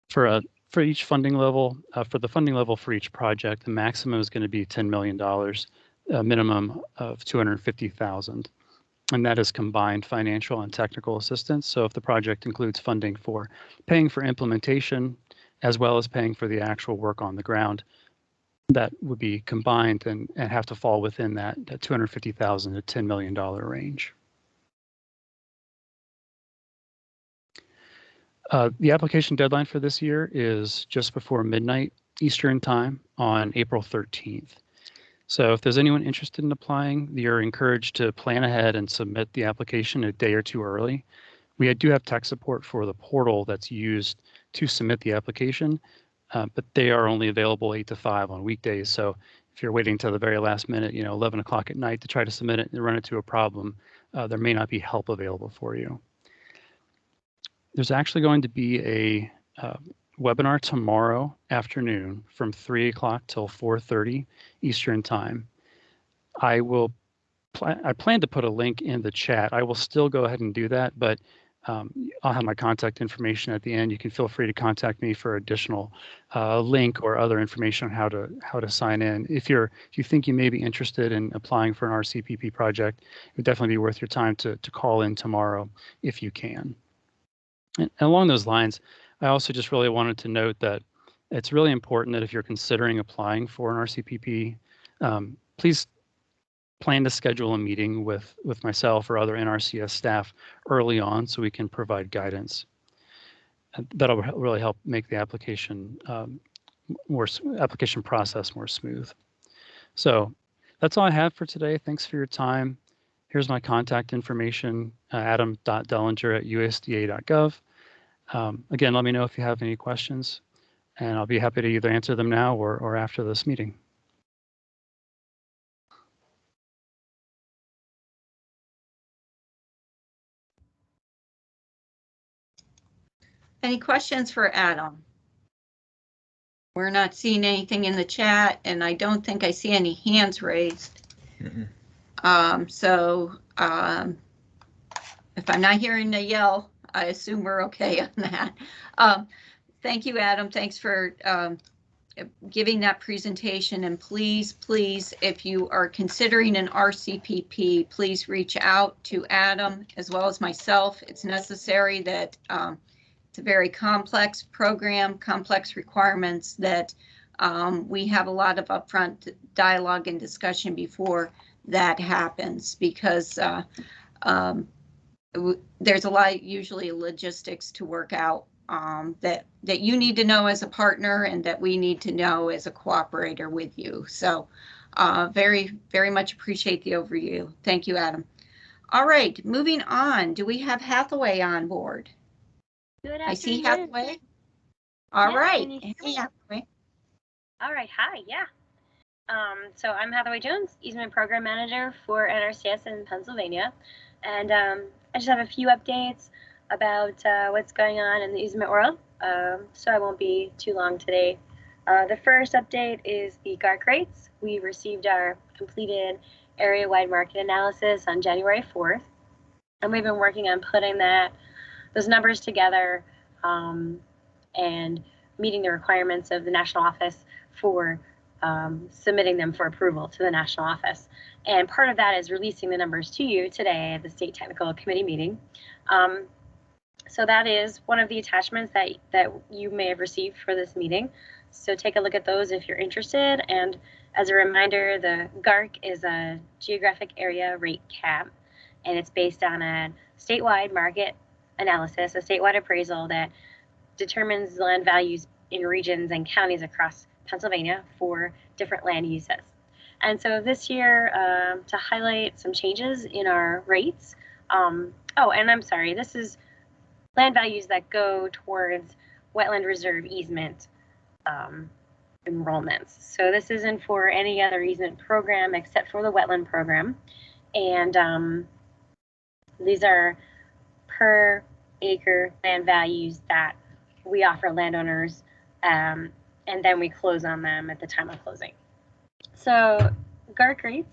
For each funding level, for the funding level for each project, the maximum is going to be $10 million, a minimum of $250,000. And that is combined financial and technical assistance. So if the project includes funding for paying for implementation, as well as paying for the actual work on the ground, that would be combined and have to fall within that $250,000 to $10 million range. The application deadline for this year is just before midnight Eastern time on April 13th. So if there's anyone interested in applying, you're encouraged to plan ahead and submit the application a day or two early. We do have tech support for the portal that's used to submit the application, but they are only available 8 to 5 on weekdays. So if you're waiting till the very last minute, 11 o'clock at night to try to submit it and run into a problem, there may not be help available for you. There's actually going to be a webinar tomorrow afternoon from 3 o'clock till 4:30 Eastern time. I plan to put a link in the chat. I will still go ahead and do that, but I'll have my contact information at the end. You can feel free to contact me for additional link or other information on how to sign in. If you think you may be interested in applying for an RCPP project, it would definitely be worth your time to call in tomorrow if you can. And along those lines, I also just really wanted to note that it's really important that if you're considering applying for an RCPP, please plan to schedule a meeting with myself or other NRCS staff early on so we can provide guidance. And that'll really help make the application application process more smooth. So that's all I have for today. Thanks for your time. Here's my contact information, adam.dellinger@usda.gov. Again, let me know if you have any questions, and I'll be happy to either answer them now or after this meeting. Any questions for Adam? We're not seeing anything in the chat, and I don't think I see any hands raised. If I'm not hearing a yell, I assume we're okay on that. Thank you, Adam. Thanks for giving that presentation. And please, if you are considering an RCPP, please reach out to Adam as well as myself. It's necessary that it's a very complex program, complex requirements that we have a lot of upfront dialogue and discussion before that happens, because there's a lot, usually logistics to work out that you need to know as a partner and that we need to know as a cooperator with you. So very, very much appreciate the overview. Thank you, Adam. All right, moving on. Do we have Hathaway on board? Good afternoon. I see Hathaway. All right. Hey, Hathaway. All right. Hi. Yeah. So I'm Hathaway Jones, Easement Program Manager for Nrcs in Pennsylvania. And I just have a few updates about what's going on in the easement world. So I won't be too long today. The first update is the GARC rates. We received our completed area-wide market analysis on January 4th. And we've been working on putting those numbers together and meeting the requirements of the national office for submitting them for approval to the national office. And part of that is releasing the numbers to you today at the State Technical Committee meeting. So that is one of the attachments that you may have received for this meeting. So take a look at those if you're interested. And as a reminder, the GARC is a geographic area rate cap, and it's based on a statewide market analysis, a statewide appraisal that determines land values in regions and counties across Pennsylvania for different land uses. And so this year, to highlight some changes in our rates, oh, and I'm sorry, this is land values that go towards wetland reserve easement enrollments. So this isn't for any other easement program except for the wetland program. And these are per acre land values that we offer landowners, and then we close on them at the time of closing. So GARC rates,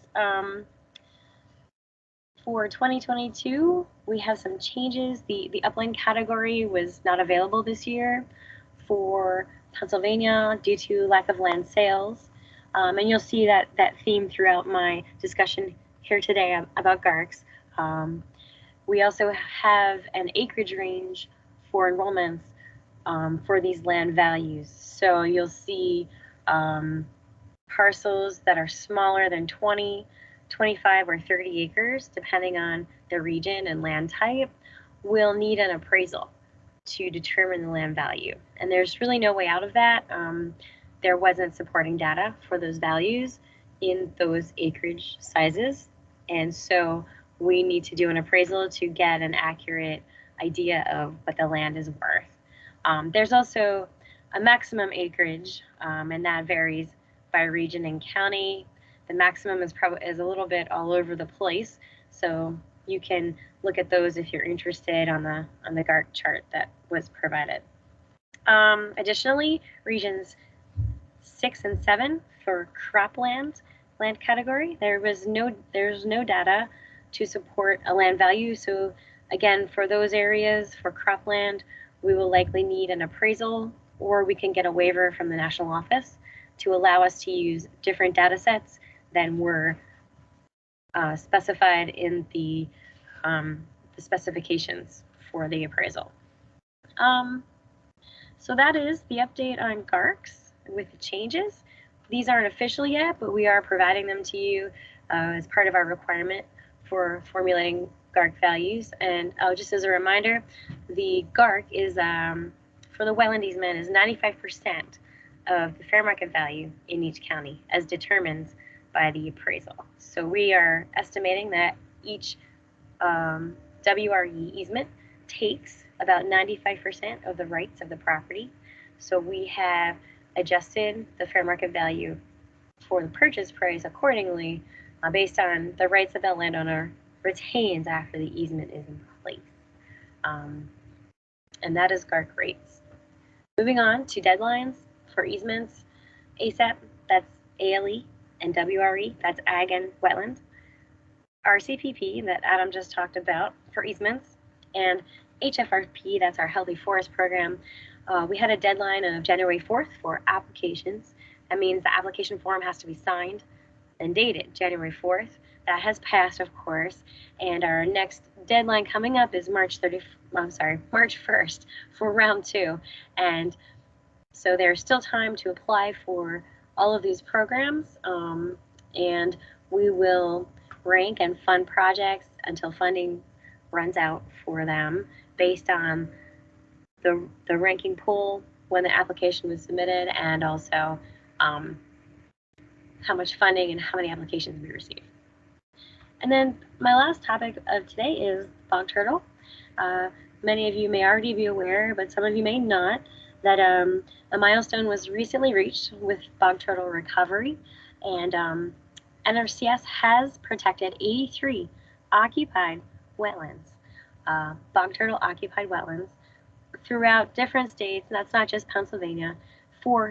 for 2022, we have some changes. The upland category was not available this year for Pennsylvania due to lack of land sales. And you'll see that theme throughout my discussion here today about GARCs. We also have an acreage range for enrollments for these land values. So you'll see parcels that are smaller than 20, 25, or 30 acres, depending on the region and land type, will need an appraisal to determine the land value. And there's really no way out of that. There wasn't supporting data for those values in those acreage sizes. And so we need to do an appraisal to get an accurate idea of what the land is worth. There's also a maximum acreage, and that varies by region and county. The maximum is a little bit all over the place, so you can look at those if you're interested on the GARC chart that was provided. Additionally, regions 6 and 7 for cropland land category, there's no data to support a land value. So again, for those areas for cropland, we will likely need an appraisal, or we can get a waiver from the national office to allow us to use different data sets than were specified in the specifications for the appraisal. So that is the update on GARCs with the changes. These aren't official yet, but we are providing them to you as part of our requirement for formulating GARC values. And just as a reminder, the GARC is, for the wetland easement, is 95% of the fair market value in each county as determined by the appraisal. So we are estimating that each WRE easement takes about 95% of the rights of the property. So we have adjusted the fair market value for the purchase price accordingly based on the rights that the landowner retains after the easement is in place. And that is GARC rates. Moving on to deadlines For easements, ASAP, that's ALE, and WRE, that's Ag and Wetland. RCPP, that Adam just talked about, for easements, and HFRP, that's our Healthy Forest Program. We had a deadline of January 4th for applications. That means the application form has to be signed and dated January 4th. That has passed, of course, and our next deadline coming up is March 1st for round 2. And so there's still time to apply for all of these programs, and we will rank and fund projects until funding runs out for them based on the ranking pool when the application was submitted, and also how much funding and how many applications we receive. And then my last topic of today is bog turtle. Many of you may already be aware, but some of you may not, that a milestone was recently reached with bog turtle recovery, and NRCS has protected 83 occupied wetlands, bog turtle occupied wetlands throughout different states, and that's not just Pennsylvania,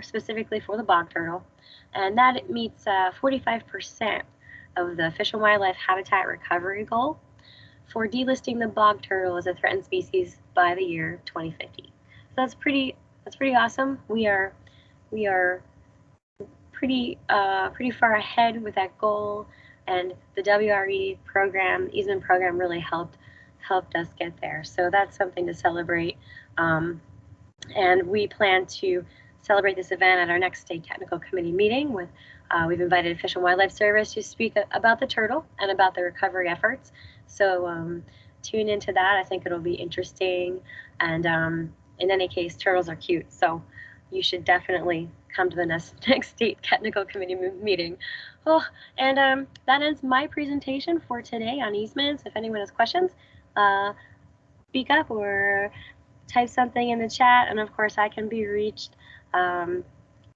specifically for the bog turtle, and that meets 45% of the Fish and Wildlife Habitat Recovery Goal for delisting the bog turtle as a threatened species by the year 2050. So that's pretty awesome. We are pretty far ahead with that goal, and the WRE program, easement program, really helped us get there. So that's something to celebrate, and we plan to celebrate this event at our next state technical committee meeting. We've invited Fish and Wildlife Service to speak about the turtle and about the recovery efforts. So tune into that. I think it'll be interesting, and in any case, turtles are cute, so you should definitely come to the next state technical committee meeting. Oh, and that ends my presentation for today on easements. If anyone has questions, speak up or type something in the chat, and of course I can be reached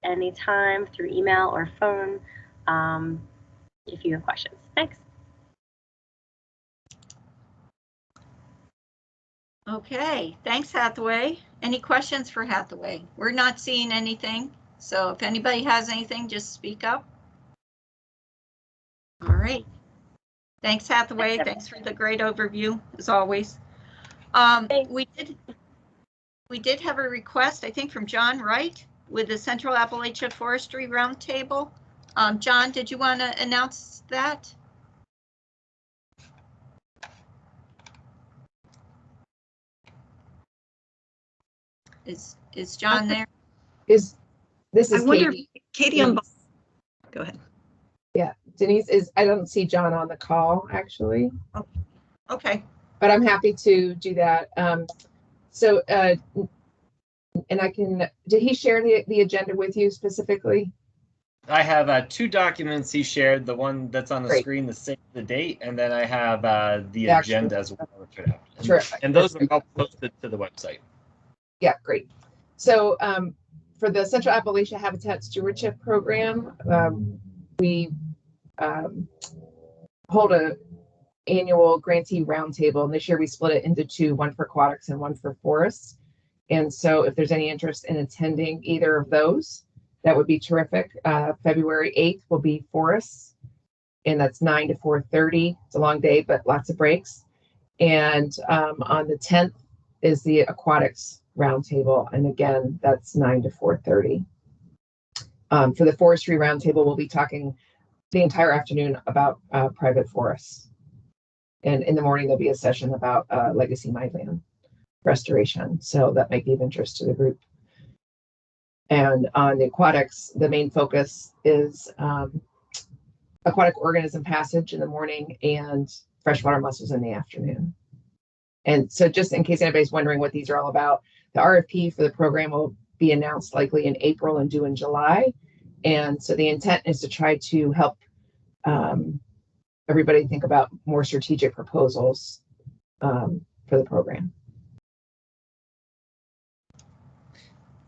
anytime through email or phone if you have questions. Thanks. Okay, thanks, Hathaway. Any questions for Hathaway? We're not seeing anything, so if anybody has anything, just speak up. All right. Thanks, Hathaway. Thanks for the great overview, as always. We did have a request, I think, from John Wright with the Central Appalachia Forestry Roundtable. John, did you want to announce that? Is John there? This is I wonder Katie. if Katie on. Go ahead. Yeah, Denise is. I don't see John on the call actually. Oh, okay. But I'm happy to do that. And I can. Did he share the agenda with you specifically? I have 2 documents he shared. The one that's on the Great. screen, the date, and then I have the Actually, agenda as well. Terrific. And those are all posted to the website. Yeah, great. So for the Central Appalachia Habitat Stewardship Program, we hold a annual grantee roundtable, and this year we split it into 2, one for aquatics and one for forests. And so if there's any interest in attending either of those, that would be terrific. February 8th will be forests, and that's 9 to 4:30. It's a long day, but lots of breaks. And on the 10th is the aquatics roundtable, and again, that's 9 to 4:30. For the forestry roundtable, we'll be talking the entire afternoon about private forests. And in the morning, there'll be a session about legacy mineland restoration. So that might be of interest to the group. And on the aquatics, the main focus is aquatic organism passage in the morning and freshwater mussels in the afternoon. And so just in case anybody's wondering what these are all about, the RFP for the program will be announced likely in April and due in July. And so the intent is to try to help everybody think about more strategic proposals for the program.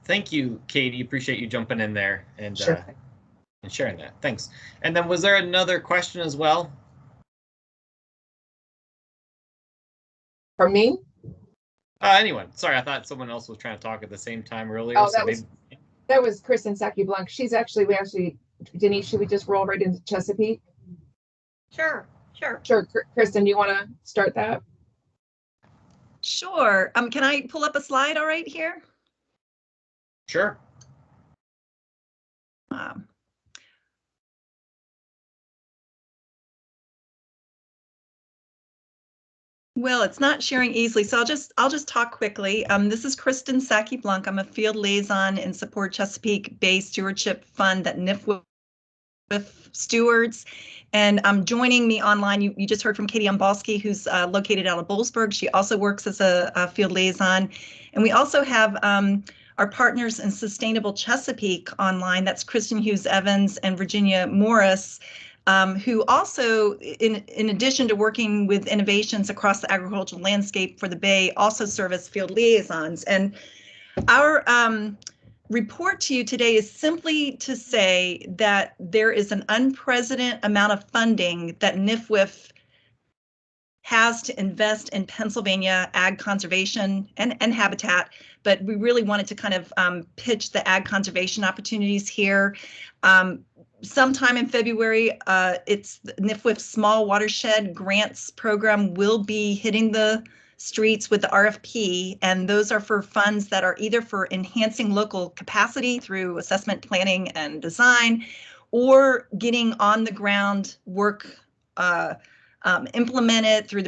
Thank you, Katie. Appreciate you jumping in there and Sure. And sharing that. Thanks. And then was there another question as well? From me? Anyone? Sorry, I thought someone else was trying to talk at the same time earlier. Oh, so that was That was Kristen Saki-Blanc. Denise, should we just roll right into Chesapeake? Sure. Sure. Kristen, do you want to start that? Sure. Can I pull up a slide all right here? Sure. Well, it's not sharing easily, so I'll just talk quickly. This is Kristen Saki-Blanc. I'm a field liaison and support Chesapeake Bay Stewardship Fund that NIFWF stewards. And joining me online, you just heard from Katie Umbalski, who's located out of Boalsburg. She also works as a field liaison. And we also have our partners in Sustainable Chesapeake online. That's Kristen Hughes Evans and Virginia Morris, who also, in addition to working with innovations across the agricultural landscape for the Bay, also serve as field liaisons. And our report to you today is simply to say that there is an unprecedented amount of funding that NIFWF has to invest in Pennsylvania ag conservation and habitat, but we really wanted to kind of pitch the ag conservation opportunities here. Sometime in February, it's NIFWF's Small Watershed Grants Program will be hitting the streets with the RFP, and those are for funds that are either for enhancing local capacity through assessment, planning, and design, or getting on the ground work implemented through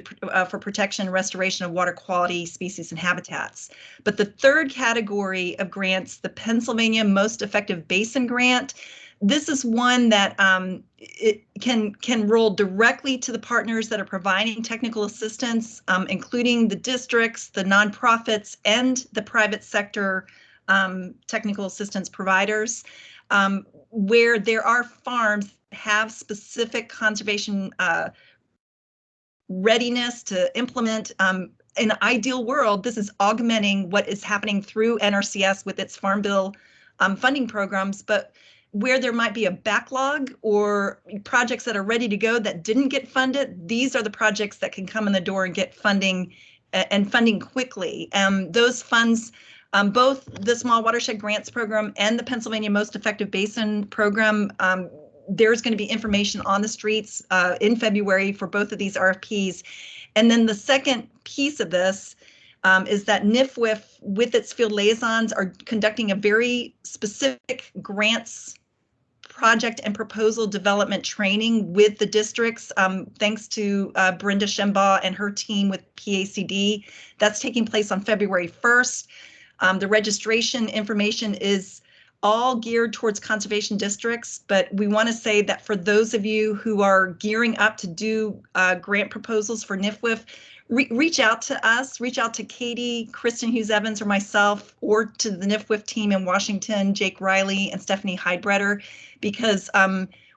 for protection and restoration of water quality, species, and habitats. But the third category of grants, the Pennsylvania Most Effective Basin Grant, this is one that it can roll directly to the partners that are providing technical assistance, including the districts, the nonprofits, and the private sector technical assistance providers, where there are farms have specific conservation readiness to implement. In an ideal world, this is augmenting what is happening through NRCS with its Farm Bill funding programs, but where there might be a backlog or projects that are ready to go that didn't get funded, these are the projects that can come in the door and get funding and funding quickly. Those funds, both the Small Watershed Grants Program and the Pennsylvania Most Effective Basin Program, there's going to be information on the streets in February for both of these RFPs. And then the second piece of this is that NIFWF, with its field liaisons, are conducting a very specific grants project and proposal development training with the districts, thanks to Brenda Schembaugh and her team with PACD. That's taking place on February 1st. The registration information is all geared towards conservation districts, but we want to say that for those of you who are gearing up to do grant proposals for NIFWF, reach out to us, reach out to Katie, Kristen Hughes Evans, or myself, or to the NIFWF team in Washington, Jake Riley and Stephanie Heidbreder, because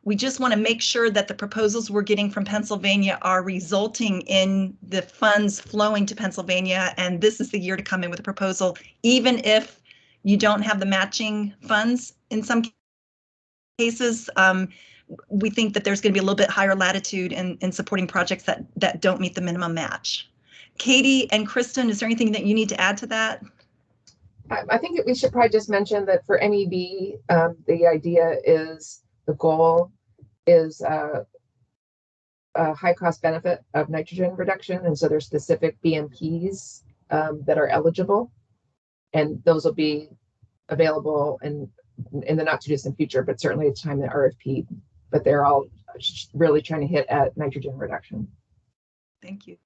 we just want to make sure that the proposals we're getting from Pennsylvania are resulting in the funds flowing to Pennsylvania, and this is the year to come in with a proposal, even if you don't have the matching funds in some cases. We think that there's going to be a little bit higher latitude in supporting projects that don't meet the minimum match. Katie and Kristen, is there anything that you need to add to that? I think that we should probably just mention that for NEB, the idea is, the goal is a high cost benefit of nitrogen reduction. And so there's specific BMPs that are eligible, and those will be available in the not too distant future, but certainly at the time of the RFP. But they're all really trying to hit at nitrogen reduction. Thank you.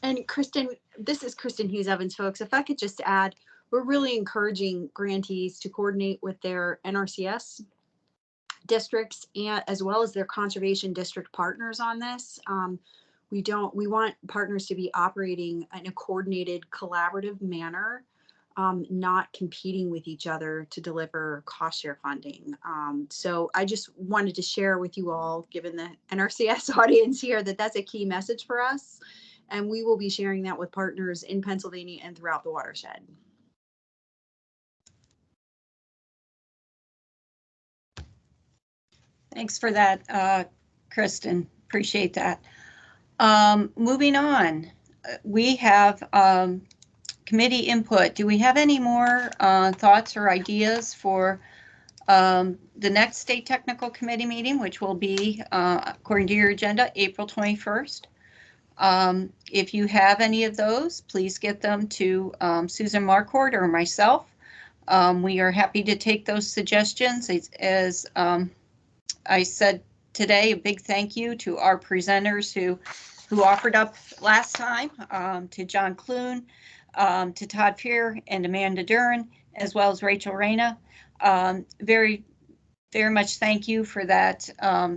And Kristen, this is Kristen Hughes Evans, folks. If I could just add, we're really encouraging grantees to coordinate with their NRCS districts and as well as their conservation district partners on this. We want partners to be operating in a coordinated, collaborative manner, not competing with each other to deliver cost share funding. So I just wanted to share with you all, given the NRCS audience here, that that's a key message for us. And we will be sharing that with partners in Pennsylvania and throughout the watershed. Thanks for that, Kristen. Appreciate that. Moving on, we have committee input. Do we have any more thoughts or ideas for the next state technical committee meeting, which will be, according to your agenda, April 21st? If you have any of those, please get them to Susan Marquardt or myself. We are happy to take those suggestions. As I said today, a big thank you to our presenters who offered up last time, to John Cloon, to Todd Peer and Amanda Duran, as well as Rachel Reyna. Very much thank you for that,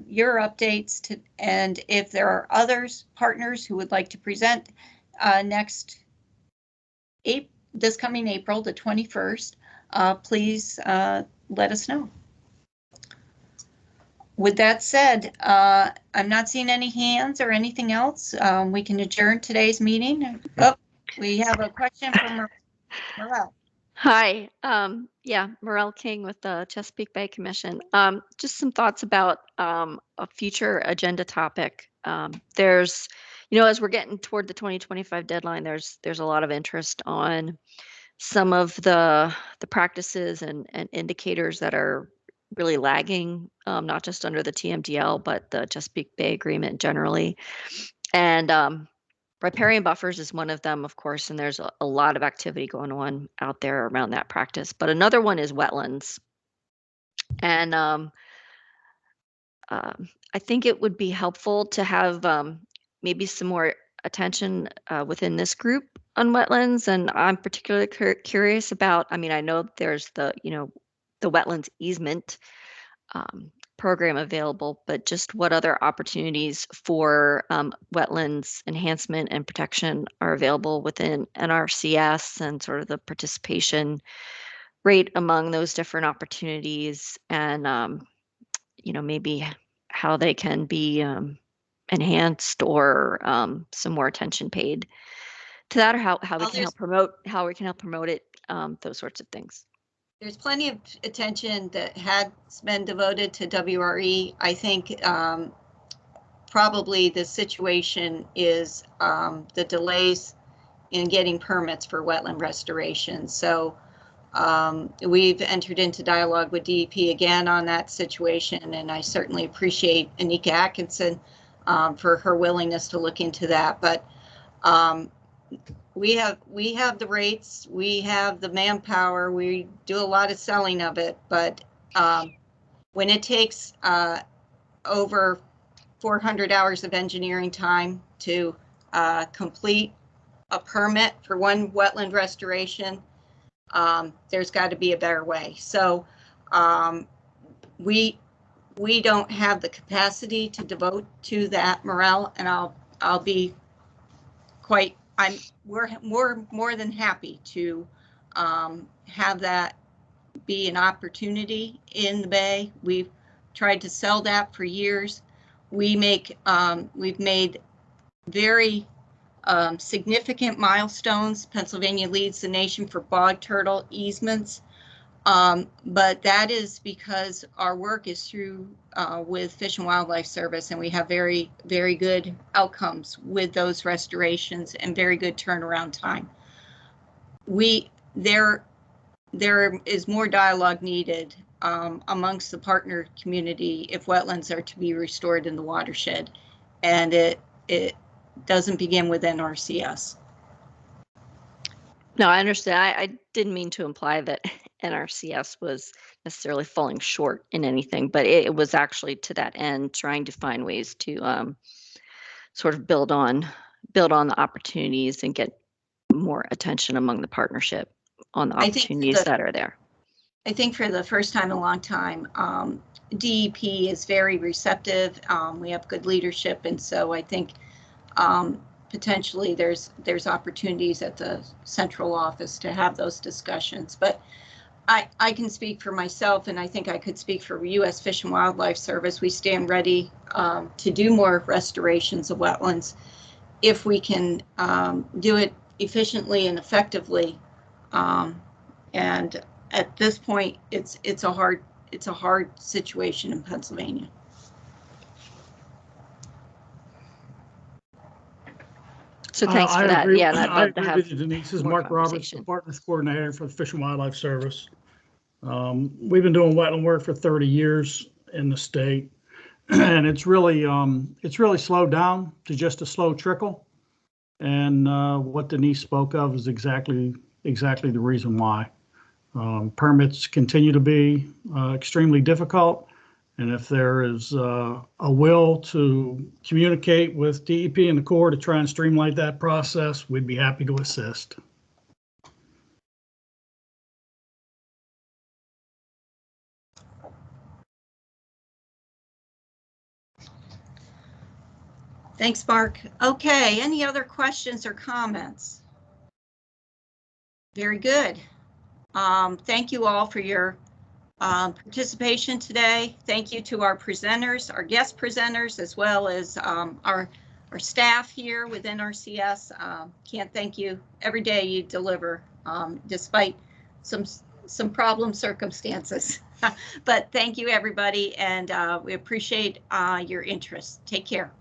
your updates. And if there are others, partners who would like to present this coming April, the 21st, please let us know. With that said, I'm not seeing any hands or anything else. We can adjourn today's meeting. Oh, we have a question from Morel. Hi, yeah, Morel King with the Chesapeake Bay Commission. Just some thoughts about a future agenda topic. There's, as we're getting toward the 2025 deadline, there's a lot of interest on some of the practices and indicators that are really lagging, not just under the TMDL, but the Chesapeake Bay Agreement generally. And riparian buffers is one of them, of course, and there's a lot of activity going on out there around that practice. But another one is wetlands. And I think it would be helpful to have maybe some more attention within this group on wetlands. And I'm particularly curious about, I know there's the wetlands easement program available, but just what other opportunities for wetlands enhancement and protection are available within NRCS, and sort of the participation rate among those different opportunities, and maybe how they can be enhanced, or some more attention paid to that, or how we can help promote it, those sorts of things. There's plenty of attention that has been devoted to WRE. I think probably the situation is the delays in getting permits for wetland restoration. So we've entered into dialogue with DEP again on that situation, and I certainly appreciate Anika Atkinson for her willingness to look into that. But we have the rates, we have the manpower, we do a lot of selling of it, but when it takes over 400 hours of engineering time to complete a permit for one wetland restoration, there's got to be a better way. So we don't have the capacity to devote to that, Morel, and I'll be quite. We're more than happy to have that be an opportunity in the Bay. We've tried to sell that for years. We've made very significant milestones. Pennsylvania leads the nation for bog turtle easements, but that is because our work is through with Fish and Wildlife Service, and we have very, very good outcomes with those restorations and very good turnaround time. There is more dialogue needed amongst the partner community if wetlands are to be restored in the watershed, and it doesn't begin with NRCS. No, I understand. I didn't mean to imply that NRCS was necessarily falling short in anything, but it was actually to that end, trying to find ways to sort of build on the opportunities and get more attention among the partnership on the opportunities that are there. I think for the first time in a long time, DEP is very receptive. We have good leadership, and so I think potentially there's opportunities at the central office to have those discussions. But I can speak for myself, and I think I could speak for U.S. Fish and Wildlife Service. We stand ready to do more restorations of wetlands if we can do it efficiently and effectively. And at this point, it's a hard situation in Pennsylvania. So thanks for I that. agree- Yeah, and I'd I love to agree have with you, Denise. This is more Mark Roberts, the conversation. Partners Coordinator for the Fish and Wildlife Service. We've been doing wetland work for 30 years in the state, and it's really slowed down to just a slow trickle. And what Denise spoke of is exactly the reason why. Permits continue to be extremely difficult. And if there is a will to communicate with DEP and the Corps to try and streamline that process, we'd be happy to assist. Thanks, Mark. Okay, any other questions or comments? Very good. Thank you all for your participation today. Thank you to our presenters, our guest presenters, as well as our staff here with NRCS. Can't thank you. Every day you deliver, despite some problem circumstances. But thank you, everybody, and we appreciate your interest. Take care.